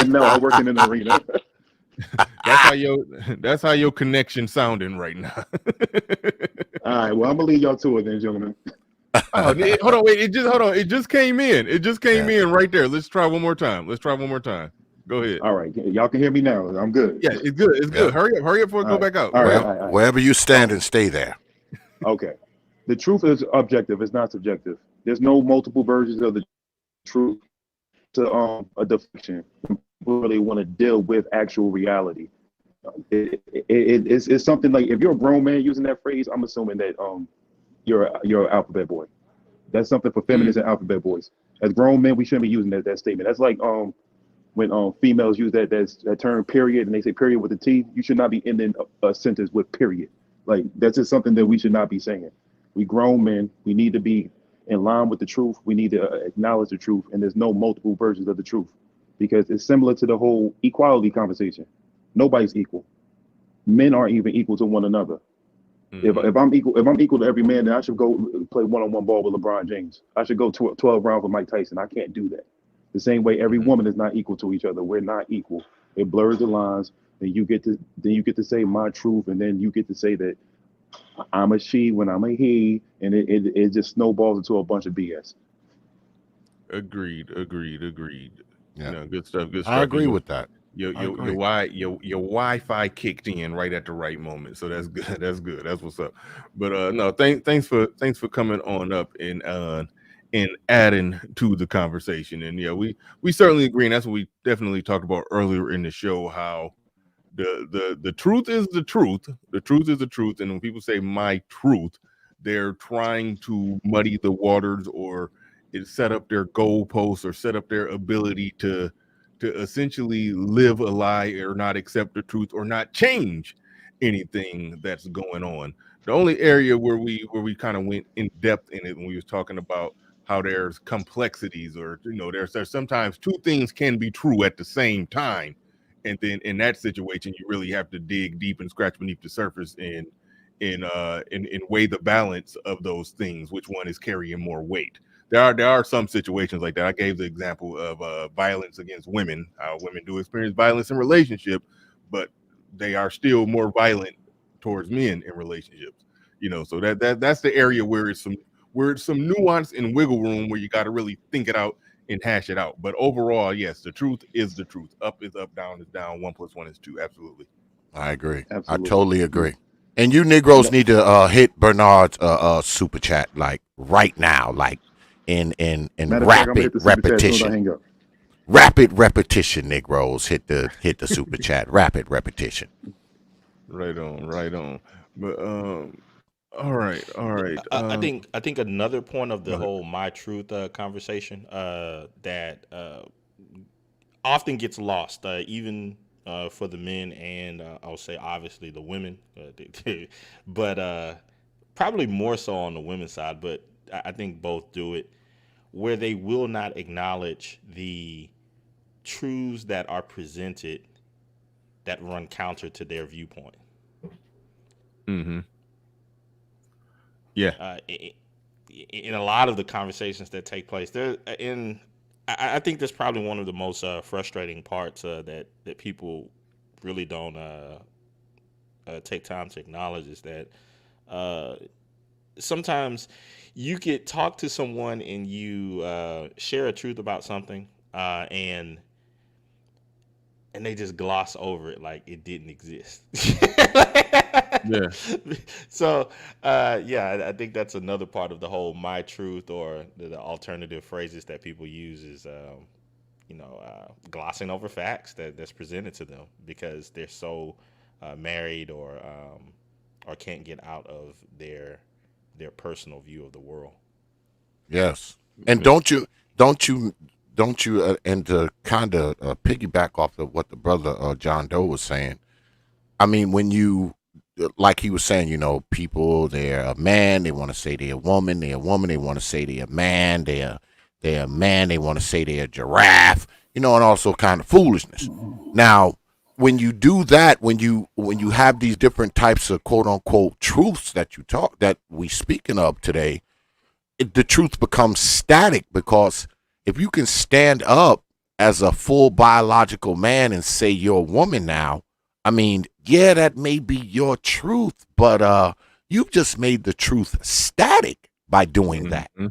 Speaker 5: No, I work in an arena.
Speaker 1: That's how your connection sounding right now.
Speaker 5: All right. Well, I'm gonna leave y'all to it then, gentlemen.
Speaker 1: Oh, hold on, wait. It just came in. It just came in right there. Let's try one more time. Go ahead.
Speaker 5: All right. Y'all can hear me now. I'm good.
Speaker 1: Yeah, it's good. It's good. Hurry up before it go back out.
Speaker 5: All right.
Speaker 4: Wherever you stand and stay there.
Speaker 5: Okay. The truth is objective. It's not subjective. There's no multiple versions of the truth to a deflection. People really want to deal with actual reality. It's something like, if you're a grown man using that phrase, I'm assuming that you're an alphabet boy. That's something for feminists and alphabet boys. As grown men, we shouldn't be using that statement. That's like when females use that term period, and they say period with a T. You should not be ending a sentence with period. Like, that's just something that we should not be saying. We grown men, we need to be in line with the truth. We need to acknowledge the truth, and there's no multiple versions of the truth, because it's similar to the whole equality conversation. Nobody's equal. Men aren't even equal to one another. Mm-hmm. If I'm equal to every man, then I should go play one-on-one ball with LeBron James. I should go 12 rounds with Mike Tyson. I can't do that. The same way every woman is not equal to each other. We're not equal. It blurs the lines. Then you get to say my truth, and then you get to say that I'm a she when I'm a he, and it just snowballs into a bunch of BS.
Speaker 1: Agreed.
Speaker 4: Yeah,
Speaker 1: good stuff.
Speaker 4: I agree with that.
Speaker 1: Your Wi-Fi kicked in right at the right moment, so that's good. That's what's up. But no, thanks for coming on up and adding to the conversation. And yeah, we certainly agree, and that's what we definitely talked about earlier in the show. How the truth is the truth. The truth is the truth, and when people say my truth, they're trying to muddy the waters or set up their goalposts or set up their ability to essentially live a lie or not accept the truth or not change anything that's going on. The only area where we kind of went in depth in it when we was talking about how there's complexities, or there's sometimes two things can be true at the same time, and then in that situation you really have to dig deep and scratch beneath the surface and weigh the balance of those things, which one is carrying more weight. there are some situations like that. I gave the example of violence against women. Women do experience violence in relationship, but they are still more violent towards men in relationships. So that's the area where it's some nuance and wiggle room where you got to really think it out and hash it out. But overall, yes, the truth is the truth. Up is up, down is down. 1 + 1 is 2. Absolutely.
Speaker 4: I agree.
Speaker 5: Absolutely.
Speaker 4: I totally agree. And you Negroes need to hit Bernard's super chat like right now, like in
Speaker 5: Matter of fact, I'm gonna hit
Speaker 4: rapid
Speaker 5: the super chat as soon as I
Speaker 4: repetition.
Speaker 5: hang up.
Speaker 4: Rapid repetition, Negroes. Hit the super chat. Rapid repetition.
Speaker 1: Right on. But all right.
Speaker 3: I think another point of the
Speaker 1: Go ahead.
Speaker 3: whole my truth conversation that often gets lost, even for the men and I'll say obviously the women, but probably more so on the women's side. But I think both do it, where they will not acknowledge the truths that are presented that run counter to their viewpoint.
Speaker 1: Mm-hmm. Yeah.
Speaker 3: In a lot of the conversations that take place there, I think that's probably one of the most frustrating parts that people really don't take time to acknowledge is that sometimes you could talk to someone and you share a truth about something and they just gloss over it like it didn't exist.
Speaker 1: Yeah.
Speaker 3: So, I think that's another part of the whole my truth or the alternative phrases that people use is, glossing over facts that's presented to them because they're so married or can't get out of their personal view of the world.
Speaker 4: Yes. And don't you and to kind of piggyback off of what the brother John Doe was saying. I mean, when you like he was saying, people, they're a man, they want to say they're a woman, they want to say they're a man, they're a man, they want to say they're a giraffe, and also kind of foolishness. Now, when you do that, when you have these different types of quote unquote truths that we speaking of today, the truth becomes static because if you can stand up as a full biological man and say you're a woman now, I mean, yeah, that may be your truth, but you've just made the truth static by doing that.
Speaker 1: Mm-hmm.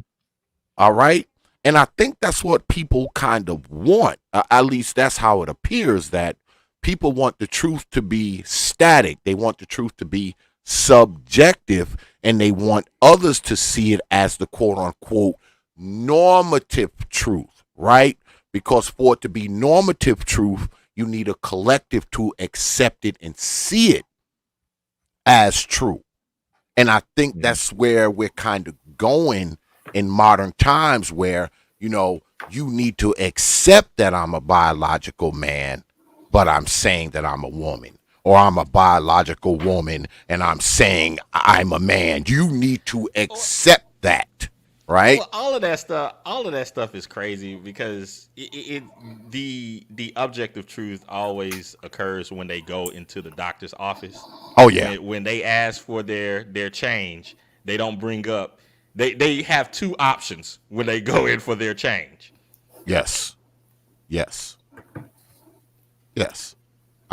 Speaker 4: All right? And I think that's what people kind of want. At least that's how it appears, that people want the truth to be static. They want the truth to be subjective, and they want others to see it as the quote unquote normative truth, right? Because for it to be normative truth, you need a collective to accept it and see it as true. And I think that's where we're kind of going in modern times, where, you need to accept that I'm a biological man, but I'm saying that I'm a woman. Or I'm a biological woman and I'm saying I'm a man. You need to accept that, right?
Speaker 3: Well, all of that stuff is crazy because the objective truth always occurs when they go into the doctor's office.
Speaker 4: Oh yeah.
Speaker 3: When they ask for their change, they don't bring up. They have two options when they go in for their change.
Speaker 4: Yes.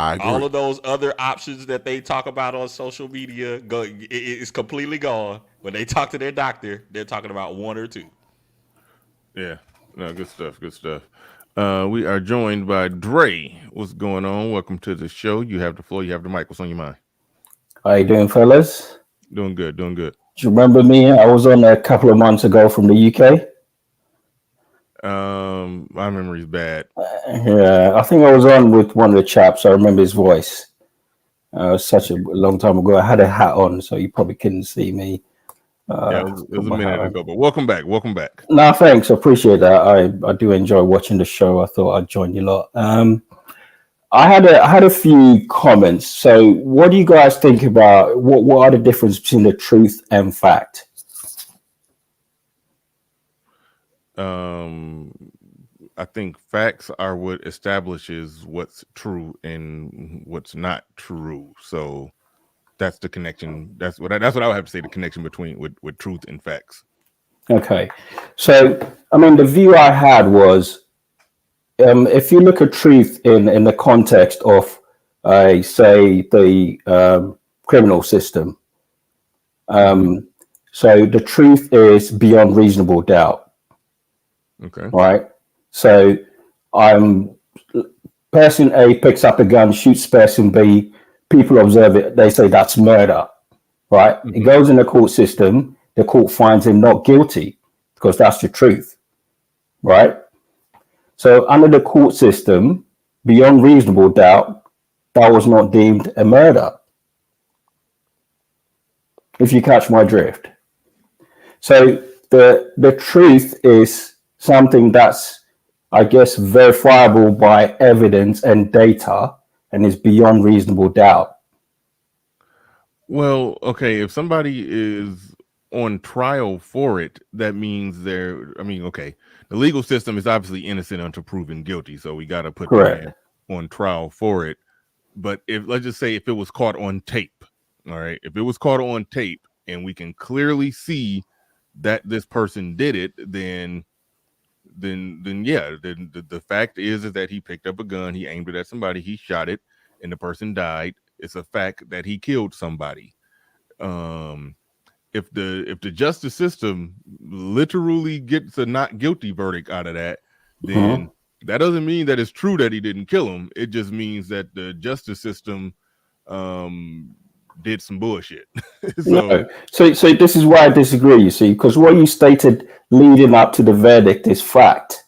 Speaker 4: I agree.
Speaker 3: All of those other options that they talk about on social media it's completely gone. When they talk to their doctor, they're talking about one or two.
Speaker 1: Yeah. No, good stuff. We are joined by Dre. What's going on? Welcome to the show. You have the floor. You have the mic. What's on your mind?
Speaker 6: How you doing, fellas?
Speaker 1: Doing good.
Speaker 6: Do you remember me? I was on a couple of months ago from the UK.
Speaker 1: My memory's bad.
Speaker 6: Yeah, I think I was on with one of the chaps. I remember his voice. Such a long time ago. I had a hat on, so you probably couldn't see me.
Speaker 1: Yeah, it was a minute ago, but welcome back.
Speaker 6: No, thanks. I appreciate that. I do enjoy watching the show. I thought I'd join you lot. I had a few comments. So, what do you guys think about what are the difference between the truth and fact?
Speaker 1: I think facts are what establishes what's true and what's not true. So that's the connection. That's what I would have to say. The connection between with truth and facts.
Speaker 6: Okay. So, I mean, the view I had was, if you look at truth in the context of, say, the criminal system, so the truth is beyond reasonable doubt,
Speaker 1: Okay.
Speaker 6: right? So, person A picks up a gun, shoots person B, people observe it, they say that's murder, right? It goes in the court system, the court finds him not guilty because that's the truth, right? So under the court system, beyond reasonable doubt, that was not deemed a murder, if you catch my drift. So the truth is something that's, I guess, verifiable by evidence and data and is beyond reasonable doubt.
Speaker 1: Well, okay, if somebody is on trial for it, that means okay, the legal system is obviously innocent until proven guilty, so we got to put the
Speaker 6: Correct.
Speaker 1: man on trial for it. But let's just say if it was caught on tape, all right, if it was caught on tape and we can clearly see that this person did it, then yeah, then the fact is that he picked up a gun, he aimed it at somebody, he shot it, and the person died. It's a fact that he killed somebody. If the justice system literally gets a not guilty verdict out of that, then that doesn't mean that it's true that he didn't kill him. It just means that the justice system did some bullshit.
Speaker 6: So this is why I disagree, you see, because what you stated leading up to the verdict is fact.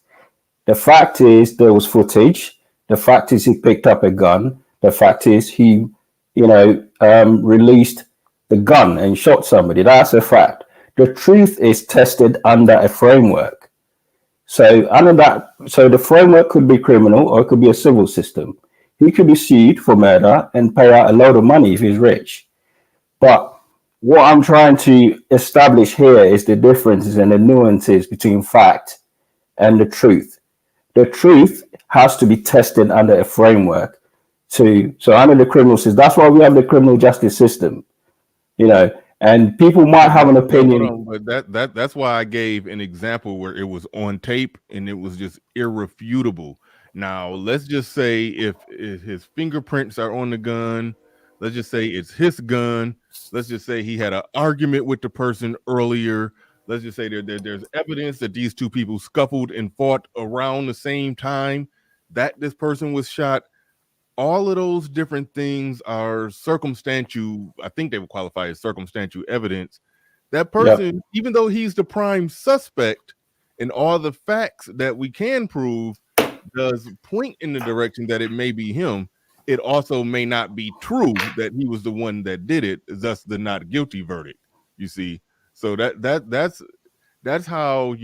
Speaker 6: The fact is there was footage. The fact is he picked up a gun. The fact is he, released the gun and shot somebody. That's a fact. The truth is tested under a framework. So the framework could be criminal or it could be a civil system. He could be sued for murder and pay out a load of money if he's rich. But what I'm trying to establish here is the differences and the nuances between fact and the truth. The truth has to be tested under a framework. So under the criminal system, that's why we have the criminal justice system, and people might have an opinion.
Speaker 1: But that's why I gave an example where it was on tape and it was just irrefutable. Now, let's just say if his fingerprints are on the gun, let's just say it's his gun. Let's just say he had an argument with the person earlier. Let's just say there's evidence that these two people scuffled and fought around the same time that this person was shot. All of those different things are circumstantial. I think they would qualify as circumstantial evidence. That person, even though he's the prime suspect, and all the facts that we can prove does point in the direction that it may be him, it also may not be true that he was the one that did it, thus the not guilty verdict. You see, so that's how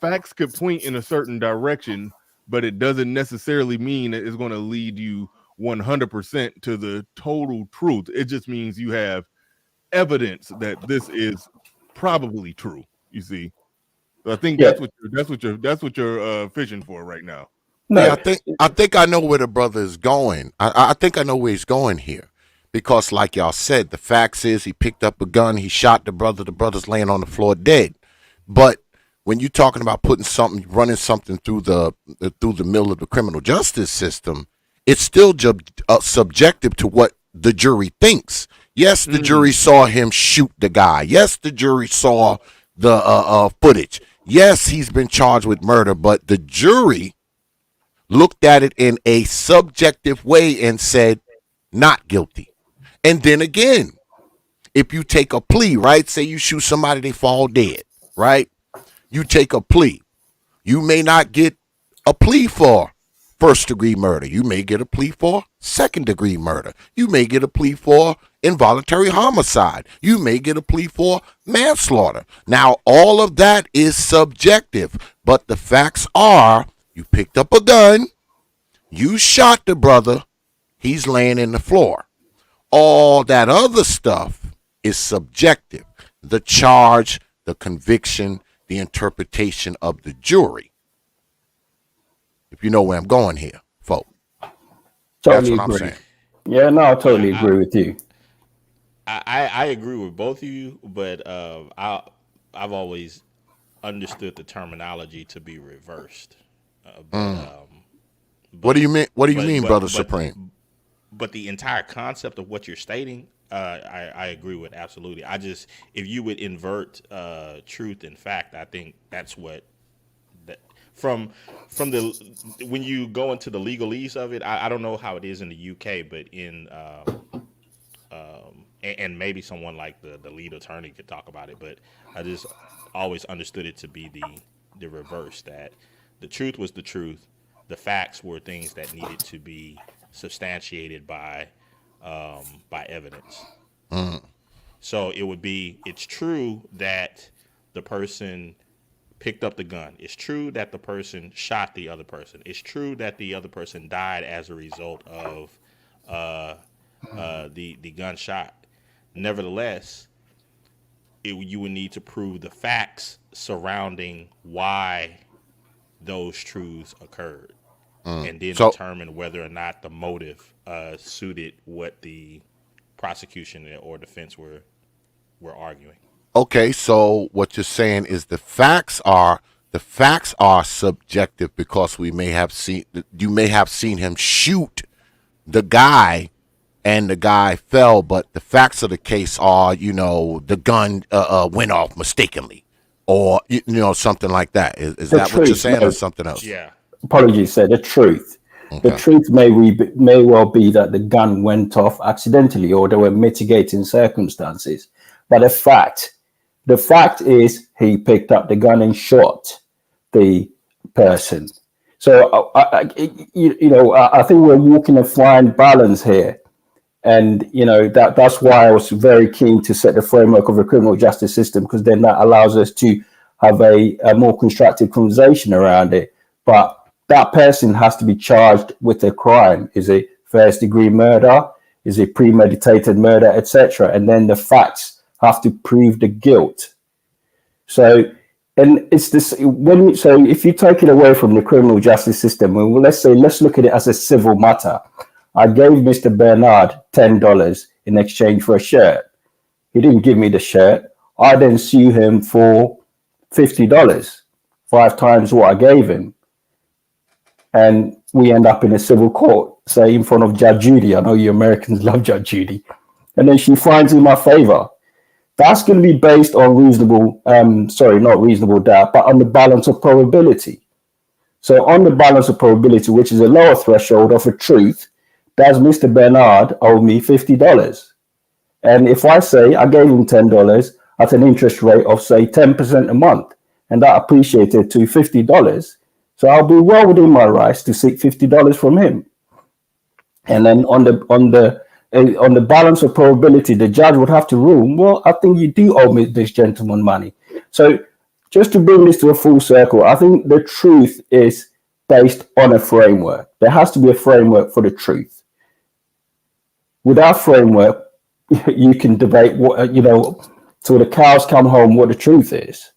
Speaker 1: facts could point in a certain direction, but it doesn't necessarily mean that it's going to lead you 100% to the total truth. It just means you have evidence that this is probably true. You see, so I think that's what you're fishing for right now.
Speaker 6: No.
Speaker 4: Yeah, I think I know where the brother is going. I think I know where he's going here, because like y'all said, the facts is he picked up a gun, he shot the brother. The brother's laying on the floor dead. But when you're talking about running something through the middle of the criminal justice system, it's still subjective to what the jury thinks. Yes, the jury saw him shoot the guy. Yes, the jury saw the footage. Yes, he's been charged with murder, but the jury looked at it in a subjective way and said not guilty. And then again, if you take a plea, right? Say you shoot somebody, they fall dead, right? You take a plea. You may not get a plea for first-degree murder. You may get a plea for second-degree murder. You may get a plea for involuntary homicide. You may get a plea for manslaughter. Now, all of that is subjective, but the facts are you picked up a gun, you shot the brother, he's laying in the floor. All that other stuff is subjective. The charge, the conviction, the interpretation of the jury. If you know where I'm going here, folks.
Speaker 6: Totally
Speaker 4: That's what
Speaker 6: agree.
Speaker 4: I'm saying.
Speaker 6: Yeah, no, I totally agree with you.
Speaker 3: I agree with both of you, but I've always understood the terminology to be reversed. But
Speaker 4: What do you mean? What do you
Speaker 3: but
Speaker 4: mean, Brother Supreme?
Speaker 3: but the entire concept of what you're stating, I agree with absolutely. I just, if you would invert truth and fact, I think that's what that from the when you go into the legalese of it. I don't know how it is in the UK, but in and maybe someone like the lead attorney could talk about it, but I just always understood it to be the reverse, that the truth was the truth, the facts were things that needed to be substantiated by evidence. So it would be, it's true that the person picked up the gun. It's true that the person shot the other person. It's true that the other person died as a result of uh, the gunshot. Nevertheless, you would need to prove the facts surrounding why those truths occurred, and then
Speaker 4: So
Speaker 3: determine whether or not the motive suited what the prosecution or defense were arguing.
Speaker 4: okay, so what you're saying is the facts are subjective because we may have seen you may have seen him shoot the guy and the guy fell, but the facts of the case are, the gun went off mistakenly, or something like that. Is
Speaker 6: The
Speaker 4: that what you're
Speaker 6: truth,
Speaker 4: saying, or
Speaker 6: no,
Speaker 4: something else?
Speaker 3: Yeah.
Speaker 6: apologies, sir. The truth. The
Speaker 4: Okay.
Speaker 6: truth may well be that the gun went off accidentally, or there were mitigating circumstances. But the fact is, he picked up the gun and shot the person. So I think we're walking a fine balance here, and that's why I was very keen to set the framework of the criminal justice system, because then that allows us to have a more constructive conversation around it. But that person has to be charged with a crime. Is it first degree murder? Is it premeditated murder, etc.? And then the facts have to prove the guilt. So, and it's this so if you take it away from the criminal justice system, well, let's look at it as a civil matter. I gave Mr. Bernard $10 in exchange for a shirt. He didn't give me the shirt. I then sue him for $50, 5 times what I gave him. And we end up in a civil court, say in front of Judge Judy. I know you Americans love Judge Judy. And then she finds in my favor. That's going to be based on not reasonable doubt, but on the balance of probability. So on the balance of probability, which is a lower threshold of a truth, does Mr. Bernard owe me $50? And if I say I gave him $10 at an interest rate of, say, 10% a month, and that appreciated to $50, so I'll be well within my rights to seek $50 from him. And then on the balance of probability, the judge would have to rule, well, I think you do owe me this gentleman money. So just to bring this to a full circle, I think the truth is based on a framework. There has to be a framework for the truth. Without framework, you can debate till the cows come home what the truth is.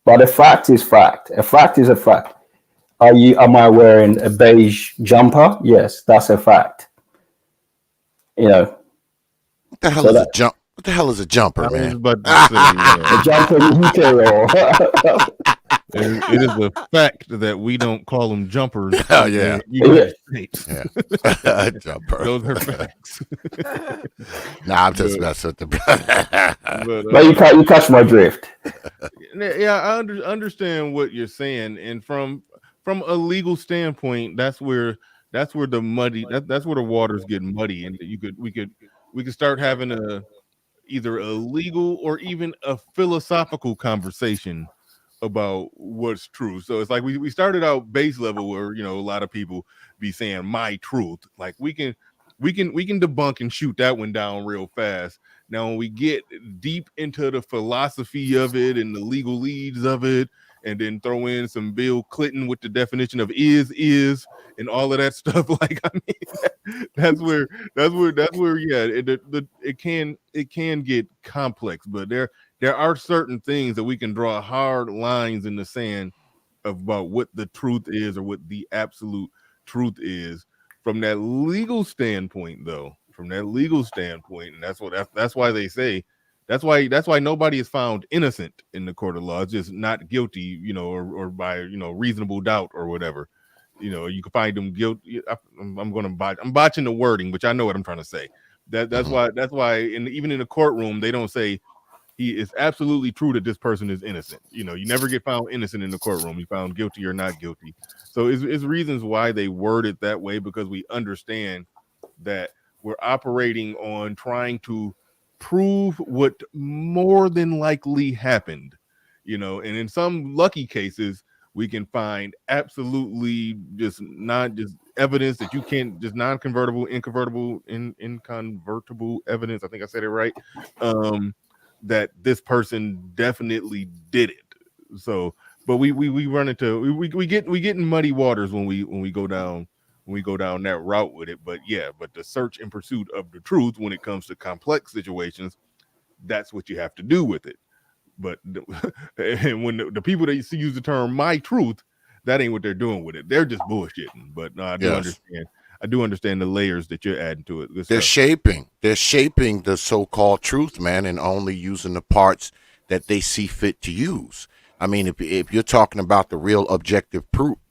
Speaker 6: But a fact is fact. A fact is a fact. Am I wearing a beige jumper? Yes, that's a fact.
Speaker 4: What the hell
Speaker 6: So
Speaker 4: is a
Speaker 6: that
Speaker 4: jump? What the hell is a jumper,
Speaker 1: I was
Speaker 4: man?
Speaker 1: about to say,
Speaker 6: a jumper
Speaker 1: it is a fact that we don't call them jumpers
Speaker 4: Oh,
Speaker 1: in
Speaker 4: yeah.
Speaker 1: the United States.
Speaker 4: Yeah. Jumper.
Speaker 1: Those are facts.
Speaker 4: Nah, I'm just messing with the brother.
Speaker 6: but you catch my drift.
Speaker 1: Yeah, I understand what you're saying, and from a legal standpoint, that's where that's where the waters get muddy, and we could start having either a legal or even a philosophical conversation about what's true. So it's like we started out base level where a lot of people be saying my truth. Like we can debunk and shoot that one down real fast. Now when we get deep into the philosophy of it and the legal leads of it, and then throw in some Bill Clinton with the definition of is and all of that stuff, like I mean that's where yeah, it can get complex, but there are certain things that we can draw hard lines in the sand about what the truth is or what the absolute truth is. From that legal standpoint, though, from that legal standpoint, and that's why they say that's why nobody is found innocent in the court of law. It's just not guilty, or by reasonable doubt or whatever. You can find them guilty. I'm botching the wording, which I know what I'm trying to say. That's why even in the courtroom they don't say he is absolutely true that this person is innocent. You never get found innocent in the courtroom. You found guilty or not guilty. So it's reasons why they word it that way, because we understand that we're operating on trying to prove what more than likely happened. And in some lucky cases we can find absolutely just not just evidence that you can't just inconvertible evidence. I think I said it right. That this person definitely did it. So, but we run into we get in muddy waters when we go down that route with it. But yeah, but the search and pursuit of the truth when it comes to complex situations, that's what you have to do with it. But and when the people that use the term "my truth," that ain't what they're doing with it. They're just bullshitting. But no, I do understand. I do understand the layers that you're adding to it.
Speaker 4: They're shaping the so-called truth, man, and only using the parts that they see fit to use. I mean, if you're talking about the real objective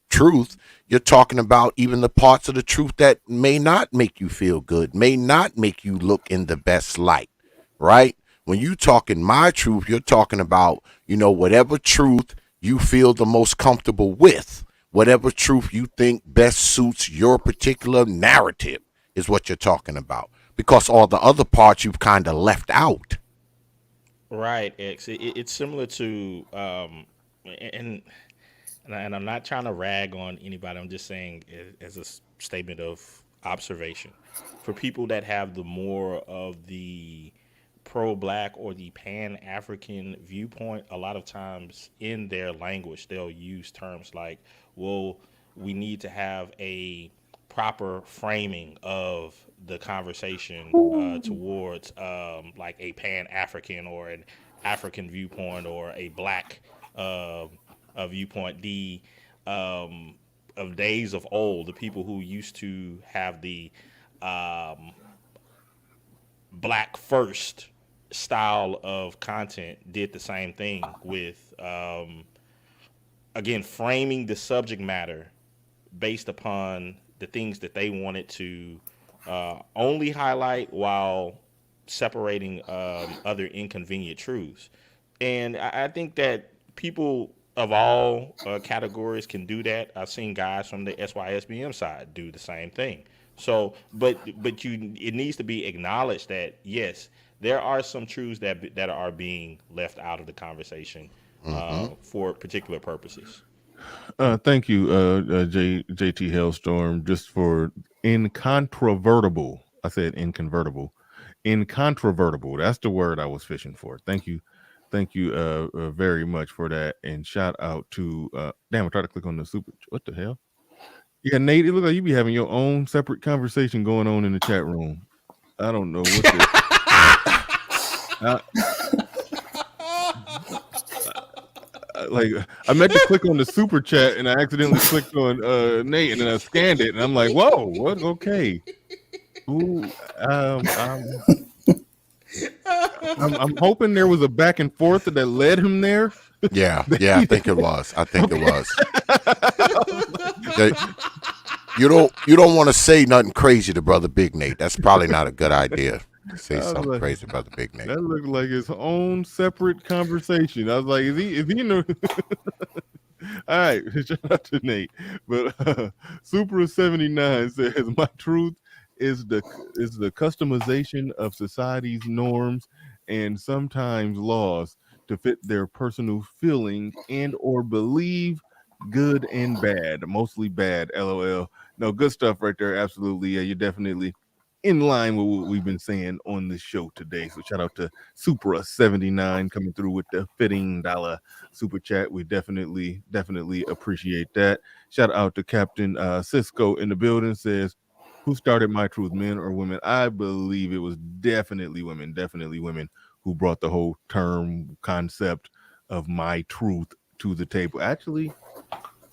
Speaker 4: truth, you're talking about even the parts of the truth that may not make you feel good, may not make you look in the best light, right? When you talking my truth, you're talking about, whatever truth you feel the most comfortable with, whatever truth you think best suits your particular narrative is what you're talking about, because all the other parts you've kind of left out.
Speaker 3: Right, X. It's similar to, and and I'm not trying to rag on anybody. I'm just saying as a statement of observation for people that have the more of the pro-black or the pan-African viewpoint. A lot of times in their language, they'll use terms like, "Well, we need to have a proper framing of the conversation towards like a pan-African or an African viewpoint or a black a viewpoint." The of days of old, the people who used to have the um, black first style of content did the same thing with again framing the subject matter based upon the things that they wanted to only highlight while separating other inconvenient truths. And I think that people of all categories can do that. I've seen guys from the SYSBM side do the same thing. So, but it needs to be acknowledged that yes, there are some truths that are being left out of the conversation for particular purposes.
Speaker 1: Thank you, JT Hailstorm, just for incontrovertible. I said inconvertible, incontrovertible. That's the word I was fishing for. Thank you, very much for that. And shout out to damn. I tried to click on the super. What the hell? Yeah, Nate. It looks like you be having your own separate conversation going on in the chat room. I don't know what the. I, like I meant to click on the super chat and I accidentally clicked on Nate and then I scanned it and I'm like, whoa, what? Okay. Ooh, I'm hoping there was a back and forth that led him there.
Speaker 4: Yeah, I think it was. It was. You don't want to say nothing crazy to Brother Big Nate. That's probably not a good idea. Say something crazy about the Big Nate.
Speaker 1: That looked like his own separate conversation. I was like, is he in the all right, shout out to Nate. But Super 79 says my truth is the customization of society's norms and sometimes laws to fit their personal feeling and or believe, good and bad, mostly bad. LOL. No, good stuff right there. Absolutely. Yeah, you're definitely in line with what we've been saying on the show today. So shout out to Supra 79 coming through with the $15 super chat. We definitely appreciate that. Shout out to Captain Cisco in the building, says, who started my truth, men or women? I believe it was definitely women who brought the whole term concept of my truth to the table. Actually,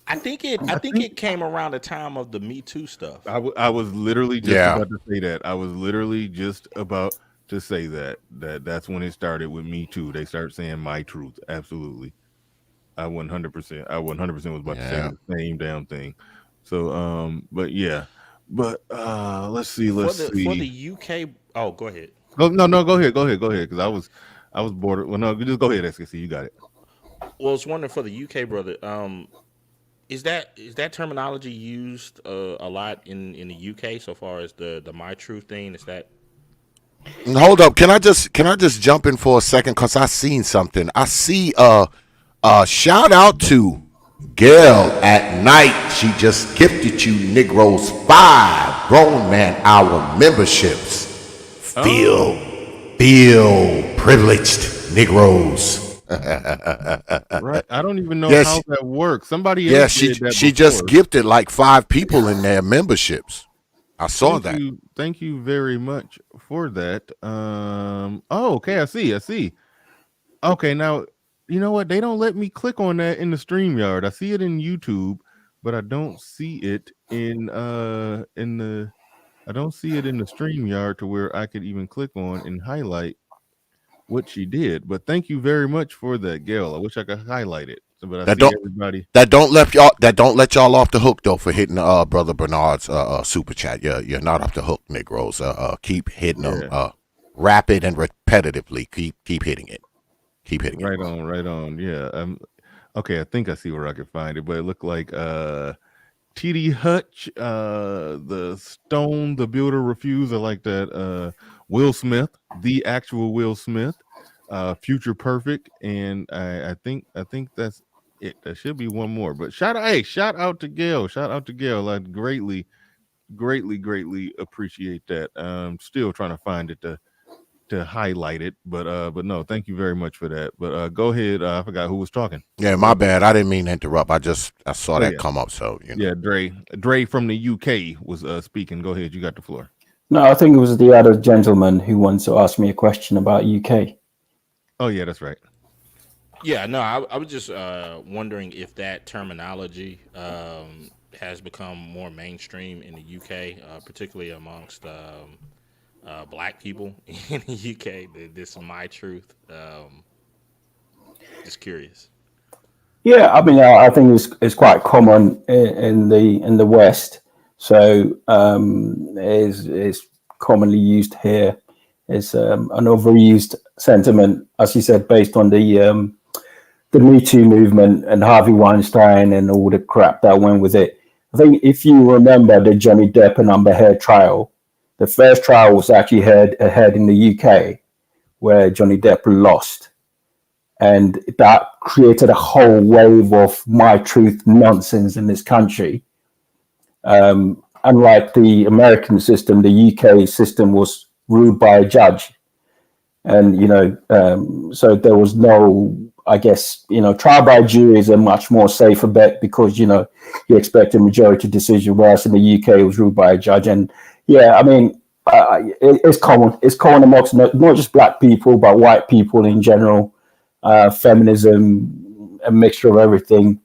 Speaker 3: I think it came around the time of the Me Too stuff.
Speaker 1: I was literally just
Speaker 4: Yeah.
Speaker 1: about to say that. I was literally just about to say that's when it started with Me Too. They start saying my truth. Absolutely. I 100% was about to say
Speaker 4: Yeah.
Speaker 1: the same damn thing. So but yeah. But let's see,
Speaker 3: For
Speaker 1: let's
Speaker 3: the
Speaker 1: see.
Speaker 3: UK. Oh, go ahead.
Speaker 1: No, go ahead, because I was bored. Well, no, just go ahead, SKC. You got it.
Speaker 3: Well, it's wondering for the UK brother. Is that terminology used a lot in the UK so far as the my truth thing? Is that
Speaker 4: Hold up. Can I just jump in for a second? Cause I seen something. I see shout out to Gail at night. She just gifted you Negroes 5 grown man hour memberships. Feel
Speaker 1: Oh,
Speaker 4: privileged Negroes.
Speaker 1: right. I don't even know
Speaker 4: Yes,
Speaker 1: how that works. Somebody
Speaker 4: yeah,
Speaker 1: else
Speaker 4: she
Speaker 1: did that
Speaker 4: she just
Speaker 1: before.
Speaker 4: gifted like 5 people in their memberships. I saw that.
Speaker 1: Thank you very much for that. Oh, okay, I see. Okay, now you know what? They don't let me click on that in the StreamYard. I see it in YouTube, but I don't see it in the I don't see it in the StreamYard to where I could even click on and highlight what she did. But thank you very much for that, Gail. I wish I could highlight it. But I
Speaker 4: That
Speaker 1: see
Speaker 4: don't
Speaker 1: everybody.
Speaker 4: that don't let y'all off the hook though for hitting brother Bernard's super chat. You're not off the hook, Negroes. Keep hitting them
Speaker 1: Yeah,
Speaker 4: rapid and repetitively. Keep hitting it. Keep hitting it.
Speaker 1: right on, right on. Yeah. Okay, I think I see where I can find it, but it looked like TD Hutch, the Stone, the Builder Refuse. I like that. Will Smith, the actual Will Smith, Future Perfect, and I think that's it. There should be one more, but shout out to Gail. Shout out to Gail. I greatly appreciate that. Still trying to find it to highlight it, but no, thank you very much for that. But go ahead. I forgot who was talking.
Speaker 4: Yeah,
Speaker 1: Go
Speaker 4: my
Speaker 1: ahead.
Speaker 4: bad. I didn't mean to interrupt. I saw
Speaker 1: Oh
Speaker 4: that
Speaker 1: yeah,
Speaker 4: come up. So
Speaker 1: yeah. Dre from the UK was speaking. Go ahead. You got the floor.
Speaker 6: No, I think it was the other gentleman who wanted to ask me a question about UK.
Speaker 1: Oh yeah, that's right.
Speaker 3: Yeah, no, I was just wondering if that terminology has become more mainstream in the UK, particularly amongst black people in the UK. This is my truth. Just curious.
Speaker 6: Yeah, I mean, I think it's quite common in the West. So is commonly used here. It's an overused sentiment, as you said, based on the Me Too movement and Harvey Weinstein and all the crap that went with it. I think if you remember the Johnny Depp and Amber Heard trial, the first trial was actually held in the UK, where Johnny Depp lost, and that created a whole wave of my truth nonsense in this country. Unlike the American system, the UK system was ruled by a judge, and so there was no, I guess, trial by jury is a much more safer bet, because you expect a majority decision, whereas in the UK it was ruled by a judge. And yeah, I mean, it's common amongst not just black people but white people in general. Feminism, a mixture of everything.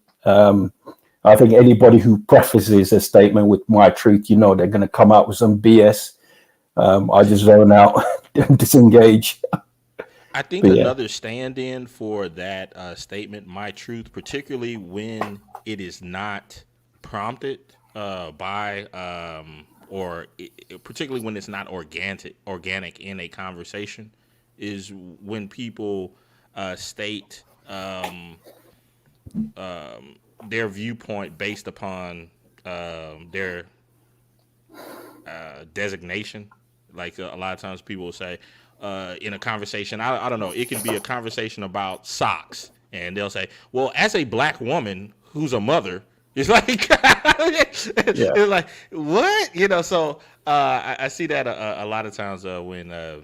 Speaker 6: I think anybody who prefaces a statement with "my truth," they're going to come out with some BS. I just zone out and disengage.
Speaker 3: I think
Speaker 6: But yeah,
Speaker 3: another stand-in for that statement, "my truth," particularly when it is not prompted by, or particularly when it's not organic in a conversation, is when people state their viewpoint based upon their designation. Like a lot of times people will say in a conversation, I don't know, it can be a conversation about socks, and they'll say, "Well, as a black woman who's a mother," it's like
Speaker 6: yeah,
Speaker 3: it's like what So I see that a lot of times when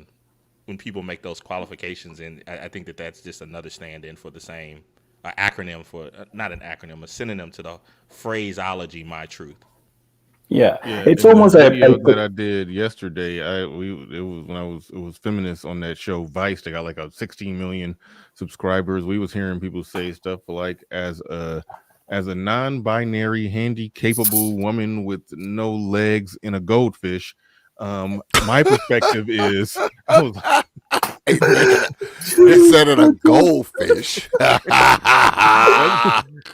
Speaker 3: people make those qualifications, and I think that that's just another stand-in for the same acronym for not an acronym, a synonym to the phraseology "my truth."
Speaker 6: yeah.
Speaker 1: Yeah,
Speaker 6: It's
Speaker 1: in the
Speaker 6: almost
Speaker 1: video that I did yesterday, it was when it was feminists on that show Vice. They got like a 16 million subscribers. We was hearing people say stuff like as a non-binary, handy-capable woman with no legs in a goldfish. My perspective is, I was like,
Speaker 4: Instead of a goldfish.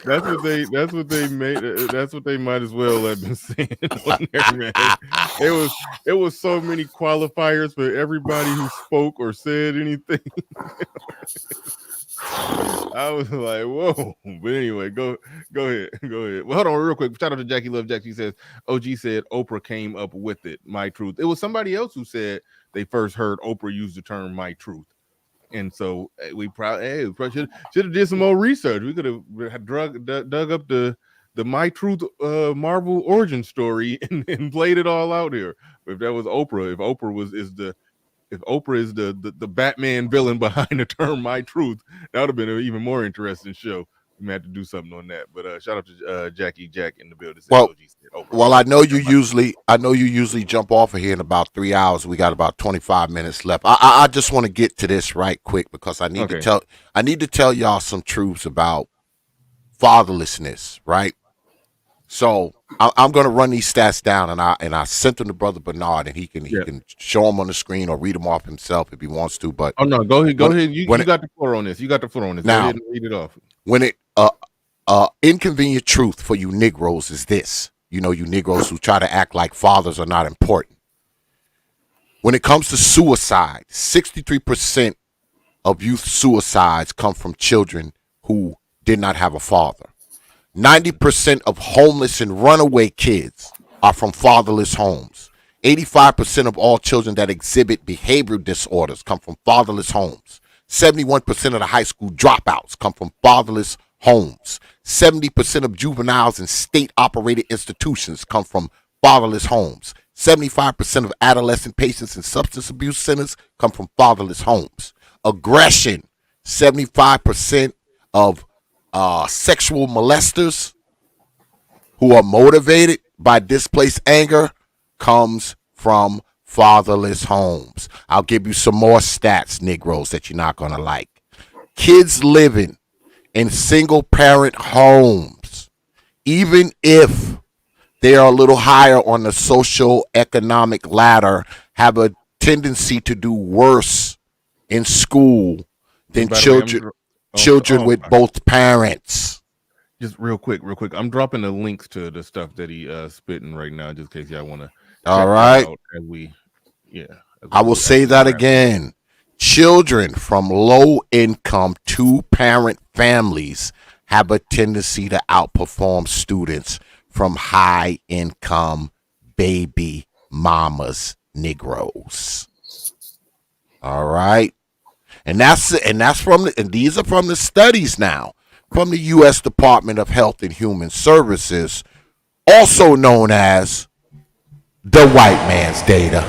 Speaker 1: that's what they made. That's what they might as well have been saying on there, man. It was so many qualifiers for everybody who spoke or said anything. I was like, whoa. But anyway, go ahead. Well, hold on real quick. Shout out to Jackie Love Jack. She says, OG said Oprah came up with it. My truth. It was somebody else who said they first heard Oprah use the term my truth. And so we probably should have did some more research. We could have dug up the My Truth Marvel origin story and played it all out here. But if that was Oprah, if Oprah is the Batman villain behind the term My Truth, that would have been an even more interesting show. We may have to do something on that. But shout out to Jackie Jack in the building.
Speaker 4: Well, I know you usually jump off of here in about 3 hours. We got about 25 minutes left. I just want to get to this right quick because I need to tell y'all some truths about fatherlessness, right? So I'm going to run these stats down, and I sent them to Brother Bernard, and he can show them on the screen or read them off himself if he wants to. But
Speaker 1: no, go ahead. You got the floor on this. You got the floor on this. Now, go ahead and read it off.
Speaker 4: When it inconvenient truth for you Negroes is this. You know, you Negroes who try to act like fathers are not important. When it comes to suicide, 63% of youth suicides come from children who did not have a father. 90% of homeless and runaway kids are from fatherless homes. 85% of all children that exhibit behavioral disorders come from fatherless homes. 71% of the high school dropouts come from fatherless homes. 70% of juveniles in state-operated institutions come from fatherless homes. 75% of adolescent patients in substance abuse centers come from fatherless homes. Aggression, 75% of sexual molesters who are motivated by displaced anger comes from fatherless homes. I'll give you some more stats, Negroes, that you're not going to like. Kids living in single-parent homes, even if they are a little higher on the socio-economic ladder, have a tendency to do worse in school than children with both parents.
Speaker 1: Just real quick. I'm dropping the links to the stuff that he spitting right now, just in case y'all want to.
Speaker 4: All right. I will say that again. Children from low-income two-parent families have a tendency to outperform students from high-income baby mamas, Negroes. All right, and these are from the studies now from the U.S. Department of Health and Human Services, also known as the white man's data.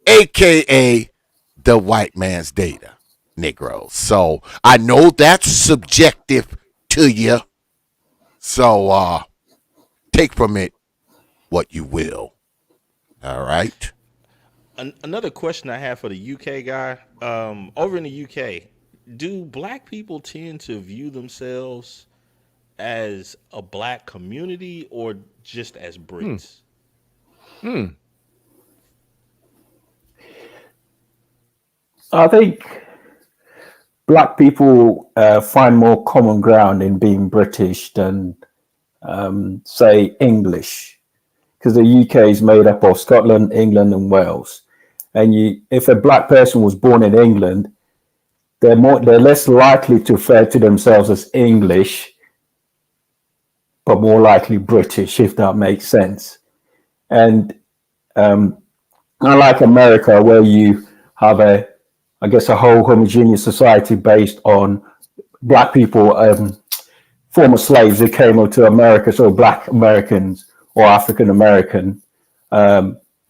Speaker 4: AKA the white man's data, Negroes. So I know that's subjective to you. So take from it what you will. All right.
Speaker 3: Another question I have for the UK guy. Over in the UK, do black people tend to view themselves as a black community or just as Brits?
Speaker 6: I think black people find more common ground in being British than, say, English, because the UK is made up of Scotland, England, and Wales. And if a black person was born in England, they're less likely to refer to themselves as English, but more likely British, if that makes sense. And unlike America, where you have a whole homogeneous society based on black people, former slaves who came over to America, so black Americans or African American,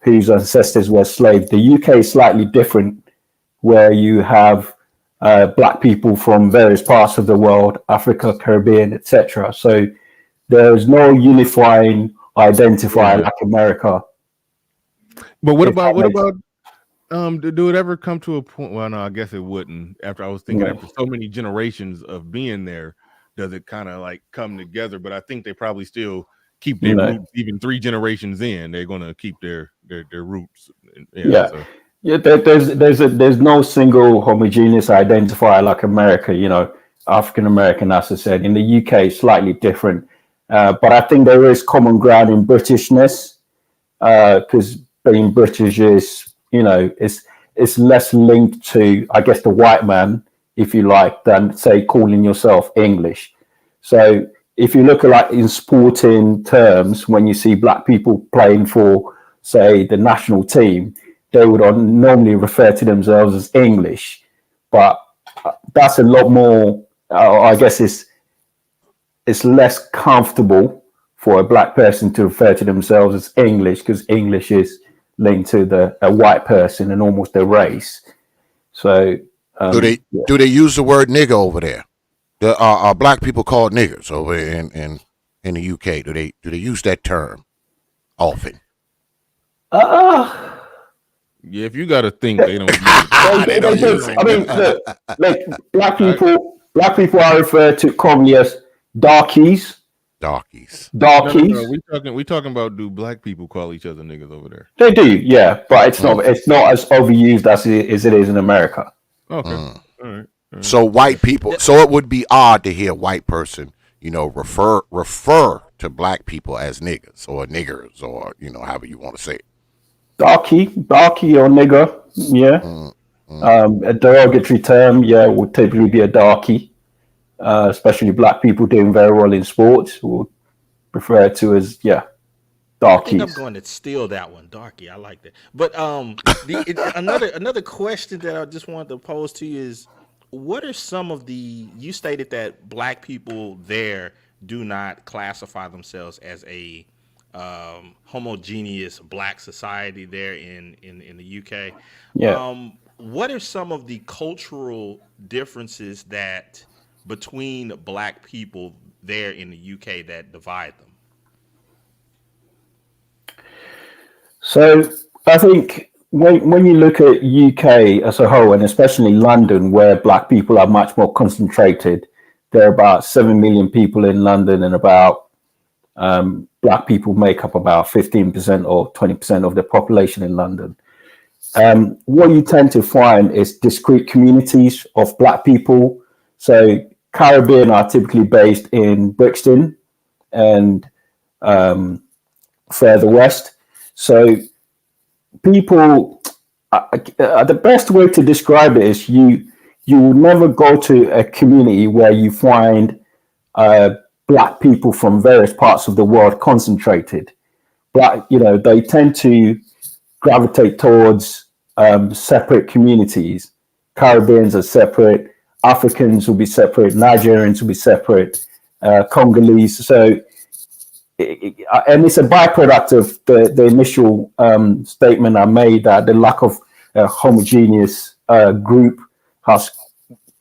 Speaker 6: whose ancestors were slaves. The UK is slightly different, where you have black people from various parts of the world, Africa, Caribbean, etc. So there is no unifying identifier like America.
Speaker 1: But what about Do it ever come to a point? Well, no, I guess it wouldn't. After I was thinking,
Speaker 6: No.
Speaker 1: after so many generations of being there, does it kind of like come together? But I think they probably still keep their
Speaker 6: No.
Speaker 1: roots. Even 3 generations in, they're gonna keep their roots. Yeah.
Speaker 6: Yeah.
Speaker 1: So
Speaker 6: Yeah, there's no single homogeneous identifier like America, African American, as I said. In the UK, it's slightly different. But I think there is common ground in Britishness, because being British is, it's less linked to, I guess, the white man, if you like, than say calling yourself English. So if you look at like in sporting terms, when you see black people playing for, say, the national team, they would normally refer to themselves as English. But that's a lot more, I guess it's less comfortable for a black person to refer to themselves as English, because English is linked to a white person and almost a race. So
Speaker 4: Do they use the word nigger over there? Are black people called niggers over in the UK? Do they use that term often?
Speaker 1: yeah, if you got to think, they don't. Use it.
Speaker 4: They don't use it.
Speaker 6: I mean, look, like black people are referred to commonly as darkies.
Speaker 4: Darkies.
Speaker 1: No. We talking about, do black people call each other niggas over there?
Speaker 6: They do, yeah, but it's not as overused as it is in America.
Speaker 1: Okay. All right.
Speaker 4: So white people. So it would be odd to hear a white person, refer to black people as niggas or niggers or however you want to say it.
Speaker 6: Darky or nigger, yeah. A derogatory term, yeah, would typically be a darky. Especially black people doing very well in sports would refer to as darkies.
Speaker 3: I think I'm going to steal that one, darky. I like that. But another question that I just wanted to pose to you is, what are some of you stated that black people there do not classify themselves as a homogeneous black society there in the UK.
Speaker 6: Yeah.
Speaker 3: What are some of the cultural differences that between black people there in the UK that divide them?
Speaker 6: So I think when you look at UK as a whole, and especially London, where black people are much more concentrated, there are about 7 million people in London, and about black people make up about 15% or 20% of the population in London. What you tend to find is discrete communities of black people. So Caribbean are typically based in Brixton and further west. So people, the best way to describe it is you will never go to a community where you find black people from various parts of the world concentrated. They tend to gravitate towards separate communities. Caribbeans are separate, Africans will be separate, Nigerians will be separate, Congolese. So, and it's a byproduct of the initial statement I made that the lack of a homogeneous group has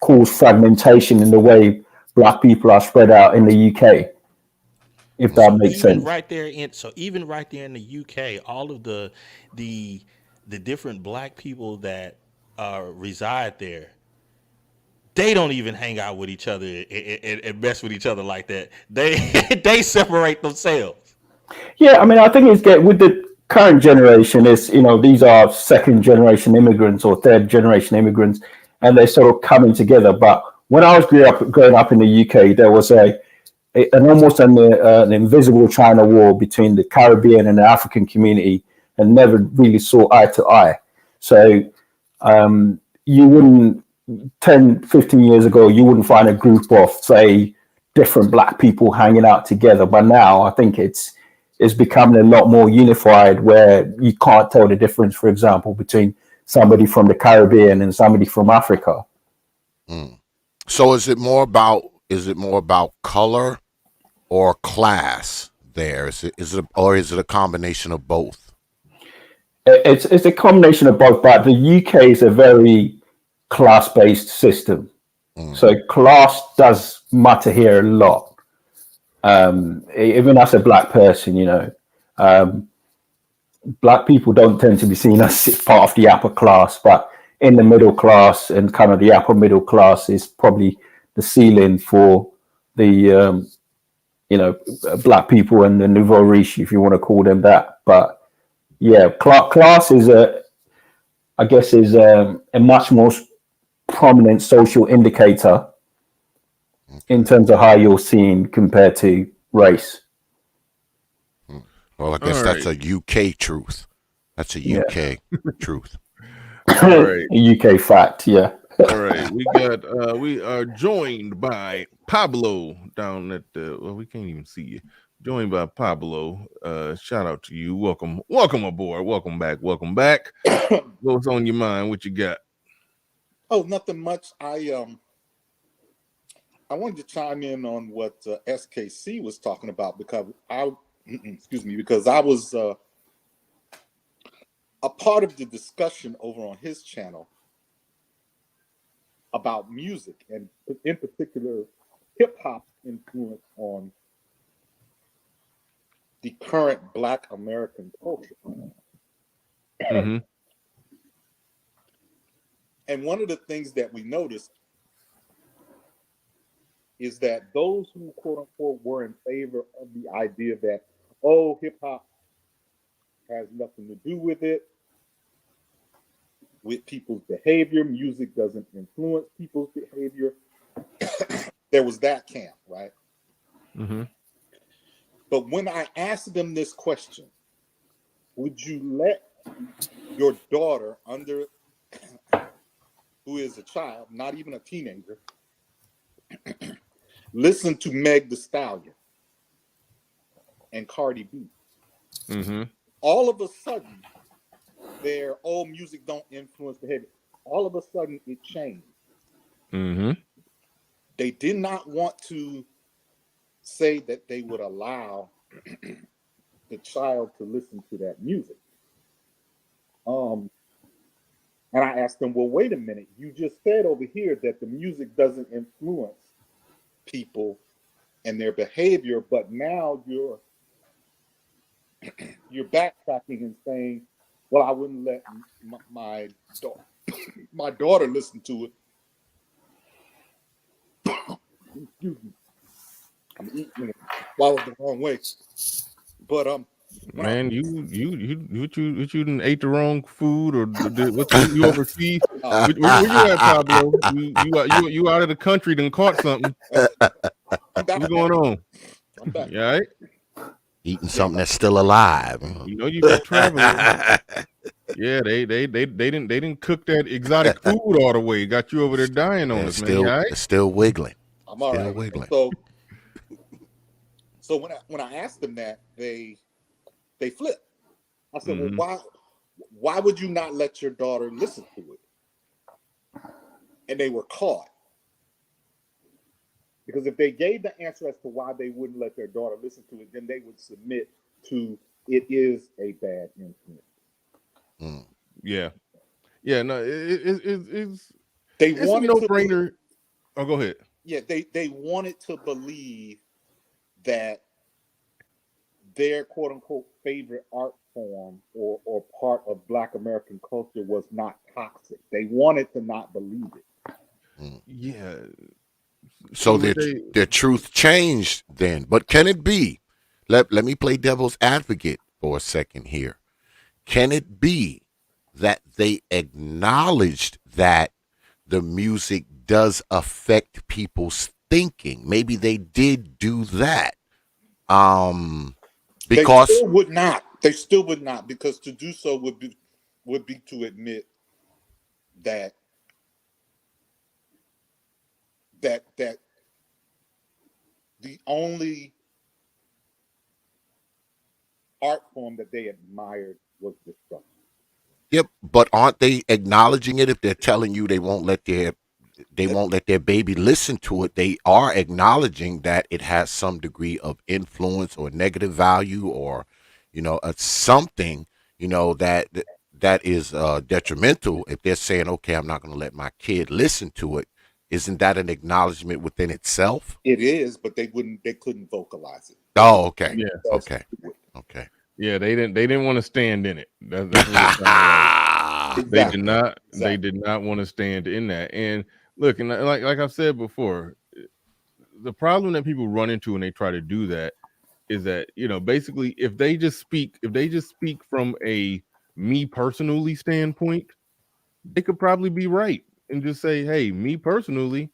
Speaker 6: caused fragmentation in the way black people are spread out in the UK, if that makes sense.
Speaker 3: Even right there in the UK, all of the different black people that reside there, they don't even hang out with each other and mess with each other like that. They separate themselves.
Speaker 6: Yeah, I mean, I think with the current generation is, these are second generation immigrants or third generation immigrants, and they're sort of coming together. But when I was growing up in the UK, there was an almost an invisible China war between the Caribbean and the African community, and never really saw eye to eye. So you wouldn't, 10, 15 years ago, you wouldn't find a group of, say, different black people hanging out together. But now I think it's becoming a lot more unified, where you can't tell the difference, for example, between somebody from the Caribbean and somebody from Africa.
Speaker 4: So is it more about color or class there? Is it a combination of both?
Speaker 6: It's a combination of both, but the UK is a very class-based system. So class does matter here a lot. Even as a black person, black people don't tend to be seen as part of the upper class, but in the middle class and kind of the upper middle class is probably the ceiling for the black people and the nouveau riche, if you want to call them that. But yeah, class is I guess is a much more prominent social indicator in terms of how you're seen compared to race.
Speaker 4: Well, I guess that's a UK truth. That's a UK truth.
Speaker 1: All right.
Speaker 6: A UK fact, yeah.
Speaker 1: All right. We are joined by Pablo down at the we can't even see you. Joined by Pablo. Shout out to you. Welcome aboard. Welcome back. What's on your mind? What you got?
Speaker 7: Oh, nothing much. I wanted to chime in on what SKC was talking about because I was a part of the discussion over on his channel about music and in particular hip hop influence on the current Black American culture.
Speaker 1: Mm-hmm.
Speaker 7: And one of the things that we noticed is that those who quote unquote were in favor of the idea that, oh, hip hop has nothing to do with people's behavior, music doesn't influence people's behavior. There was that camp, right?
Speaker 1: Mm-hmm.
Speaker 7: But when I asked them this question, would you let your daughter who is a child, not even a teenager, listen to Meg Thee Stallion and Cardi B?
Speaker 1: Mm-hmm.
Speaker 7: All of a sudden, their old music don't influence behavior. All of a sudden, it changed.
Speaker 1: Mm-hmm.
Speaker 7: They did not want to say that they would allow the child to listen to that music. And I asked them, well, wait a minute. You just said over here that the music doesn't influence people and their behavior, but now you're backtracking and saying, well, I wouldn't let my daughter listen to it. Excuse me. I'm eating it swallowed the wrong way. But
Speaker 1: man, you done ate the wrong food or what you overseas? Where you at, Pablo? You out of the country done caught something. What's going on?
Speaker 7: I'm back.
Speaker 1: You all right?
Speaker 4: Eating something that's still alive.
Speaker 1: You know you been traveling. Yeah, they didn't cook that exotic food all the way. Got you over there dying on us, man. Right?
Speaker 4: It's still wiggling.
Speaker 7: I'm all right.
Speaker 4: Wiggling.
Speaker 7: So when I asked them that, they flipped. I said,
Speaker 1: Mm-hmm.
Speaker 7: well, why would you not let your daughter listen to it? And they were caught. Because if they gave the answer as to why they wouldn't let their daughter listen to it, then they would submit to it is a bad influence.
Speaker 4: Mm.
Speaker 1: Yeah. No, it's
Speaker 7: they
Speaker 1: it's
Speaker 7: wanted
Speaker 1: a no-brainer. Oh, go ahead.
Speaker 7: Yeah, they wanted to believe that their quote unquote favorite art form or part of Black American culture was not toxic. They wanted to not believe it.
Speaker 4: Mm.
Speaker 1: Yeah.
Speaker 4: So their truth changed then. But can it be? Let me play devil's advocate for a second here. Can it be that they acknowledged that the music does affect people's thinking? Maybe they did do that. Because
Speaker 7: they still would not. They still would not, because to do so would be to admit that the only art form that they admired was destruction.
Speaker 4: Yep, but aren't they acknowledging it if they're telling you they won't let their baby listen to it? They are acknowledging that it has some degree of influence or negative value, or something that is detrimental. If they're saying, okay, I'm not going to let my kid listen to it, isn't that an acknowledgement within itself?
Speaker 7: It is, but they couldn't vocalize it.
Speaker 4: Oh, okay.
Speaker 1: Yeah.
Speaker 4: Okay.
Speaker 1: Yeah, they didn't want to stand in it. That's what it sounded like. They did
Speaker 7: Exactly.
Speaker 1: not. They
Speaker 7: Exactly.
Speaker 1: did not want to stand in that. And look, and like I've said before, the problem that people run into when they try to do that is that, basically, if they just speak from a me personally standpoint, they could probably be right and just say, hey, me personally,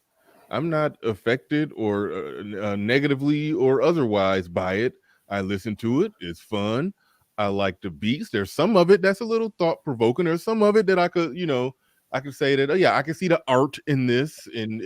Speaker 1: I'm not affected or negatively or otherwise by it. I listen to it. It's fun. I like the beats. There's some of it that's a little thought provoking. There's some of it that I could say that, oh, yeah, I can see the art in this, and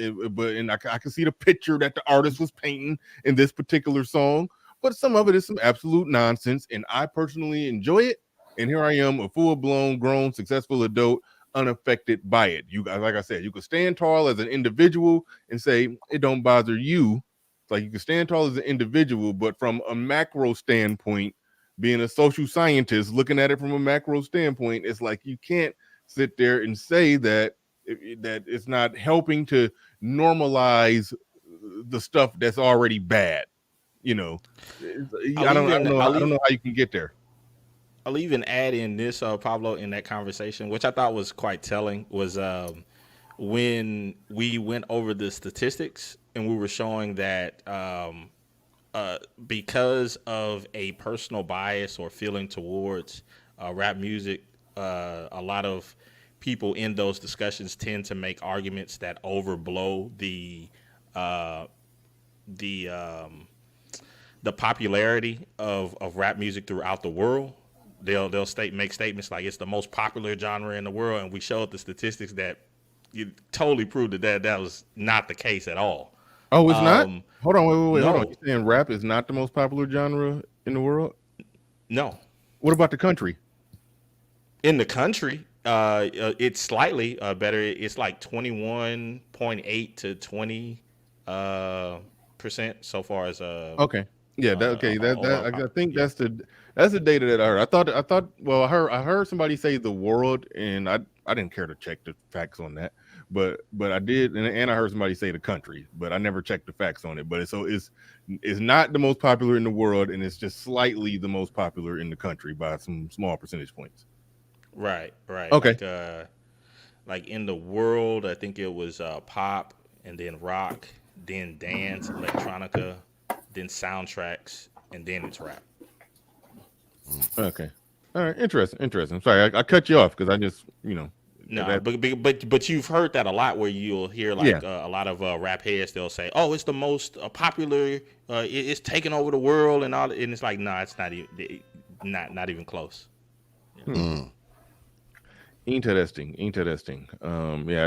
Speaker 1: I can see the picture that the artist was painting in this particular song. But some of it is some absolute nonsense, and I personally enjoy it. And here I am, a full blown, grown, successful adult, unaffected by it. You guys, like I said, you could stand tall as an individual and say it don't bother you. It's like you can stand tall as an individual, but from a macro standpoint, being a social scientist, looking at it from a macro standpoint, it's like you can't sit there and say that it's not helping to normalize the stuff that's already bad. I don't know. I don't know how you can get there.
Speaker 3: I'll even add in this, Pablo, in that conversation, which I thought was quite telling, was when we went over the statistics and we were showing that because of a personal bias or feeling towards rap music, a lot of people in those discussions tend to make arguments that overblow uh, the the popularity of rap music throughout the world. They'll make statements like it's the most popular genre in the world, and we showed the statistics that you totally proved that was not the case at all.
Speaker 1: Oh, it's not? Hold on, wait. Hold on.
Speaker 3: No,
Speaker 1: You saying rap is not the most popular genre in the world?
Speaker 3: no.
Speaker 1: What about the country?
Speaker 3: In the country, it's slightly better. It's like 21.8 to 20% so far as
Speaker 1: Okay. Yeah,
Speaker 3: overall
Speaker 1: I think
Speaker 3: yeah.
Speaker 1: that's the data that I heard. Well, I heard somebody say the world, and I didn't care to check the facts on that. But I did, and I heard somebody say the country, but I never checked the facts on it. But it's not the most popular in the world, and it's just slightly the most popular in the country by some small percentage points.
Speaker 3: Right, right.
Speaker 1: Okay.
Speaker 3: Like in the world, I think it was pop and then rock, then dance, electronica, then soundtracks, and then it's rap.
Speaker 1: Okay. All right. Interesting. Sorry, I cut you off because I just,
Speaker 3: No, but you've heard that a lot where you'll hear
Speaker 1: yeah.
Speaker 3: like a lot of rap heads. They'll say, "Oh, it's the most popular. It's taking over the world and all." And it's like, no, it's not even not even close.
Speaker 1: Interesting. Yeah,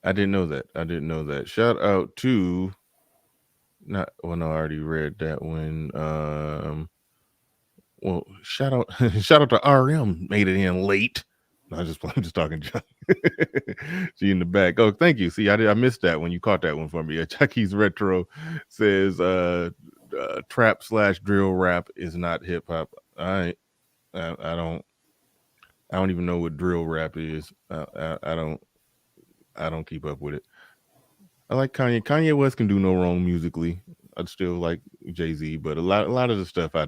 Speaker 1: I didn't know that. Shout out to not well, no, I already read that one. Well, shout out to RM, made it in late. No, I'm just talking junk. She in the back. Oh, thank you. See, I missed that when you caught that one for me. Chucky's Retro says trap / drill rap is not hip hop. I don't even know what drill rap is. I don't keep up with it. I like Kanye. Kanye West can do no wrong musically. I'd still like Jay-Z, but a lot of the stuff I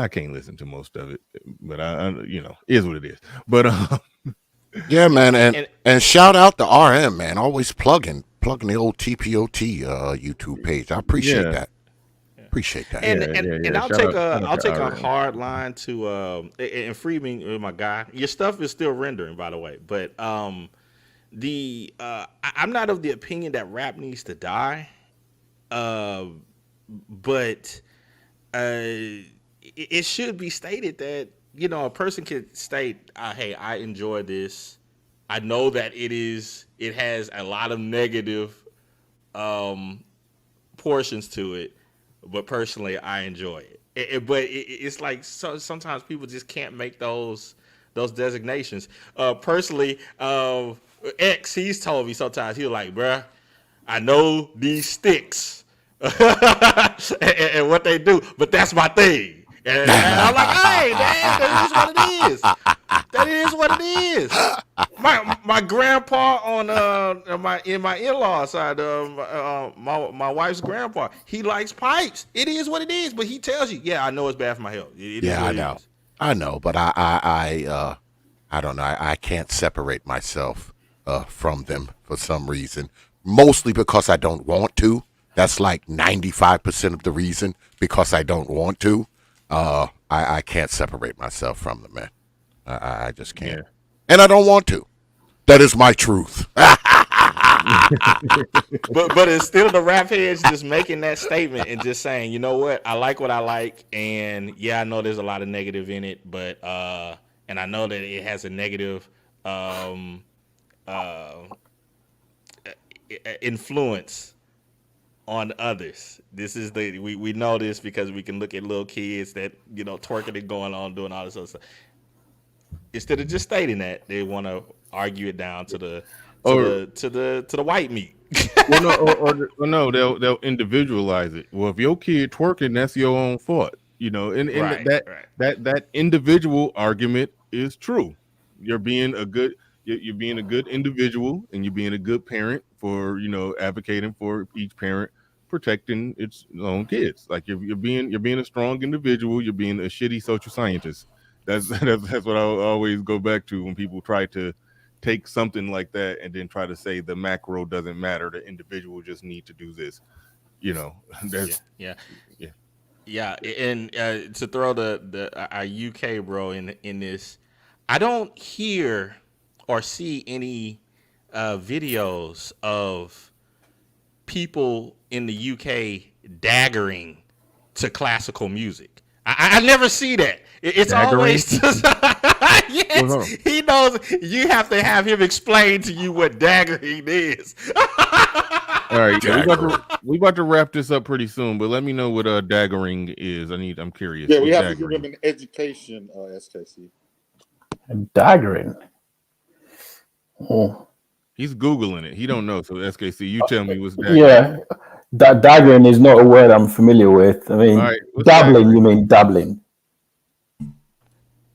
Speaker 1: can't listen to most of it. But I is what it is. But
Speaker 4: Yeah, man,
Speaker 3: And
Speaker 4: and shout out to RM, man. Always plugging the old TPOT YouTube page. I appreciate
Speaker 1: yeah,
Speaker 4: that. Appreciate that.
Speaker 3: and I'll
Speaker 1: Shout
Speaker 3: I'll
Speaker 1: out to
Speaker 3: take a
Speaker 1: RM.
Speaker 3: hard line to and free me, my guy. Your stuff is still rendering, by the way, but I'm not of the opinion that rap needs to die, uh, but it should be stated that a person could state, "Hey, I enjoy this. I know that it has a lot of negative um, portions to it, but personally, I enjoy it." But it's like sometimes people just can't make those designations. Personally, X, he's told me sometimes he's like, "Bruh, I know these sticks and what they do, but that's my thing." And I'm like, hey, man, that is what it is. That is what it is. My grandpa on my in-law side, my wife's grandpa, he likes pipes. It is what it is, but he tells you, yeah, I know it's bad for my health. It is
Speaker 4: Yeah,
Speaker 3: what it is.
Speaker 4: I know, but I don't know. I can't separate myself from them for some reason. Mostly because I don't want to. That's like 95% of the reason, because I don't want to. I can't separate myself from them, man. I just can't.
Speaker 1: Yeah.
Speaker 4: And I don't want to. That is my truth.
Speaker 3: But it's still the rap heads just making that statement and just saying, you know what I like, and yeah, I know there's a lot of negative in it, but and I know that it has a negative uh, influence on others. This is we know this because we can look at little kids that, you know, twerking and going on doing all this other stuff. Instead of just stating that, they want to argue it down to the white meat.
Speaker 1: Well, no, or no, they'll individualize it. Well, if your kid twerking, that's your own fault. You know, and
Speaker 3: Right,
Speaker 1: that
Speaker 3: right.
Speaker 1: that individual argument is true. You're being a good you're being a good individual, and you're being a good parent for, you know, advocating for each parent protecting its own kids. Like you're being a strong individual. You're being a shitty social scientist. That's what I always go back to when people try to take something like that and then try to say the macro doesn't matter, the individual just need to do this, you know.
Speaker 3: Yeah,
Speaker 1: That's
Speaker 3: yeah.
Speaker 1: yeah.
Speaker 3: Yeah, and to throw the our UK bro in this, I don't hear or see any videos of people in the UK daggering to classical music. I never see that. It's
Speaker 1: Daggering?
Speaker 3: always just,
Speaker 1: Well,
Speaker 3: yes.
Speaker 1: hold on.
Speaker 3: He knows. You have to have him explain to you what daggering is.
Speaker 1: All right, yeah,
Speaker 4: Daggering.
Speaker 1: we about to wrap this up pretty soon, but let me know what daggering is. I'm curious.
Speaker 7: Yeah, we
Speaker 1: What's
Speaker 7: have to give
Speaker 1: daggering?
Speaker 7: him an education, SKC.
Speaker 6: Daggering. Oh.
Speaker 1: He's googling it. He don't know. So SKC, you tell me what's daggering.
Speaker 6: Yeah, daggering is not a word I'm familiar with. I
Speaker 1: All
Speaker 6: mean,
Speaker 1: right, what's
Speaker 6: dabbling,
Speaker 1: daggering?
Speaker 6: you mean dabbling.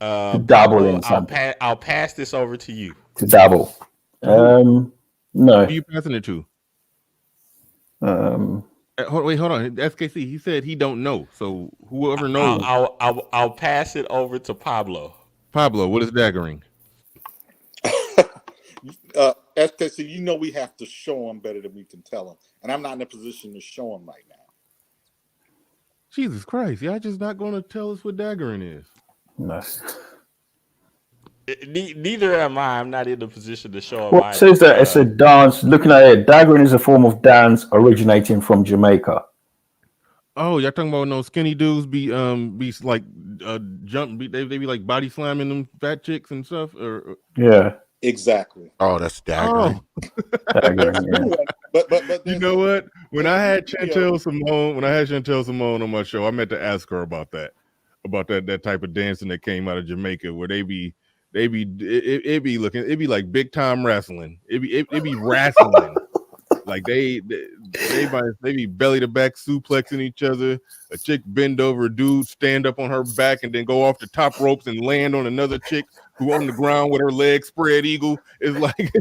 Speaker 6: To dabble
Speaker 3: Pablo,
Speaker 6: in something.
Speaker 3: I'll pass this over to you.
Speaker 6: To dabble.
Speaker 1: To who? Who
Speaker 6: No.
Speaker 1: are you passing it to? Hold on. SKC, he said he don't know. So whoever knows.
Speaker 3: I'll pass it over to Pablo.
Speaker 1: Pablo, what is daggering?
Speaker 7: SKC, you know we have to show him better than we can tell him, and I'm not in a position to show him right now.
Speaker 1: Jesus Christ, y'all just not going to tell us what daggering is.
Speaker 6: No.
Speaker 3: Neither am I. I'm not in the position to show him.
Speaker 6: What says that it's a dance? Looking at it, daggering is a form of dance originating from Jamaica.
Speaker 1: Oh, y'all talking about no skinny dudes be like they be like body slamming them fat chicks and stuff, or
Speaker 6: Yeah.
Speaker 7: Exactly.
Speaker 4: Oh, that's daggering.
Speaker 6: Daggering, yeah.
Speaker 7: But
Speaker 1: you know what? When I had Chantel Simone on my show, I meant to ask her about that type of dancing that came out of Jamaica, where it be like big time wrestling. It be wrestling. Like they be belly to back suplexing each other. A chick bend over a dude, stand up on her back, and then go off the top ropes and land on another chick who on the ground with her legs spread eagle. Is like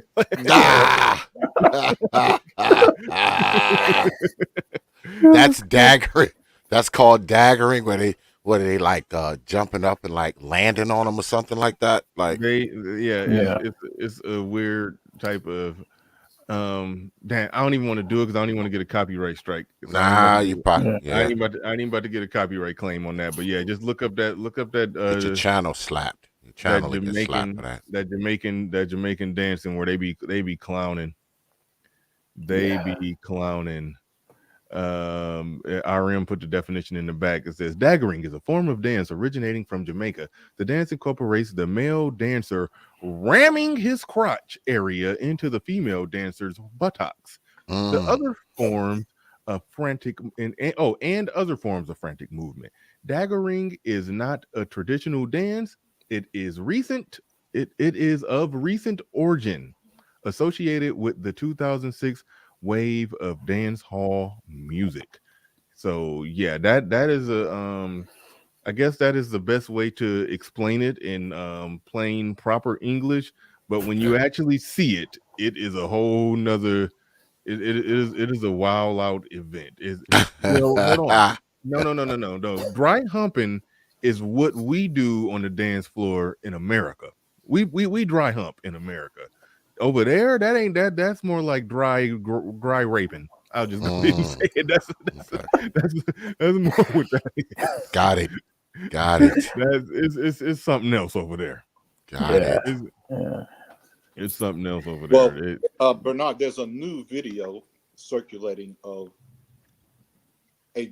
Speaker 4: That's daggering. That's called daggering, where they like jumping up and like landing on them or something like that. Like
Speaker 1: it's a weird type of damn, I don't even want to do it because I don't even want to get a copyright strike.
Speaker 4: You probably
Speaker 1: I ain't about to get a copyright claim on that. But yeah, just look up that
Speaker 4: get your channel slapped. Your channel
Speaker 1: that
Speaker 4: gets slapped for that.
Speaker 1: that Jamaican dancing where they be clowning. They be clowning. RM put the definition in the back. It says daggering is a form of dance originating from Jamaica. The dance incorporates the male dancer ramming his crotch area into the female dancer's buttocks. The other forms of frantic and other forms of frantic movement. Daggering is not a traditional dance. It is recent. It is of recent origin, associated with the 2006 wave of dance hall music. So yeah, that is a I guess that is the best way to explain it in plain proper English. But when you actually see it, it is a whole nother. It is a wild out event. Is Well, hold on. No. Dry humping is what we do on the dance floor in America. We dry hump in America. Over there, that ain't that. That's more like dry raping. I'll just go ahead and say it. That's more what that is.
Speaker 4: Got it.
Speaker 1: It's something else over there.
Speaker 4: Got it.
Speaker 1: It's something else over there.
Speaker 7: Well, Bernard, there's a new video circulating of a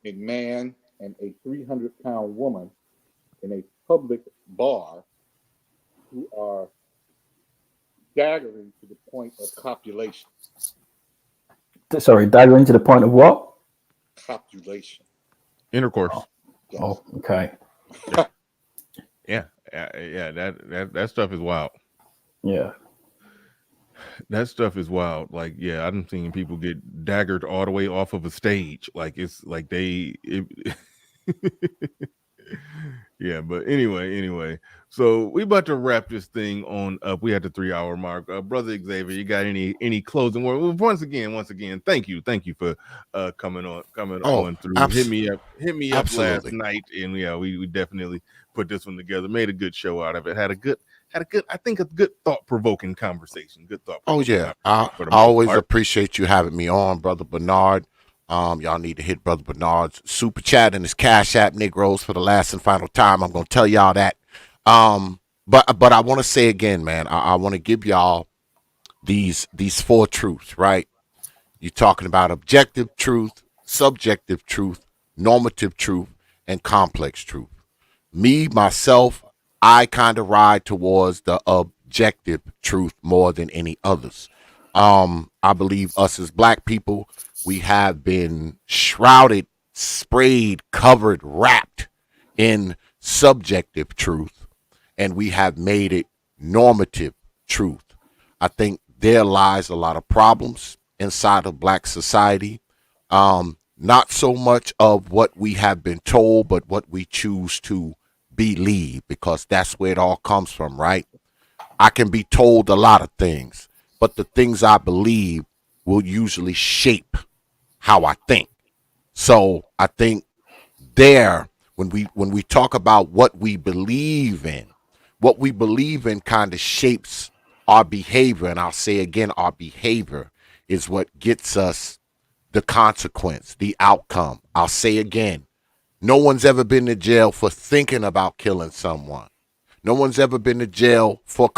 Speaker 7: man and a 300-pound woman in a public bar who are daggering to the point of copulation.
Speaker 6: Sorry, daggering to the point of what?
Speaker 7: Copulation.
Speaker 1: Intercourse.
Speaker 7: Yes.
Speaker 6: Oh, okay.
Speaker 1: Yeah. That stuff is wild.
Speaker 6: Yeah.
Speaker 1: That stuff is wild. Like, yeah, I've seen people get daggered all the way off of a stage. Like, it's like yeah, but anyway. So we about to wrap this thing on up. We had the 3-hour mark. Brother Xavier, you got any closing word? Well, once again, thank you for coming on through. Hit me up last night, and yeah, we definitely put this one together. Made a good show out of it. Had a good I think a good thought-provoking conversation.
Speaker 4: Oh yeah, I always appreciate you having me on, Brother Bernard. Y'all need to hit Brother Bernard's super chat and his Cash App, Negroes, for the last and final time. I'm gonna tell y'all that. But I want to say again, man, I want to give y'all these 4 truths, right? You're talking about objective truth, subjective truth, normative truth, and complex truth. Me, myself, I kind of ride towards the objective truth more than any others. I believe us as black people, we have been shrouded, sprayed, covered, wrapped in subjective truth, and we have made it normative truth. I think there lies a lot of problems inside of black society. Not so much of what we have been told, but what we choose to believe, because that's where it all comes from, right? I can be told a lot of things, but the things I believe will usually shape how I think. So I think there, when we talk about what we believe in kind of shapes our behavior. And I'll say again, our behavior is what gets us the consequence, the outcome. I'll say again, no one's ever been to jail for thinking about killing someone. No one's ever been to jail for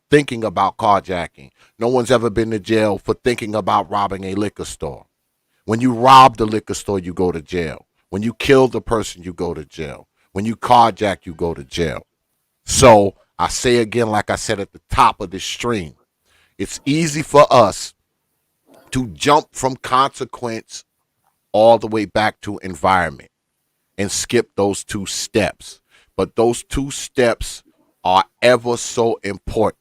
Speaker 4: thinking about carjacking. No one's ever been to jail for thinking about robbing a liquor store. When you rob the liquor store, you go to jail. When you kill the person, you go to jail. When you carjack, you go to jail. So I say again, like I said at the top of this stream, it's easy for us to jump from consequence all the way back to environment and skip those 2 steps. But those 2 steps are ever so important,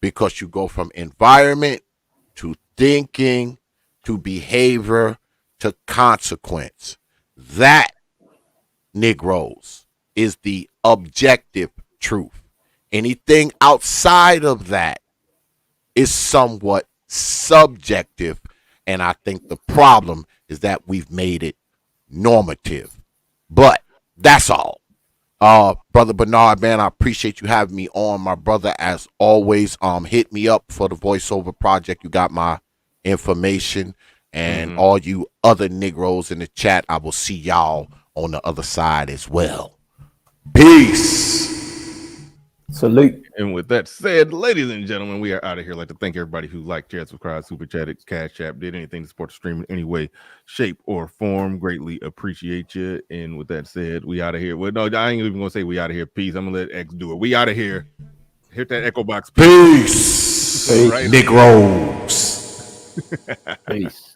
Speaker 4: because you go from environment to thinking to behavior to consequence. That, Negroes, is the objective truth. Anything outside of that is somewhat subjective, and I think the problem is that we've made it normative. But that's all. Brother Bernard, man, I appreciate you having me on, my brother, as always. Hit me up for the voiceover project. You got my information. And all you other Negroes in the chat, I will see y'all on the other side as well. Peace.
Speaker 6: Salute.
Speaker 1: And with that said, ladies and gentlemen, we are out of here. I'd like to thank everybody who liked, shared, subscribed, super chatted, Cash App, did anything to support the stream in any way, shape, or form. Greatly appreciate you. And with that said, we out of here. Well, no, I ain't even gonna say we out of here. Peace. I'm gonna let X do it. We out of here. Hit that echo box.
Speaker 4: Peace.
Speaker 1: Right.
Speaker 4: Negroes.
Speaker 6: Peace.